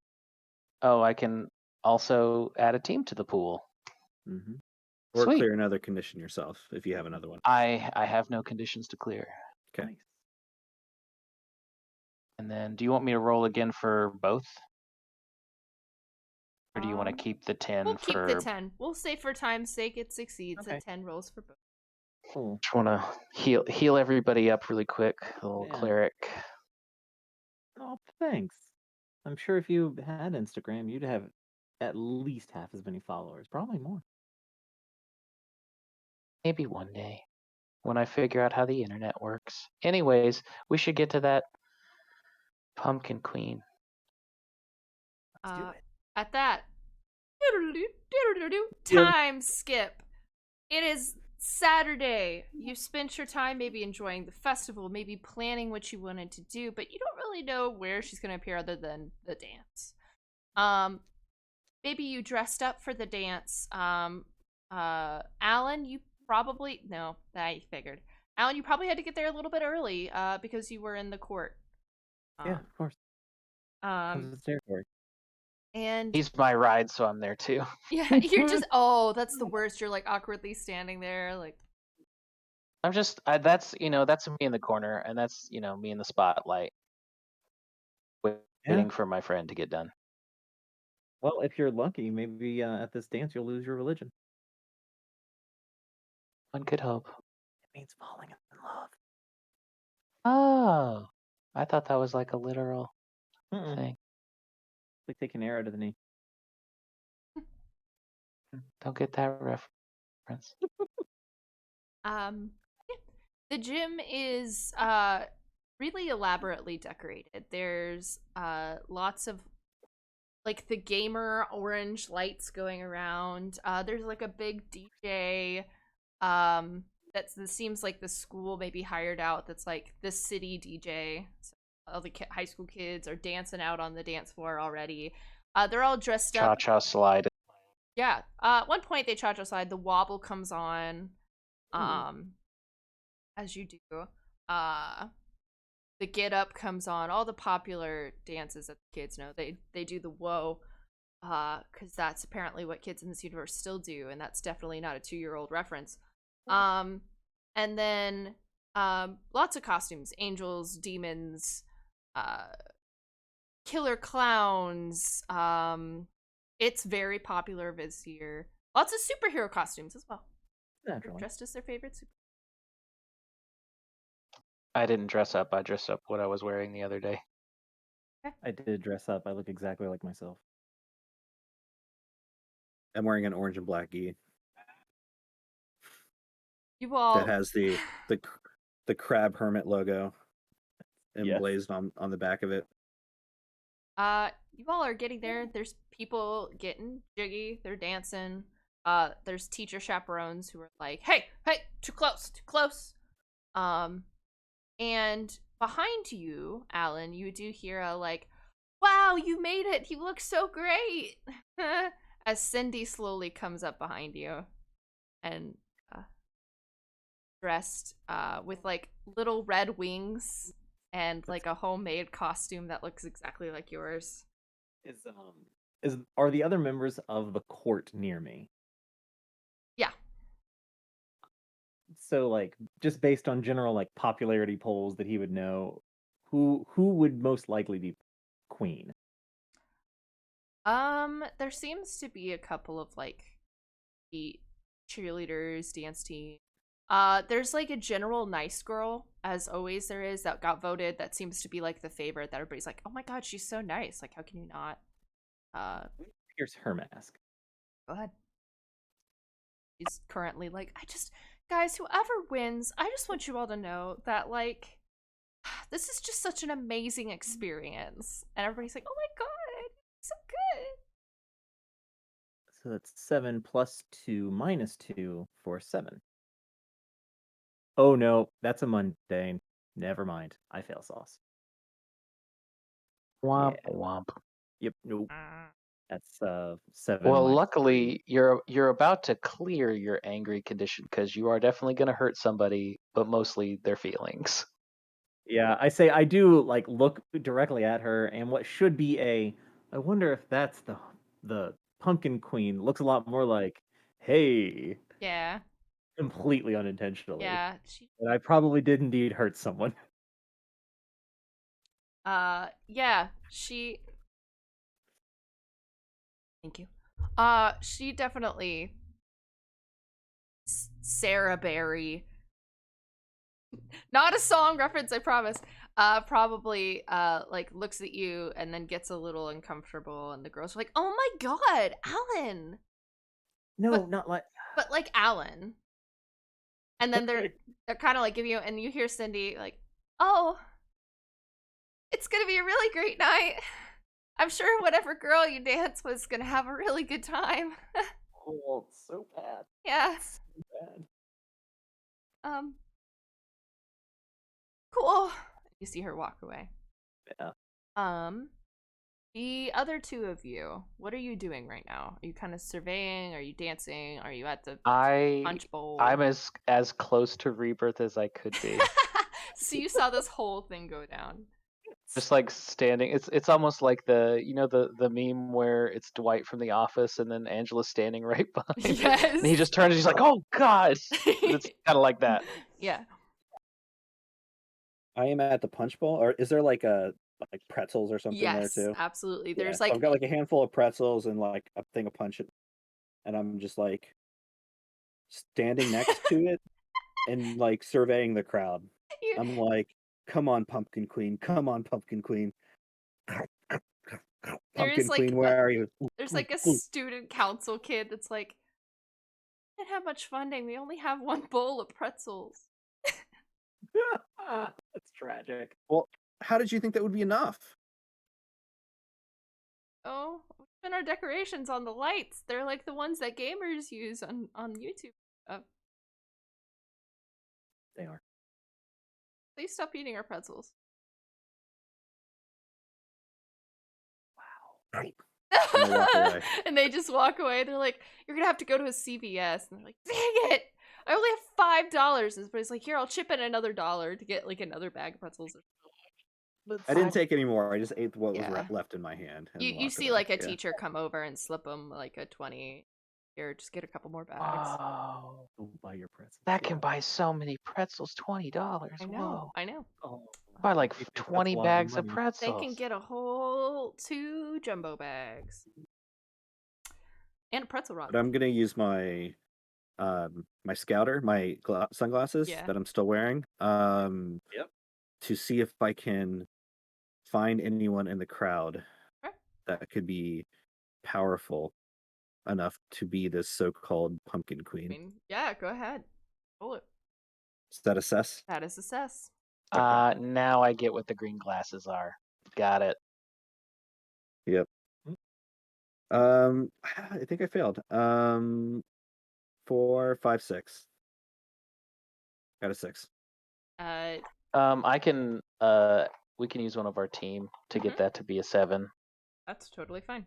Oh, I can also add a team to the pool. Mm-hmm. Or Sweet. clear another condition yourself if you have another one. I have no conditions to clear. Okay. Nice. And then, do you want me to roll again for both? Or do you want to keep the 10 We'll for... keep the 10. We'll say for time's sake it succeeds. Okay. 10 rolls for both. Cool. Just want to heal everybody up really quick. A little Yeah. cleric. Oh, thanks. I'm sure if you had Instagram, you'd have at least half as many followers, probably more. Maybe one day. When I figure out how the internet works. Anyways, we should get to that Pumpkin Queen. Let's do it. At that, Yeah. time skip. It is Saturday. You spent your time maybe enjoying the festival, maybe planning what you wanted to do, but you don't really know where she's going to appear other than the dance. Maybe you dressed up for the dance. Alan, you probably no, I figured. Alan, you probably had to get there a little bit early, because you were in the court. Yeah, of course. Comes with the territory. And He's my ride, so I'm there too. yeah, you're just that's the worst. You're like awkwardly standing there, like I'm just that's that's me in the corner, and that's me in the spotlight, waiting for my friend to get done. Well, if you're lucky, maybe at this dance you'll lose your religion. One could hope. It means falling in love. Oh, I thought that was like a literal Mm-mm. thing. Like taking an arrow to the knee. Don't get that reference. the gym is really elaborately decorated. There's lots of like the gamer orange lights going around. There's like a big DJ that seems like the school maybe hired out, that's like the city DJ. So all the high school kids are dancing out on the dance floor already. They're all dressed up. Cha-cha slide. Yeah. At one point they cha-cha slide, the wobble comes on. As you do. The get up comes on, all the popular dances that the kids know. They do the whoa, because that's apparently what kids in this universe still do, and that's definitely not a 2-year-old reference. And then lots of costumes, angels, demons, killer clowns. It's very popular this year. Lots of superhero costumes as well. Naturally. Dressed as their favorite super. I didn't dress up. I dressed up what I was wearing the other day. I did dress up. I look exactly like myself. I'm wearing an orange and black gi You've all that has the crab hermit logo Yes. emblazed on the back of it. you all are getting there. There's people getting jiggy. They're dancing. There's teacher chaperones who are like, hey, too close. And behind you, Alan, you do hear a like, wow, you made it. You look so great. As Cindy slowly comes up behind you and dressed with like little red wings and like a homemade costume that looks exactly like yours. Are the other members of the court near me? Yeah. So like just based on general like popularity polls that he would know, who would most likely be queen? There seems to be a couple of like cheerleaders, dance team, There's like a general nice girl, as always there is, that got voted. That seems to be like the favorite. That everybody's like, oh my god, she's so nice. Like, how can you not? Here's her mask. Go ahead. She's currently like, guys, whoever wins, I just want you all to know that like, this is just such an amazing experience. And everybody's like, oh my god, so good. So that's 7 plus 2 minus 2 for 7. Oh no, that's a mundane. Never mind. I fail sauce. Womp Yeah. womp. Yep, nope. That's 7. Well, minus luckily 3. you're about to clear your angry condition because you are definitely going to hurt somebody, but mostly their feelings. Yeah, I say I do like look directly at her, and what should be I wonder if that's the Pumpkin Queen looks a lot more like, hey, Yeah. completely unintentionally. Yeah. And I probably did indeed hurt someone. Yeah, thank you. She definitely Sarah Berry. Not a song reference, I promise. Probably like looks at you and then gets a little uncomfortable, and the girls are like, "Oh my god, Alan!" No, not like. But like Alan. And then they're kind of like giving you, and you hear Cindy like, "Oh, it's gonna be a really great night. I'm sure whatever girl you dance with is gonna have a really good time." Oh, it's so bad. Yeah. So bad. Cool. You see her walk away. Yeah. The other two of you, what are you doing right now? Are you kind of surveying? Are you dancing? Are you at the punch bowl? I'm as close to Rebirth as I could be. So you saw this whole thing go down. Just like standing, it's almost like the meme where it's Dwight from The Office and then Angela's standing right behind. Yes. And he just turns and he's like, "Oh God!" It's kind of like that. Yeah. I am at the punch bowl, or is there like pretzels or something there Yes, too? absolutely. Yeah, There's so like I've got like a handful of pretzels and like a thing of punch, and I'm just like standing next to it and like surveying the crowd. I'm like, come on, Pumpkin Queen, come on, Pumpkin Queen. Pumpkin like Queen, where are you? there's like a student council kid that's like, "We didn't have much funding. We only have one bowl of pretzels." That's tragic. Well, how did you think that would be enough? Oh, we spent our decorations on the lights. They're like the ones that gamers use on YouTube. They are. Please stop eating our pretzels. Wow. And they walk away. And they just walk away. They're like, "You're gonna have to go to a CVS." And they're like, "Dang it! I only have $5." And everybody's like, "Here, I'll chip in another $1 to get like another bag of pretzels." I didn't take any more. I just ate what Yeah. was left in my hand. And You walked see away. like a Yeah. teacher come over and slip them like a 20. Here, just get a couple more bags. Oh, Don't buy your pretzels. that can buy so many pretzels. $20. I know. Whoa. I know. Oh, Buy like that's 20 a lot of bags of money. pretzels. They can get a whole 2 jumbo bags and a pretzel rock. But I'm gonna use my my scouter, my sunglasses Yeah. that I'm still wearing, Yep. to see if I can find anyone in the crowd Okay. that could be powerful enough to be this so-called Pumpkin I Queen. mean, yeah, go ahead. Roll it. Is that assess? That is assess. Now I get what the green glasses are. Got it. Yep. I think I failed. 4, 5, 6. Got a 6. I can we can use one of our team to get that to be a 7. That's totally fine.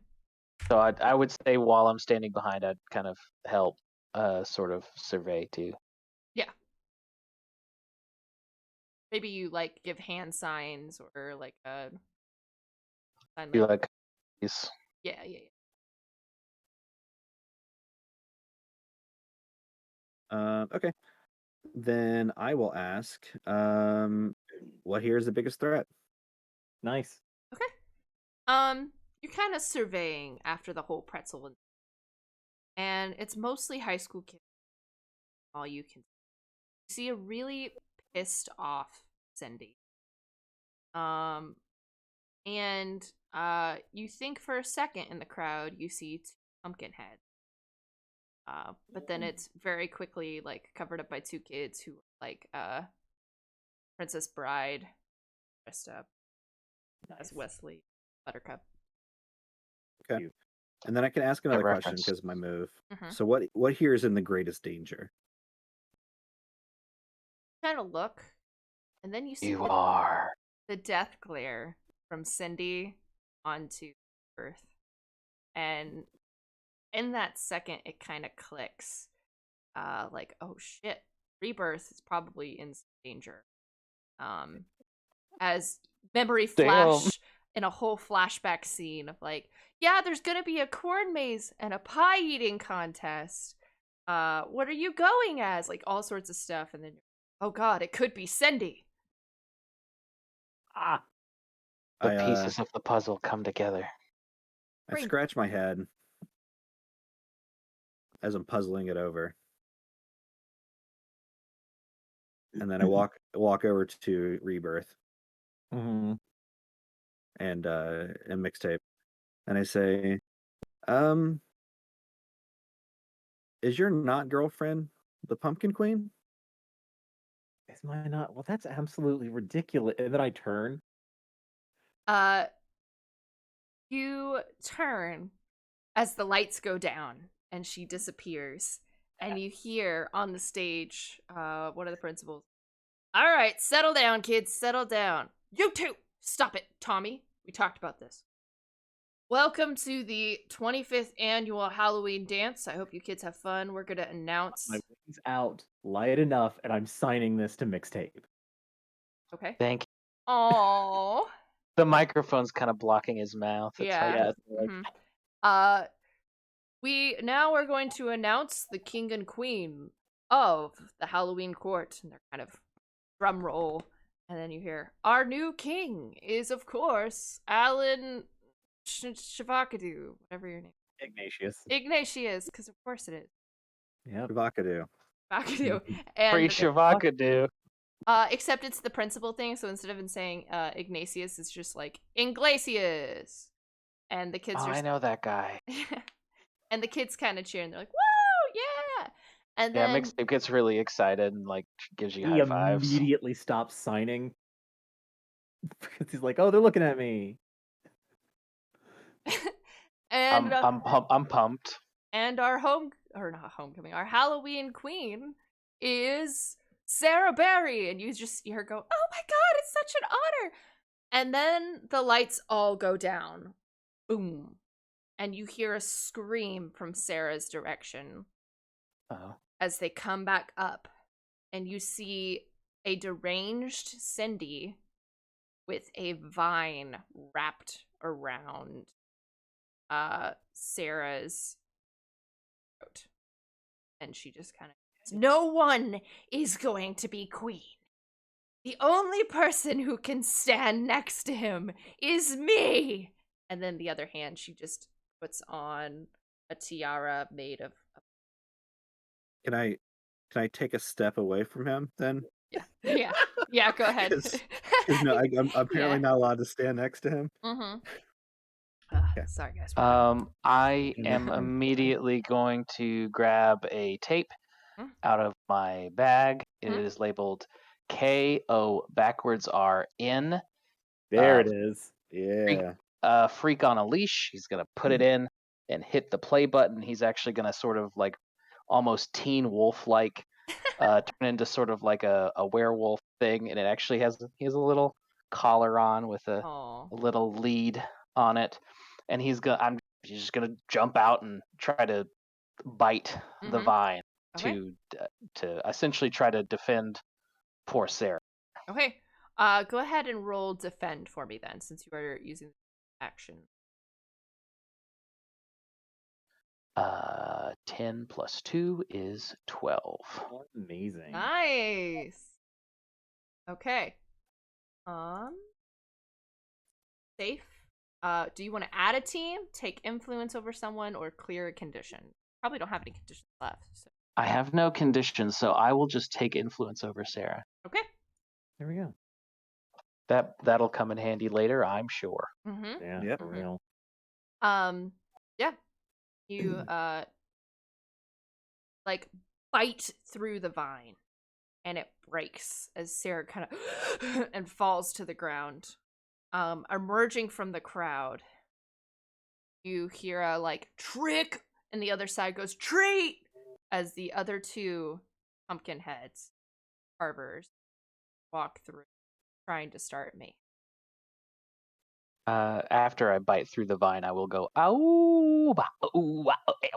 So I would say while I'm standing behind, I'd kind of help sort of survey too. Yeah. Maybe you like give hand signs or like a sign Be language. like, these. Yeah. Okay. Then I will ask, what here is the biggest threat? Nice. Okay. You're kind of surveying after the whole pretzel, and it's mostly high school kids. All you can. You see a really pissed off Cindy. And you think for a second in the crowd you see two pumpkin heads. But then it's very quickly like covered up by two kids who like Princess Bride dressed up as Wesley Buttercup. Okay. Cute. And then I can ask another question reference. because of my move. Mhm. So what here is in the greatest danger? Kind of look, and then you see You are. the death glare from Cindy onto Earth. And in that second, it kind of clicks. Like, oh shit, Rebirth is probably in danger. As memory flash in a whole flashback scene of like, yeah, there's gonna be a corn maze and a pie eating contest. What are you going as? Like all sorts of stuff, and then, oh god, it could be Cindy. Ah, The I pieces of the puzzle come together. I Brain- scratch my head as I'm puzzling it over. And then I walk over to Rebirth hmm and Mixtape. And I say, is your not girlfriend the Pumpkin Queen? Is mine not? Well, that's absolutely ridiculous. And then I turn. You turn as the lights go down and she disappears, and you hear on the stage one of the principals, all right, settle down, kids, settle down. You two, stop it, Tommy, we talked about this. Welcome to the 25th annual Halloween dance. I hope you kids have fun. We're gonna announce. My wings out, light enough, and I'm signing this to Mixtape. Okay. Thank you. Oh. The microphone's kind of blocking his mouth. It's Yeah. hard to- Yes. Mhm. We now are going to announce the king and queen of the Halloween court, and they're kind of drum roll, and then you hear, our new king is, of course, Alan Shavakadu, whatever your name is. Ignatius, because of course it is. Yep. Vakadu. Shavakadu. Free And Shavakadu. except it's the principal thing, so instead of saying Ignatius, it's just like Inglesias. And the kids Oh, are I know that guy. and the kids kind of cheer, and they're like, woo, yeah. And Yeah, then Mixtape gets really excited and like gives you He high fives. immediately stops signing because he's like, "Oh, they're looking at me." and I'm pumped. and our our Halloween queen is Sarah Berry, and you just see her go, oh my god, it's such an honor. And then the lights all go down, boom, and you hear a scream from Sarah's direction Oh. as they come back up, and you see a deranged Cindy with a vine wrapped around Sarah's throat. And she just kind of, no one is going to be queen. The only person who can stand next to him is me. And then the other hand, she just puts on a tiara made of. Can I take a step away from him then? Yeah. Go ahead. 'Cause no, I'm apparently not allowed to stand next to him. Mm-hmm. Okay. Sorry, guys. I am Mhm. immediately going to grab a tape Hmm? out of my bag. It Hmm? is labeled KO backwards RN. There it is. Yeah. Freak on a leash. He's gonna put it in and hit the play button. He's actually gonna sort of like almost Teen Wolf like turn into sort of like a werewolf thing, and it actually has a little collar on with a Aw. little lead on it, and he's just gonna jump out and try to bite the Mhm. vine Okay. to essentially try to defend poor Sarah. Okay. Go ahead and roll defend for me then, since you are using action. 10 plus 2 is 12. Amazing. Nice. Okay. Safe. Do you want to add a team, take influence over someone, or clear a condition? Probably don't have any conditions left. So. I have no conditions, so I will just take influence over Sarah. Okay. There we go. That'll come in handy later, I'm sure. Mm-hmm. Yeah, Yep. for real. Yeah. You like bite through the vine, and it breaks as Sarah kind of and falls to the ground. Emerging from the crowd, you hear a like trick, and the other side goes treat as the other two pumpkin heads, carvers, walk through, trying to start me. After I bite through the vine, I will go, ow, bah, ooh, ah, ew.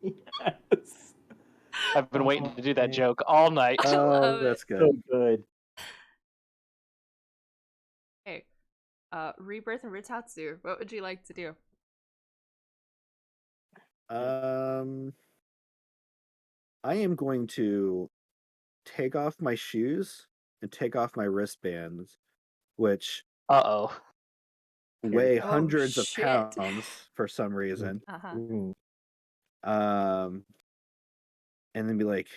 Yes. I've been waiting to do that man. joke all night. I love that's it. good. So good. Okay. Rebirth and Ritatsu, what would you like to do? I am going to take off my shoes and take off my wristbands, which Uh-oh. weigh Oh, hundreds of shit. pounds for some reason. Uh-huh. Ooh. And then be like,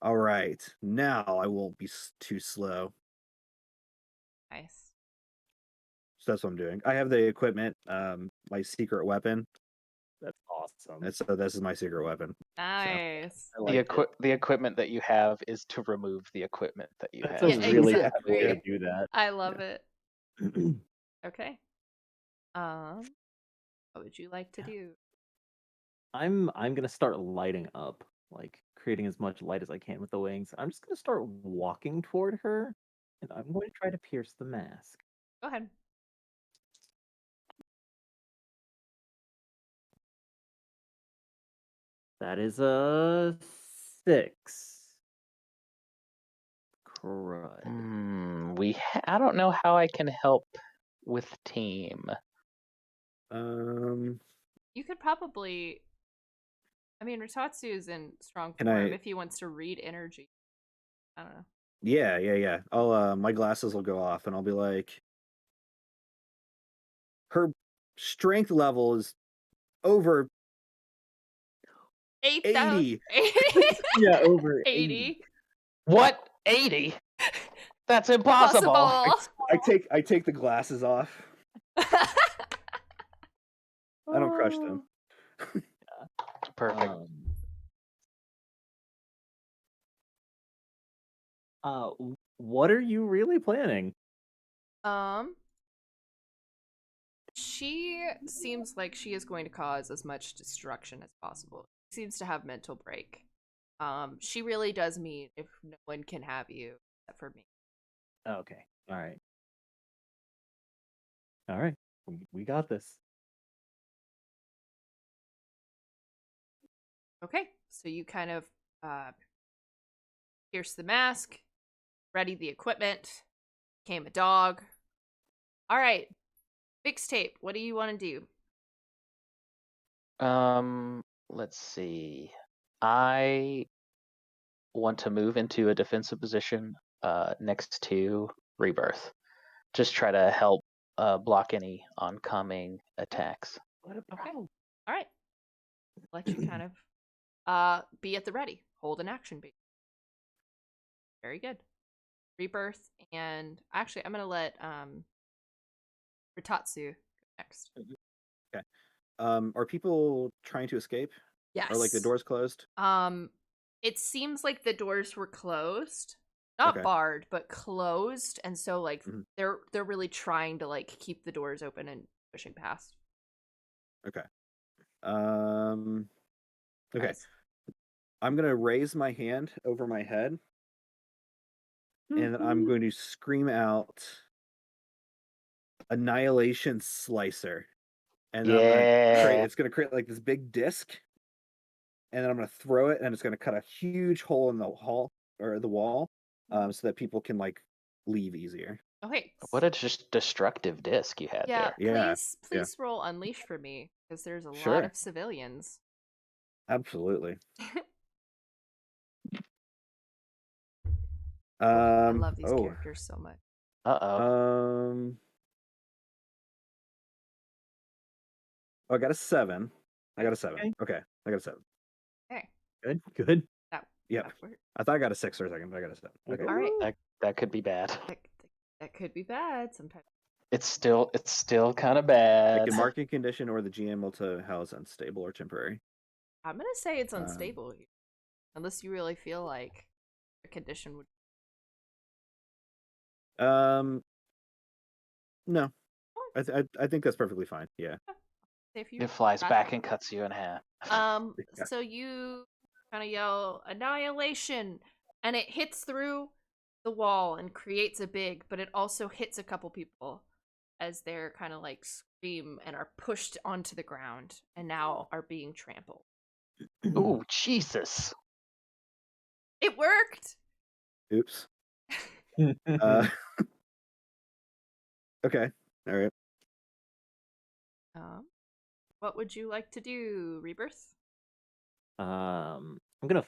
all right, now I won't be too slow. Nice. So that's what I'm doing. I have the equipment, my secret weapon. That's awesome. And so this is my secret weapon. Nice. I like it. The equipment that you have is to remove the equipment that you That's have. a really exactly. good way to do that. I love it. Okay. What would you like to do? I'm gonna start lighting up, like creating as much light as I can with the wings. I'm just gonna start walking toward her, and I'm going to try to pierce the mask. Go ahead. That is a 6. Crud. I don't know how I can help with team. You could probably. I mean, Ritatsu is in strong Can form I- if he wants to read energy. I don't know. Yeah. I'll my glasses will go off and I'll be like, her strength level is over 8,000. 80. Yeah, over 80. What? 80? That's impossible. I take the glasses off. I don't crush them. Perfect. What are you really planning? She seems like she is going to cause as much destruction as possible. She seems to have mental break. She really does mean if no one can have you except for me. Okay. All right. We got this. Okay, so you kind of pierce the mask, ready the equipment, became a dog. All right, Mixtape, what do you want to do? Let's see. I want to move into a defensive position next to Rebirth. Just try to help block any oncoming attacks. Okay. All right. Let you kind of be at the ready. Hold an action beat. Very good. Rebirth, and actually I'm gonna let Ritatsu go next. Okay. Are people trying to escape? Yes. Or like the doors closed? It seems like the doors were closed. Not Okay. barred, but closed, and so like Mhm. they're really trying to like keep the doors open and pushing past. Okay. Okay. Nice. I'm gonna raise my hand over my head, and I'm going to scream out Annihilation Slicer. And then it's gonna create like this big disc, and then I'm gonna throw it, and it's gonna cut a huge hole in the wall, so that people can like leave easier. Okay. What a just destructive disc you had Yeah, there. Yeah, please roll Unleash for me, because there's a lot Sure. of civilians. Absolutely. I love these characters so much. Uh-oh. I got a 7. I got a 7. Okay. Okay, I got a 7. Okay, Good. Good. that Yep. that worked. I thought I got a 6 for a second, but I got a 7. Okay. All right. That could be bad. That could be bad sometimes. It's still kind of It bad. can mark a condition, or the GM will tell how it's unstable or temporary. I'm gonna say it's Um, unstable here, unless you really feel like a condition would. No, I think that's perfectly fine. Yeah. If you It flies got back that. and cuts you in half. Yeah. So you kind of yell annihilation, and it hits through the wall and creates a big, but it also hits a couple people as they're kind of like scream and are pushed onto the ground and now are being trampled. Ooh, Jesus! It worked. Oops. Uh, okay. All right. What would you like to do, Rebirth? I'm gonna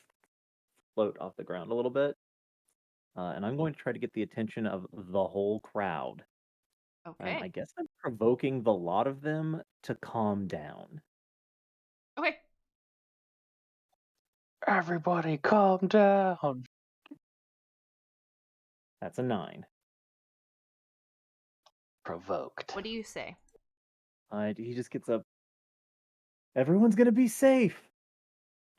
float off the ground a little bit, and I'm going to try to get the attention of the whole crowd. And I Okay. guess I'm provoking the lot of them to calm down. Okay. Everybody, calm down. That's a 9. Provoked. What do you say? He just gets up. Everyone's gonna be safe.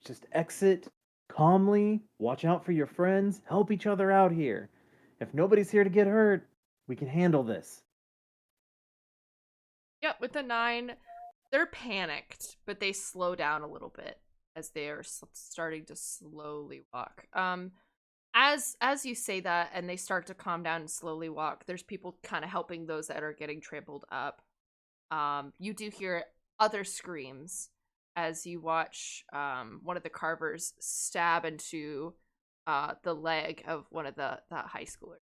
Just exit calmly. Watch out for your friends. Help each other out here. If nobody's here to get hurt, we can handle this. Yep, with the 9, they're panicked, but they slow down a little bit as they are starting to slowly walk. As you say that and they start to calm down and slowly walk, there's people kind of helping those that are getting trampled up. You do hear other screams as you watch one of the carvers stab into the leg of one of the high schoolers.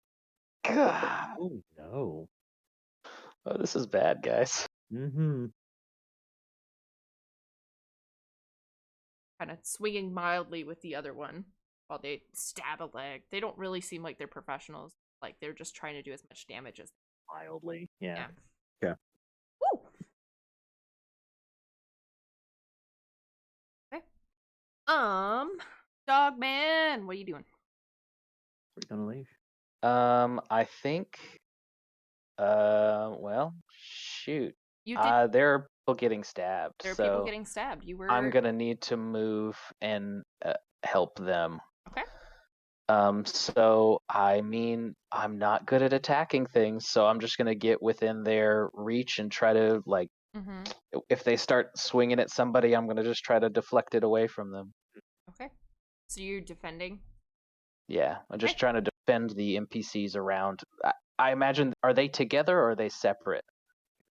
God. Oh no. Oh, this is bad, guys. Mm-hmm. Kind of swinging mildly with the other one while they stab a leg. They don't really seem like they're professionals. Like they're just trying to do as much damage as Mildly. Yeah. yeah. Okay. Woo! Okay. Dog man, what are you doing? We're gonna leave. I think. Well, shoot. You did. There are people getting stabbed, There are so people getting stabbed. You were. I'm gonna need to move and help them. Okay. So I mean, I'm not good at attacking things, so I'm just gonna get within their reach and try to like, Mm-hmm. if they start swinging at somebody, I'm gonna just try to deflect it away from them. Okay. So you're defending. Yeah, I'm just Okay. trying to defend the NPCs around. I imagine, are they together or are they separate?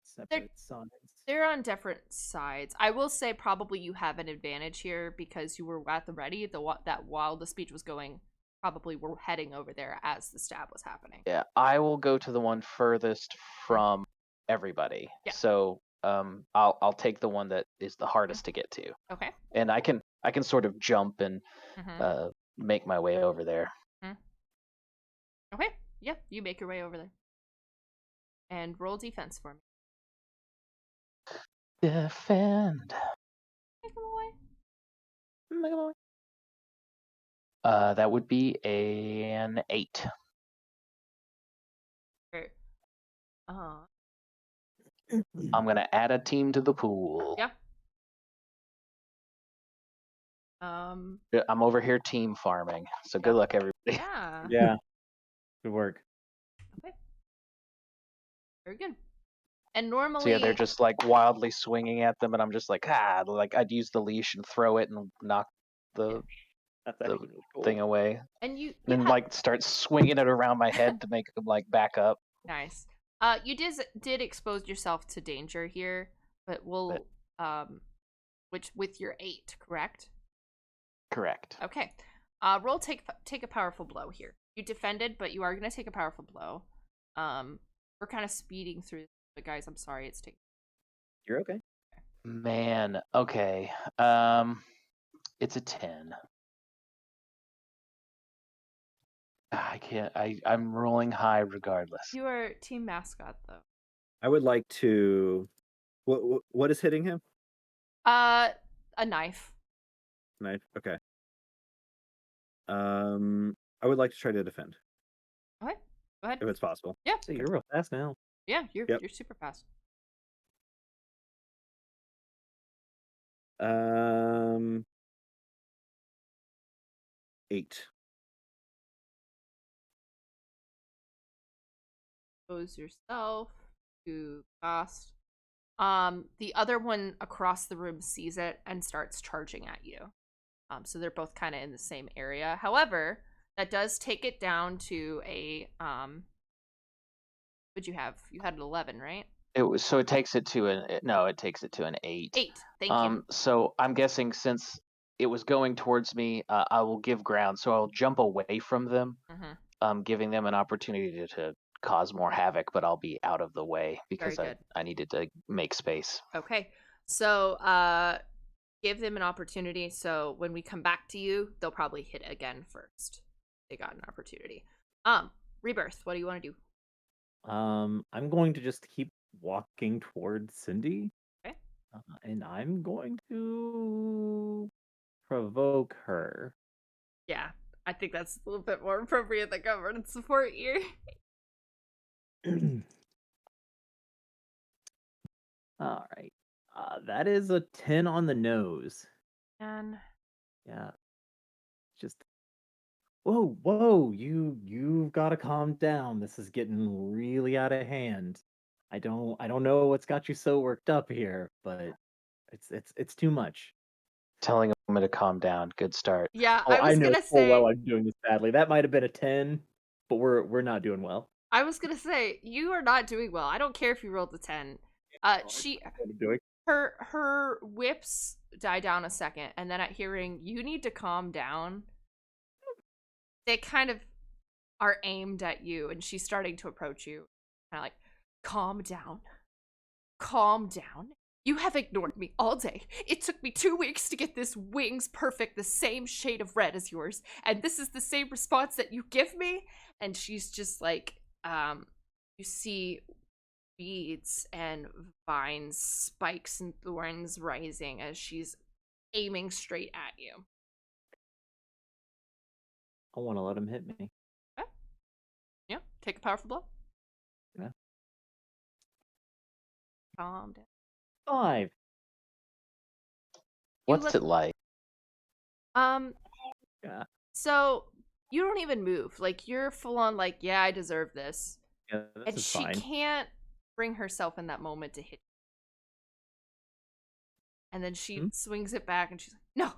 Separate sides. They're on different sides. I will say probably you have an advantage here because you were at the ready. That while the speech was going, probably were heading over there as the stab was happening. Yeah, I will go to the one furthest from everybody. Yeah. So I'll take the one that is the hardest to get to, Okay. and I can sort of jump and Mm-hmm. make my way over there. Okay. Yeah, you make your way over there. And roll defense for me. Defend. Make them away. Make 'em away. That would be an 8. Okay. I'm gonna add a team to the pool. Yeah. I'm over here team farming, so good luck, everybody. Yeah. Yeah. Good work. Okay. Very good. And normally, So yeah, they're just like wildly swinging at them, and I'm just like, like I'd use the leash and throw it and knock the That's the actually really cool. thing away, and you and then have, like start swinging it around my head to make them like back up. nice. You did expose yourself to danger here, but we'll which with your 8, correct? Correct. Okay. Roll take a powerful blow here. You defended, but you are gonna take a powerful blow. We're kind of speeding through, but guys, I'm sorry it's taking. You're okay. Man, okay. It's a 10. I can't. I'm rolling high regardless. You are team mascot though. I would like to. What is hitting him? A knife. Knife. Okay. I would like to try to defend Okay, go ahead. if it's possible. Yeah, So you're real fast now. yeah, you're Yep. super fast. Um, 8. Expose yourself to cost. The other one across the room sees it and starts charging at you. So they're both kind of in the same area. However, that does take it down to a what'd you have? You had an 11, right? It takes it to it takes it to an 8. 8. Thank you. So I'm guessing since it was going towards me, I will give ground. So I'll jump away from them, giving them an opportunity to cause more havoc, but I'll be out of the way because Very good. I needed to make space. Okay. So give them an opportunity. So when we come back to you, they'll probably hit again first. They got an opportunity. Rebirth, what do you want to do? I'm going to just keep walking towards Cindy. Okay. And I'm going to provoke her. Yeah, I think that's a little bit more appropriate than governance support here. All right. That is a 10 on the nose. And Yeah. Just whoa, you've got to calm down. This is getting really out of hand. I don't know what's got you so worked up here, but it's too much. Telling a woman to calm down. Good start. yeah, Oh, I was know gonna full say well I'm doing this badly. That might have been a 10, but we're not doing well. I was gonna say you are not doing well. I don't care if you rolled a 10. She What I'm doing. her whips die down a second, and then at hearing you need to calm down, they kind of are aimed at you, and she's starting to approach you, kind of like, calm down, calm down. You have ignored me all day. It took me 2 weeks to get this wings perfect, the same shade of red as yours, and this is the same response that you give me. And she's just like, you see beads and vines, spikes and thorns rising as she's aiming straight at you. I want to let him hit me. Okay. Yeah, take a powerful blow. Yeah. Calm down. 5. What's it like? Yeah. So you don't even move. Like, you're full on like, yeah, I deserve this. Yeah, this And is she fine. can't bring herself in that moment to hit you. And then she swings it back and she's like, no,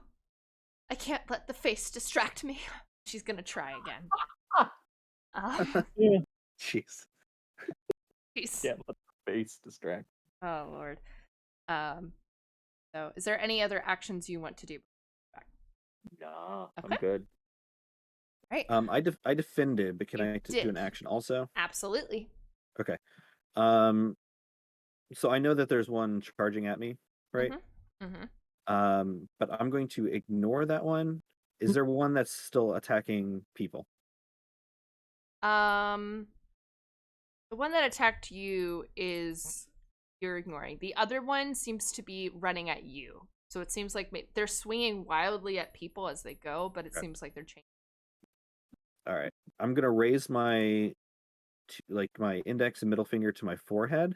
I can't let the face distract me. She's gonna try again. Jeez. Jeez. Can't let the face distract. Oh Lord. So is there any other actions you want to do? No, Okay. I'm good. Right. I defended, but can You I do an did. action also? Absolutely. Okay. So I know that there's one charging at me, right? But I'm going to ignore that one. Is there one that's still attacking people? The one that attacked you is you're ignoring. The other one seems to be running at you. So it seems like they're swinging wildly at people as they go, but it seems like they're changing. All right. I'm going to raise my my index and middle finger to my forehead,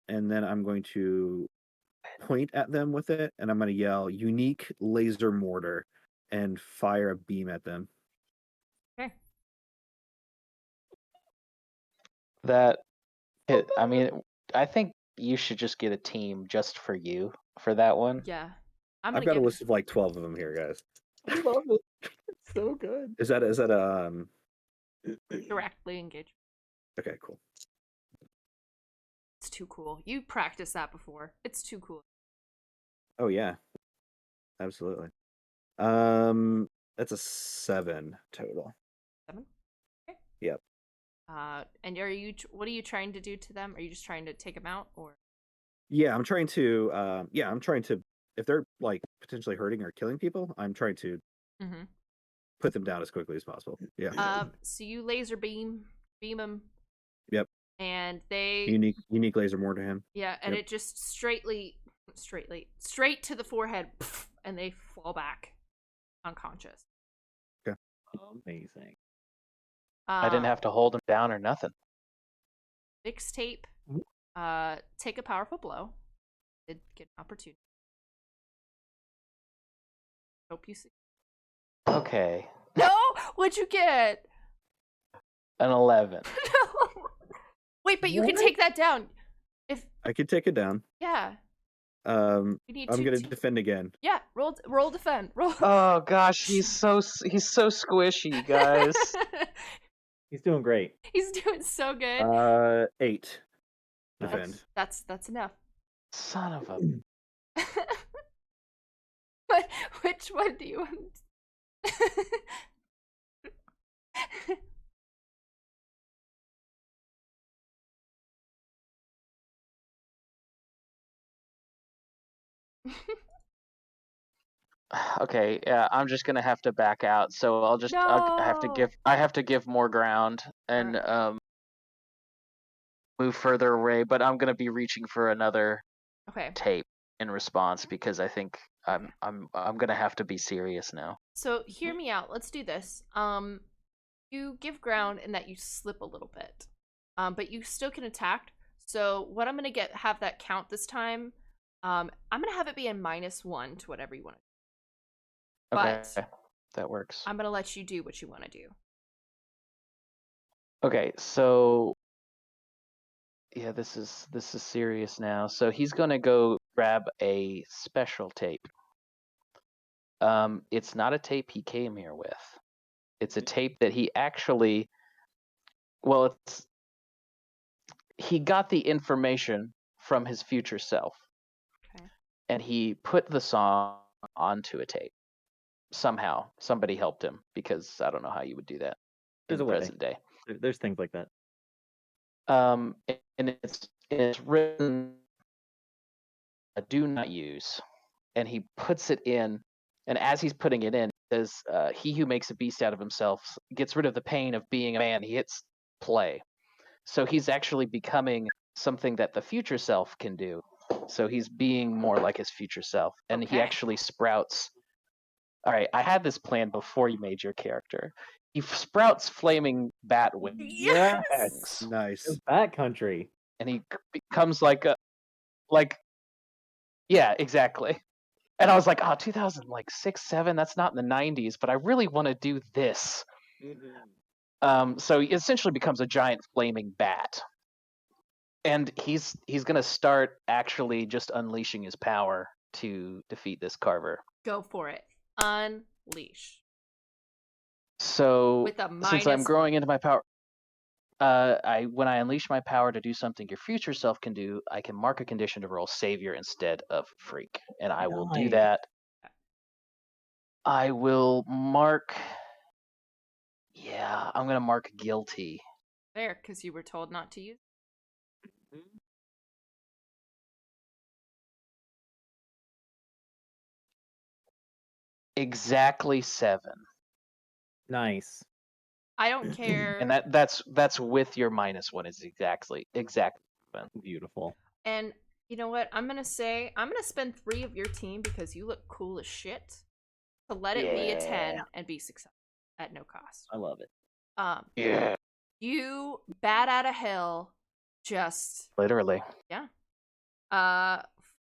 and then I'm going to point at them with it, and I'm going to yell unique laser mortar and fire a beam at them. Okay. I mean, I think you should just get a team just for you for that one. Yeah. I've got a list of like 12 of them here, guys. I love it. It's so good. Is that directly engage. Okay, cool. It's too cool. You practiced that before. It's too cool. Oh yeah. Absolutely. That's a 7 total. 7? Okay. Yep. And what are you trying to do to them? Are you just trying to take them out, or? Yeah, I'm trying to if they're like potentially hurting or killing people, I'm trying to put them down as quickly as possible. Yeah. So you laser beam them. Yep. And they unique laser mortar him. Yeah, and Yep. it just straightly straight to the forehead, and they fall back unconscious. Amazing. I didn't have to hold him down or nothing. Mixtape, take a powerful blow. Did get an opportunity. Hope you see. Okay, No, what'd you get? an 11. No. Wait, but you can What? take that down. If I could take it down. yeah, You need I'm two gonna teams. defend again. Yeah, roll defend. Roll. Oh gosh, he's so squishy, guys. He's doing great. He's doing so good. 8 defend. That's enough. Son of a. But which one do you want? Okay, yeah, I'm just gonna have to back out. So I have to give more ground and move further away. But I'm gonna be reaching for another Okay. tape in response because I think I'm gonna have to be serious now. So hear me out. Let's do this. You give ground in that you slip a little bit, but you still can attack. So what I'm gonna have that count this time. I'm gonna have it be a -1 to whatever you want to. Okay, But that works. I'm gonna let you do what you want to do. Okay, so yeah, this is serious now. So he's gonna go grab a special tape. It's not a tape he came here with. It's a tape that he actually, well, he got the information from his future self. Okay. And he put the song onto a tape. Somehow, somebody helped him because I don't know how you would do that There's in a the way. present day. There's things like that. And it's written do not use, and he puts it in, and as he's putting it in, it says, he who makes a beast out of himself gets rid of the pain of being a man. He hits play. So he's actually becoming something that the future self can do. So he's being more like his future self, and he Okay. actually sprouts. All right, I had this plan before you made your character. He sprouts flaming bat wings. Yes! Nice. Bat country. And he becomes like yeah, exactly. And I was like, 2006, 7, that's not in the 90s, but I really want to do this. So he essentially becomes a giant flaming bat. And he's gonna start actually just unleashing his power to defeat this Carver. Go for it. Unleash. So With a since I'm -1. growing into my power, when I unleash my power to do something your future self can do, I can mark a condition to roll Savior instead of Freak, and I will do Nice. that. I will mark. Yeah, I'm gonna mark Guilty. There, because you were told not to use. Exactly 7. Nice. I don't care. And that's with your -1 is exactly 7. Beautiful. And you know what? I'm gonna spend 3 of your team because you look cool as shit to let it be a 10 and be successful at no cost. I love it. Yeah. You bat out of hell, just Literally.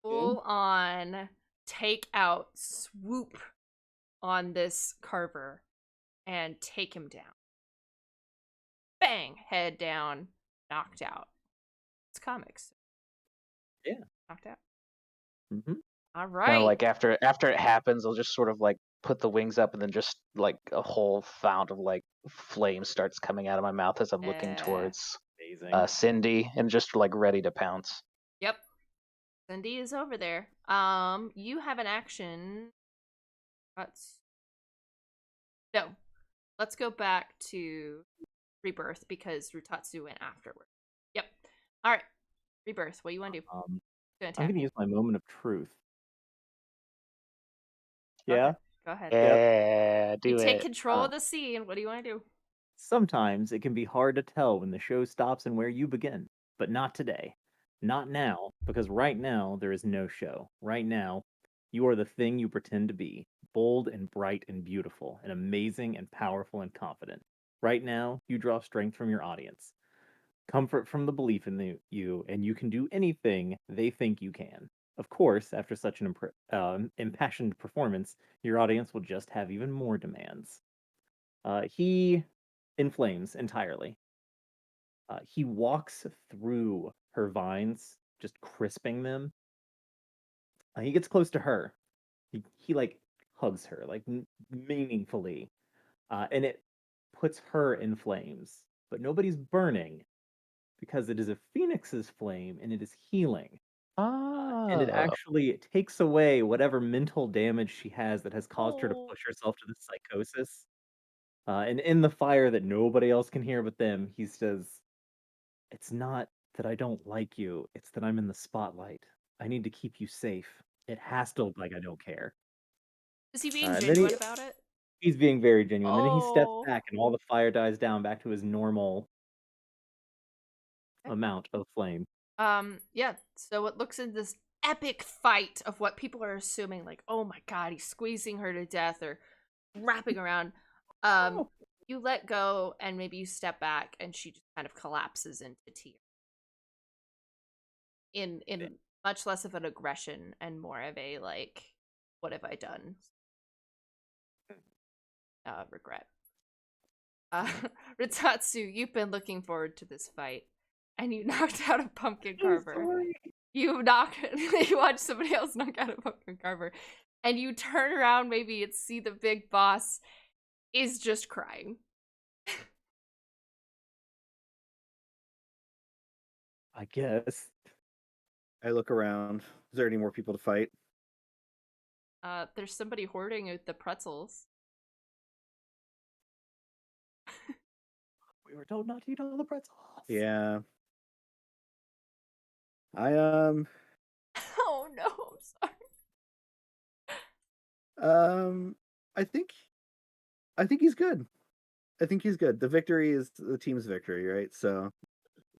full on take out swoop on this Carver and take him down. Bang, head down, knocked out. It's comics. Yeah. Knocked out. Mm-hmm. All Kind right. of like after it happens, I'll just sort of like put the wings up, and then just like a whole fountain of like flame starts coming out of my mouth as I'm looking towards Amazing. Cindy, and just like ready to pounce. Yep. Cindy is over there. You have an action. Let's go back to Rebirth because Rutatsu went afterward. Yep. All right. Rebirth. What do you want to do? I'm Gonna going attack. to use my moment of truth. Okay, Yeah. Go ahead. Yeah, do You it. take control of the scene. What do you want to do? Sometimes it can be hard to tell when the show stops and where you begin, but not today. Not now, because right now there is no show. Right now, you are the thing you pretend to be, bold and bright and beautiful, and amazing and powerful and confident. Right now, you draw strength from your audience, comfort from the belief in you, and you can do anything they think you can. Of course, after such an impassioned performance, your audience will just have even more demands. He inflames entirely. He walks through her vines, just crisping them. He gets close to her. He like hugs her, like meaningfully, and it puts her in flames. But nobody's burning because it is a phoenix's flame and it is healing. And it Oh. actually takes away whatever mental damage she has that has caused her to Oh. push herself to this psychosis. And in the fire that nobody else can hear but them, he says, "It's not that I don't like you, it's that I'm in the spotlight. I need to keep you safe. It has to look like I don't care." Is he being And then genuine about it? he's being very genuine. Then he steps Oh. back and all the fire dies down back to his normal Okay. amount of flame. Yeah, so it looks in this epic fight of what people are assuming, like, oh my god, he's squeezing her to death or wrapping around. Oh. You let go and maybe you step back and she just kind of collapses into tears. In much less of an aggression and more of a like, what have I done? Regret. Ritatsu, you've been looking forward to this fight, and you knocked out a pumpkin carver. You watch somebody else knock out a pumpkin carver, and you turn around maybe and see the big boss is just crying. I guess. I look around. Is there any more people to fight? There's somebody hoarding the pretzels. We were told not to eat all the pretzels. Yeah. I Oh no, I'm sorry. I think he's good. I think he's good. The victory is the team's victory, right? So,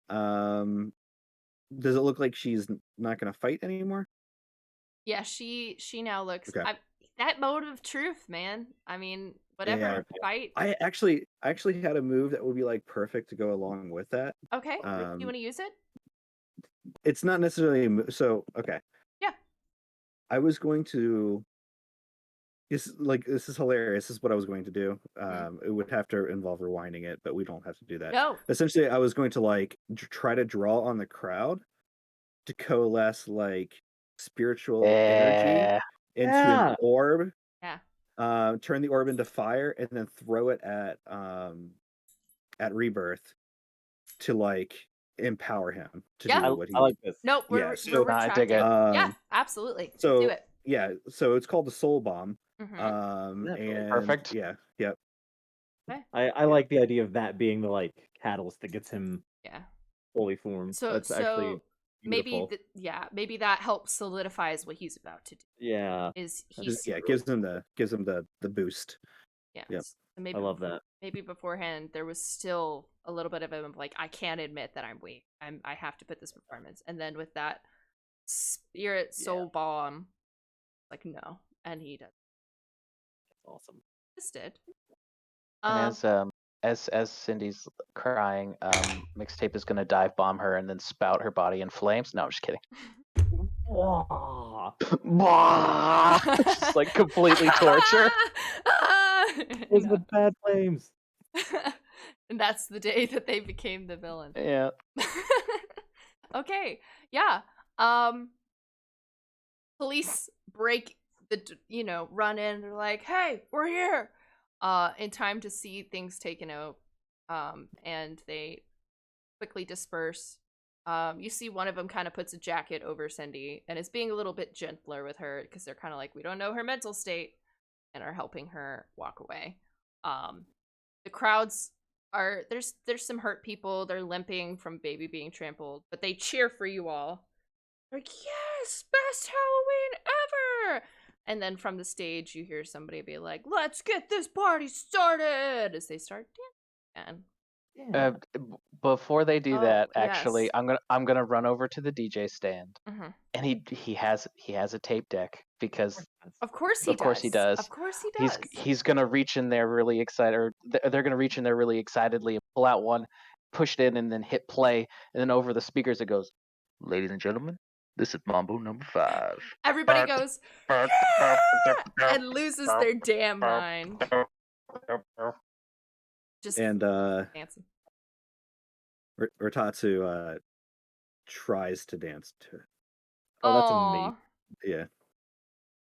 does it look like she's not going to fight anymore? Yeah, she now looks. Okay. That mode of truth, man. I mean, whatever. Yeah. Fight. I actually had a move that would be like perfect to go along with that. Okay. You want to use it? It's not necessarily so. Okay. Yeah. I was going to. This is hilarious. This is what I was going to do. It would have to involve rewinding it, but we don't have to do that. No. Essentially, I was going to like try to draw on the crowd to coalesce like spiritual energy into an orb. Yeah. Turn the orb into fire and then throw it at Rebirth to like empower him to Yeah. do what he. I like this. No, we're Yeah, so- retracting. I dig it. Yeah, absolutely. So Do it. yeah, so it's called the Soul Bomb. Mhm. And Perfect. Yeah, yep. I like the idea of that being the like catalyst that gets him Yeah. fully formed. So That's actually maybe beautiful. maybe that helps solidifies what he's about to do. Yeah, Is That he's is- Yeah, it gives him the boost. yeah. Yep. So maybe I love that. Maybe beforehand there was still a little bit of him like, I can't admit that I'm weak. I have to put this performance. And then with that spirit soul bomb, like no. And he does. That's awesome. Just did. And as Cindy's crying, Mixtape is gonna dive bomb her and then spout her body in flames. No, I'm just kidding. Wah! Just like completely torture. Those with bad flames. And that's the day that they became the villain. Yeah. Okay. Yeah. Police break run in. They're like, "Hey, we're here!" In time to see things taken out. And they quickly disperse. You see one of them kind of puts a jacket over Cindy and is being a little bit gentler with her because they're kind of like, we don't know her mental state, and are helping her walk away. The crowds are there's some hurt people. They're limping from baby being trampled, but they cheer for you all. They're like, yes, best Halloween ever! And then from the stage, you hear somebody be like, let's get this party started! As they start dancing again. Yeah. Before they do Oh, that, yes. actually, I'm gonna run over to the DJ stand, hmm and he has a tape deck because Of course he of course he does. does. Of course he He's does. he's gonna reach in there really excited, or they're gonna reach in there really excitedly and pull out one, push it in, and then hit play, and then over the speakers it goes, "Ladies and gentlemen, this is Mambo number 5." Everybody goes, yeah! And loses their damn mind. Just And dancing. Urtatsu tries to dance to it. Oh, that's Aw. amazing. Yeah.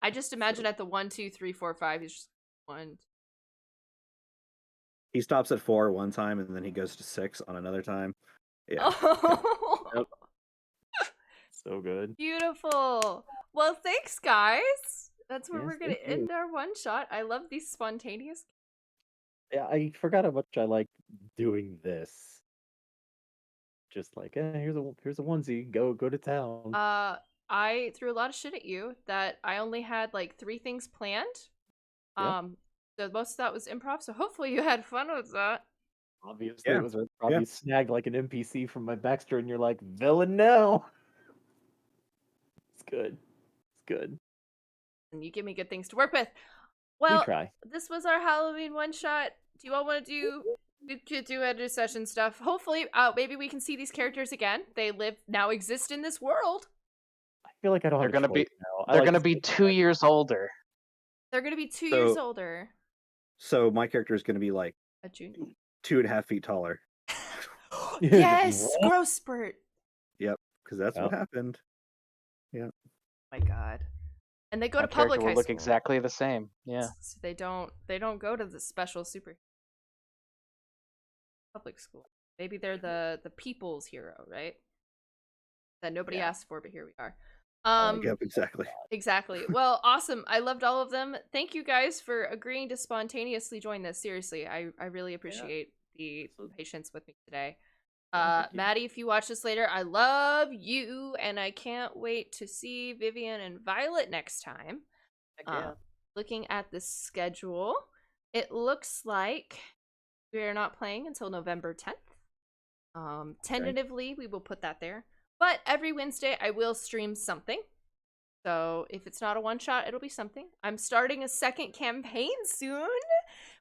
I just imagine at the 1, 2, 3, 4, 5, he's just 1. He stops at 4 one time and then he goes to 6 on another time. Yeah. Oh, Yep. So good. beautiful. Well, thanks, guys. That's where Yes, we're gonna thank you. end our one shot. I love these spontaneous. Yeah, I forgot how much I like doing this. Just like, here's a onesie. Go to town. I threw a lot of shit at you that I only had like 3 things planned. Yeah. So most of that was improv. So hopefully you had fun with that. Obviously, Yeah, it was probably yeah. snagged like an NPC from my backstory, and you're like, villain, no. It's good. It's good. And you give me good things to work with. We Well, try. this was our Halloween one shot. Do you all want to do editor session stuff? Hopefully, maybe we can see these characters again. They now exist in this world. I feel like I don't They're have a gonna be choice now. I they're like gonna to be stay 2 years older. They're gonna be 2 years So- older. So my character is going to be like A junior. 2.5 feet taller. Yes, growth spurt. Because that's what Yep. happened. Oh my god. And they go My to public character high will look school. exactly the same. Yeah. So they don't go to the special super public school. Maybe they're the people's hero, right? That nobody Yeah. asked for, but here we are. Yep, exactly. Exactly. Well, awesome. I loved all of them. Thank you guys for agreeing to spontaneously join this. Seriously, I really appreciate the patience with me today. thank you. Maddie, if you watch this later, I love you, and I can't wait to see Vivian and Violet next time. Looking at the schedule, it looks like we are not playing until November 10th. Tentatively, we will put that there. But every Wednesday, I will stream something. So if it's not a one-shot, it'll be something. I'm starting a second campaign soon,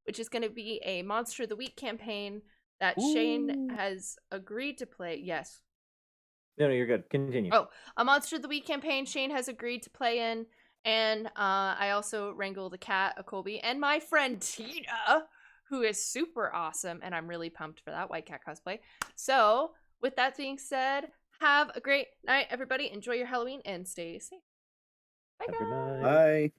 which is going to be a Monster of the Week campaign that Shane has agreed to play. Yes. No, you're good. Continue. Oh, a Monster of the Week campaign Shane has agreed to play in. And I also wrangled a cat, a Colby, and my friend Tina, who is super awesome. And I'm really pumped for that White Cat cosplay. So with that being said, have a great night, everybody. Enjoy your Halloween and stay safe. Bye, Have a good guys. night. Bye.